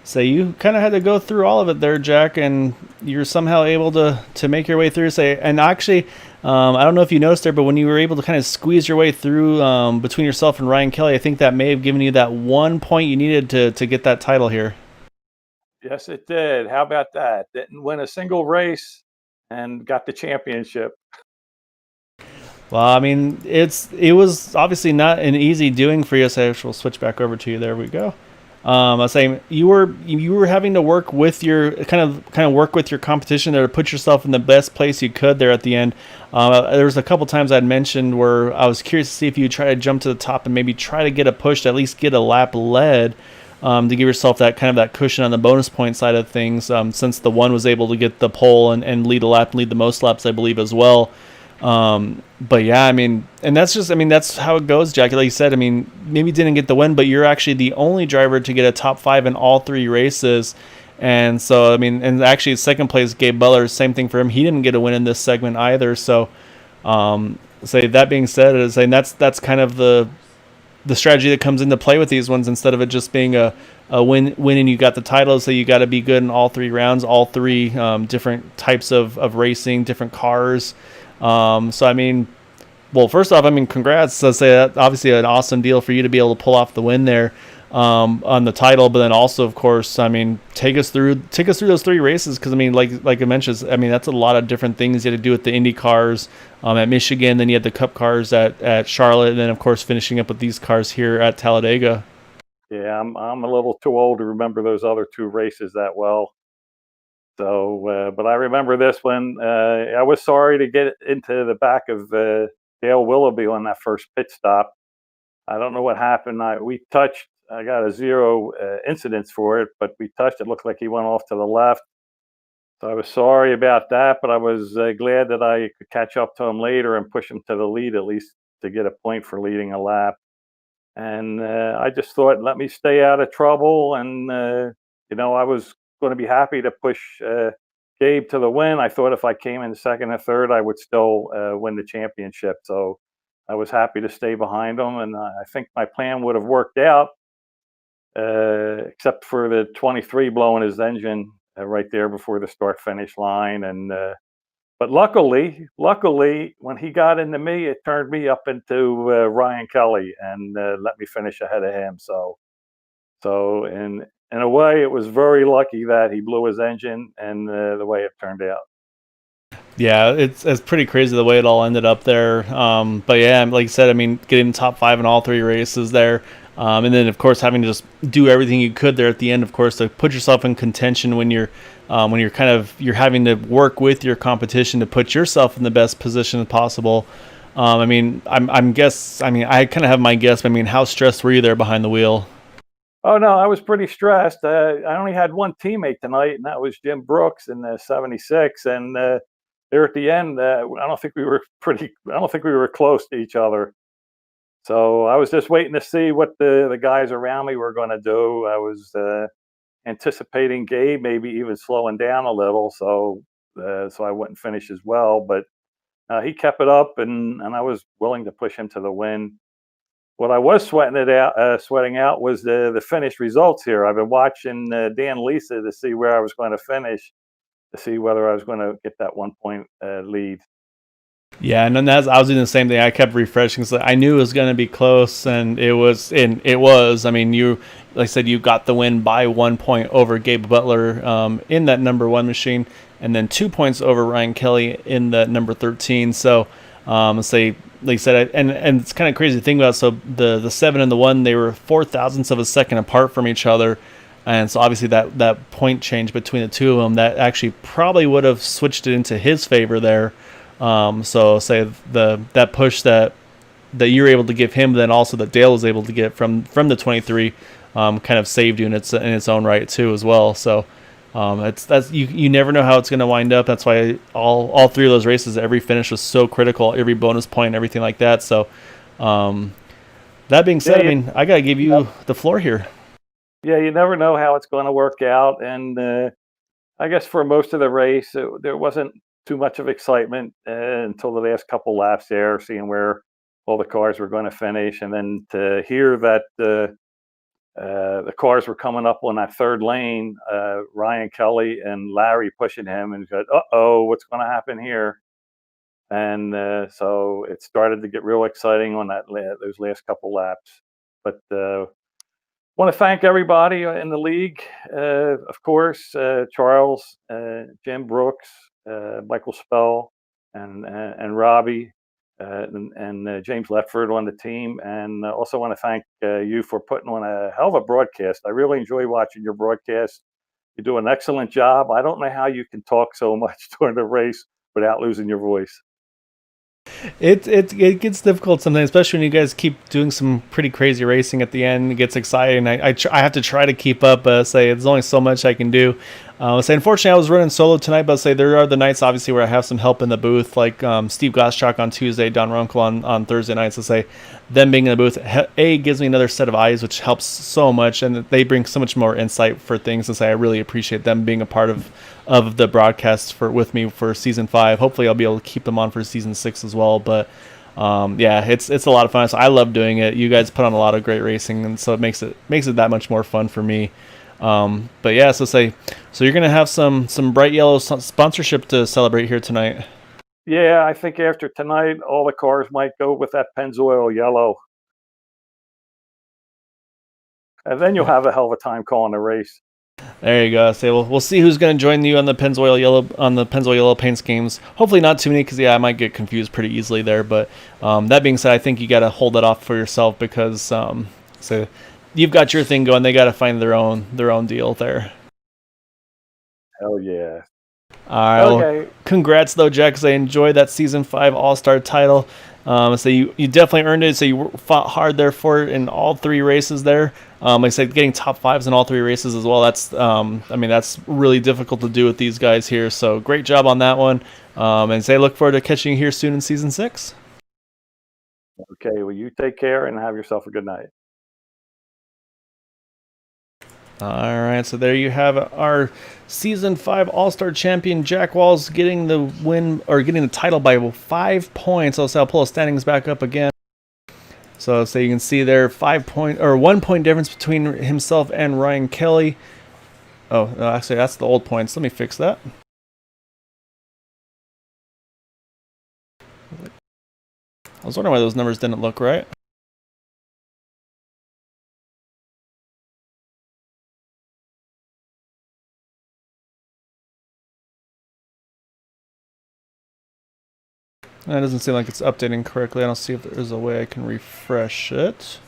Speaker 1: So you kind of had to go through all of it there, Jack, and you're somehow able to make your way through. And actually, I don't know if you noticed there, but when you were able to kind of squeeze your way through between yourself and Ryan Kelly, I think that may have given you that 1 point you needed to get that title here.
Speaker 5: Yes, it did. How about that? Didn't win a single race and got the championship.
Speaker 1: Well, I mean, it was obviously not an easy doing for you. So we'll switch back over to you. There we go. I was saying you were having to work with your kind of work with your competition there to put yourself in the best place you could there at the end. There was a couple times I'd mentioned where I was curious to see if you try to jump to the top and maybe try to get a push to at least get a lap led. To give yourself that kind of that cushion on the bonus point side of things, since the one was able to get the pole and lead a lap and lead the most laps, I believe, as well. But yeah, I mean, and that's how it goes, Jackie. Like you said, I mean, maybe didn't get the win, but you're actually the only driver to get a top 5 in all 3 races. And so, I mean, and actually, second place, Gabe Butler, same thing for him. He didn't get a win in this segment either. So, say that being said, and that's kind of the strategy that comes into play with these ones. Instead of it just being a win and you got the title, so you got to be good in all 3 rounds, all 3 different types of racing, different cars. So I mean, well, first off, I mean, congrats. I'd say that obviously an awesome deal for you to be able to pull off the win there on the title. But then also, of course, I mean, take us through those 3 races, because I mean, like I mentioned, I mean, that's a lot of different things you had to do with the Indy cars at Michigan. Then you had the Cup cars at Charlotte, and then of course finishing up with these cars here at Talladega.
Speaker 5: Yeah, I'm a little too old to remember those other 2 races that well. So, but I remember this one. I was sorry to get into the back of Dale Willoughby on that first pit stop. I don't know what happened. We touched. I got a 0 incidents for it, but we touched. It looked like he went off to the left. So I was sorry about that, but I was glad that I could catch up to him later and push him to the lead, at least to get a point for leading a lap. And I just thought, let me stay out of trouble. And, I was going to be happy to push Gabe to the win. I thought if I came in second or third, I would still win the championship. So I was happy to stay behind him. And I think my plan would have worked out, except for the 23 blowing his engine right there before the start finish line. And but luckily, when he got into me, it turned me up into Ryan Kelly and let me finish ahead of him. So in a way, it was very lucky that he blew his engine and the way it turned out.
Speaker 1: Yeah, it's pretty crazy the way it all ended up there. But yeah, like you said, I mean, getting top 5 in all 3 races there. And then, of course, having to just do everything you could there at the end, of course, to put yourself in contention when you're you're having to work with your competition to put yourself in the best position possible. I mean, I kind of have my guess. But I mean, how stressed were you there behind the wheel?
Speaker 5: Oh no, I was pretty stressed. I only had one teammate tonight, and that was Jim Brooks in the '76. And there at the end, I don't think we were close to each other. So I was just waiting to see what the guys around me were going to do. I was anticipating Gabe maybe even slowing down a little, so I wouldn't finish as well. But he kept it up, and I was willing to push him to the win. What I was sweating out was the finished results here. I've been watching Dan Lisa to see where I was going to finish, to see whether I was going to get that 1 point lead.
Speaker 1: Yeah, and then I was doing the same thing. I kept refreshing, so I knew it was going to be close, and it was. And it was. I mean, like I said, you got the win by 1 point over Gabe Butler in that number 1 machine, and then 2 points over Ryan Kelly in the number 13. So, like you said, and it's kind of crazy to think about. So the 7 and the 1, they were 0.004 of a second apart from each other. And so obviously that point change between the 2 of them, that actually probably would have switched it into his favor there. So say that push that you're able to give him, then also that Dale was able to get from the 23, kind of saved you in its own right too as well. So you never know how it's going to wind up. That's why all 3 of those races, every finish was so critical, every bonus point, everything like that. So that being said, I mean, I gotta give you the floor here.
Speaker 5: Yeah, you never know how it's going to work out, and I guess for most of the race, there wasn't too much of excitement until the last couple laps there, seeing where all the cars were going to finish, and then to hear that the cars were coming up on that third lane, Ryan Kelly and Larry pushing him, and said, "Uh-oh, what's going to happen here?" And so it started to get real exciting on those last couple laps. But want to thank everybody in the league, of course, Charles, Jim Brooks, Michael Spell, and Robbie, and James Letford on the team. And also want to thank you for putting on a hell of a broadcast. I really enjoy watching your broadcast. You do an excellent job. I don't know how you can talk so much during the race without losing your voice.
Speaker 1: It gets difficult sometimes, especially when you guys keep doing some pretty crazy racing at the end. It gets exciting. I have to try to keep up. Say there's only so much I can do. Say unfortunately I was running solo tonight, but say there are the nights obviously where I have some help in the booth, like Steve Goschak on Tuesday, Don Runkle on Thursday nights. So say them being in the booth, gives me another set of eyes, which helps so much, and they bring so much more insight for things. And say I really appreciate them being a part of the broadcast with me for season 5. Hopefully I'll be able to keep them on for season 6 as well. But yeah, it's a lot of fun. So I love doing it. You guys put on a lot of great racing, and so it makes it that much more fun for me. But yeah, so you're gonna have some bright yellow sponsorship to celebrate here tonight.
Speaker 5: Yeah, I think after tonight, all the cars might go with that Pennzoil yellow, and then you'll have a hell of a time calling the race.
Speaker 1: There you go. So we'll see who's going to join you on the Pennzoil yellow paint schemes. Hopefully not too many, because yeah, I might get confused pretty easily there. But that being said, I think you got to hold that off for yourself, because so you've got your thing going. They got to find their own deal there.
Speaker 5: Hell yeah.
Speaker 1: All right. Okay. Well, congrats though, Jack, because I enjoyed that season 5 All-Star title. So you definitely earned it. So you fought hard there for it in all 3 races there. Like I said, getting top 5s in all 3 races as well. That's that's really difficult to do with these guys here. So great job on that one. And say look forward to catching you here soon in season 6.
Speaker 5: Okay. Well, you take care and have yourself a good night.
Speaker 1: All right, so there you have it. Our Season 5 All-Star champion, Jack Walls, getting the win, or getting the title by 5 points. Also, I'll pull the standings back up again. So you can see there, 1 point difference between himself and Ryan Kelly. Oh, no, actually, that's the old points. Let me fix that. I was wondering why those numbers didn't look right. That doesn't seem like it's updating correctly. I don't see if there's a way I can refresh it.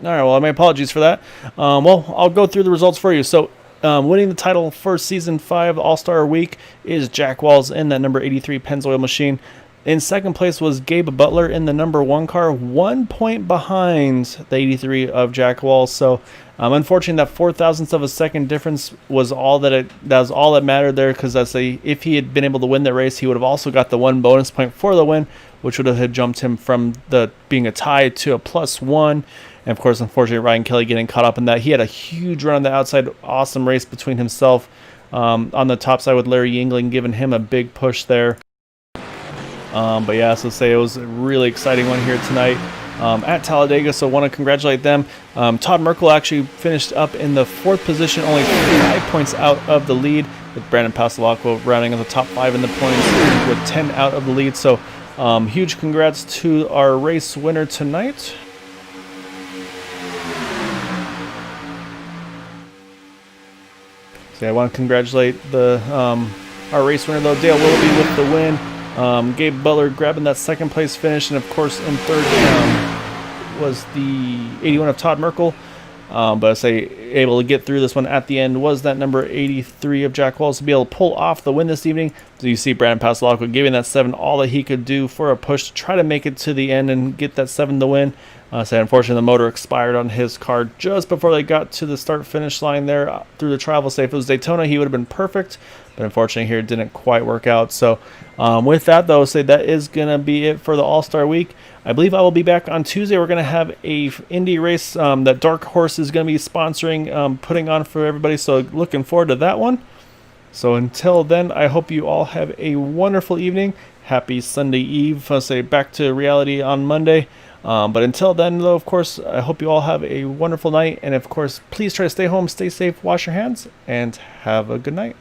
Speaker 1: All right, well, my apologies for that. Well, I'll go through the results for you. So, winning the title for Season 5 All-Star Week is Jack Walls in that number 83 Pennzoil machine. In second place was Gabe Butler in the number 1 car, 1 point behind the 83 of Jack Walls. So, unfortunately, that 0.004 of a second difference was all that mattered there, because if he had been able to win the race, he would have also got the 1 bonus point for the win, which would have jumped him from being a tie to a +1. And of course, unfortunately, Ryan Kelly getting caught up in that. He had a huge run on the outside, awesome race between himself on the top side with Larry Yingling, giving him a big push there. But yeah, so it was a really exciting one here tonight at Talladega, so want to congratulate them. Todd Merkel actually finished up in the 4th position, only 5 points out of the lead, with Brandon Passalacqua rounding in the top 5 in the points with 10 out of the lead. So huge congrats to our race winner tonight. So I want to congratulate our race winner though, Dale Willoughby, with the win. Gabe Butler grabbing that 2nd place finish, and of course in 3rd was the 81 of Todd Merkel. But able to get through this one at the end was that number 83 of Jack Walls to be able to pull off the win this evening. So you see Brandon Passalacqua giving that 7 all that he could do for a push to try to make it to the end and get that 7 to win. Unfortunately, the motor expired on his car just before they got to the start-finish line there through the travel safe. If it was Daytona, he would have been perfect, but unfortunately here it didn't quite work out. So with that, though, that is going to be it for the All-Star Week. I believe I will be back on Tuesday. We're going to have a Indy race that Dark Horse is going to be sponsoring, putting on for everybody, so looking forward to that one. So until then, I hope you all have a wonderful evening. Happy Sunday Eve. Back to reality on Monday. But until then, though, of course, I hope you all have a wonderful night. And, of course, please try to stay home, stay safe, wash your hands, and have a good night.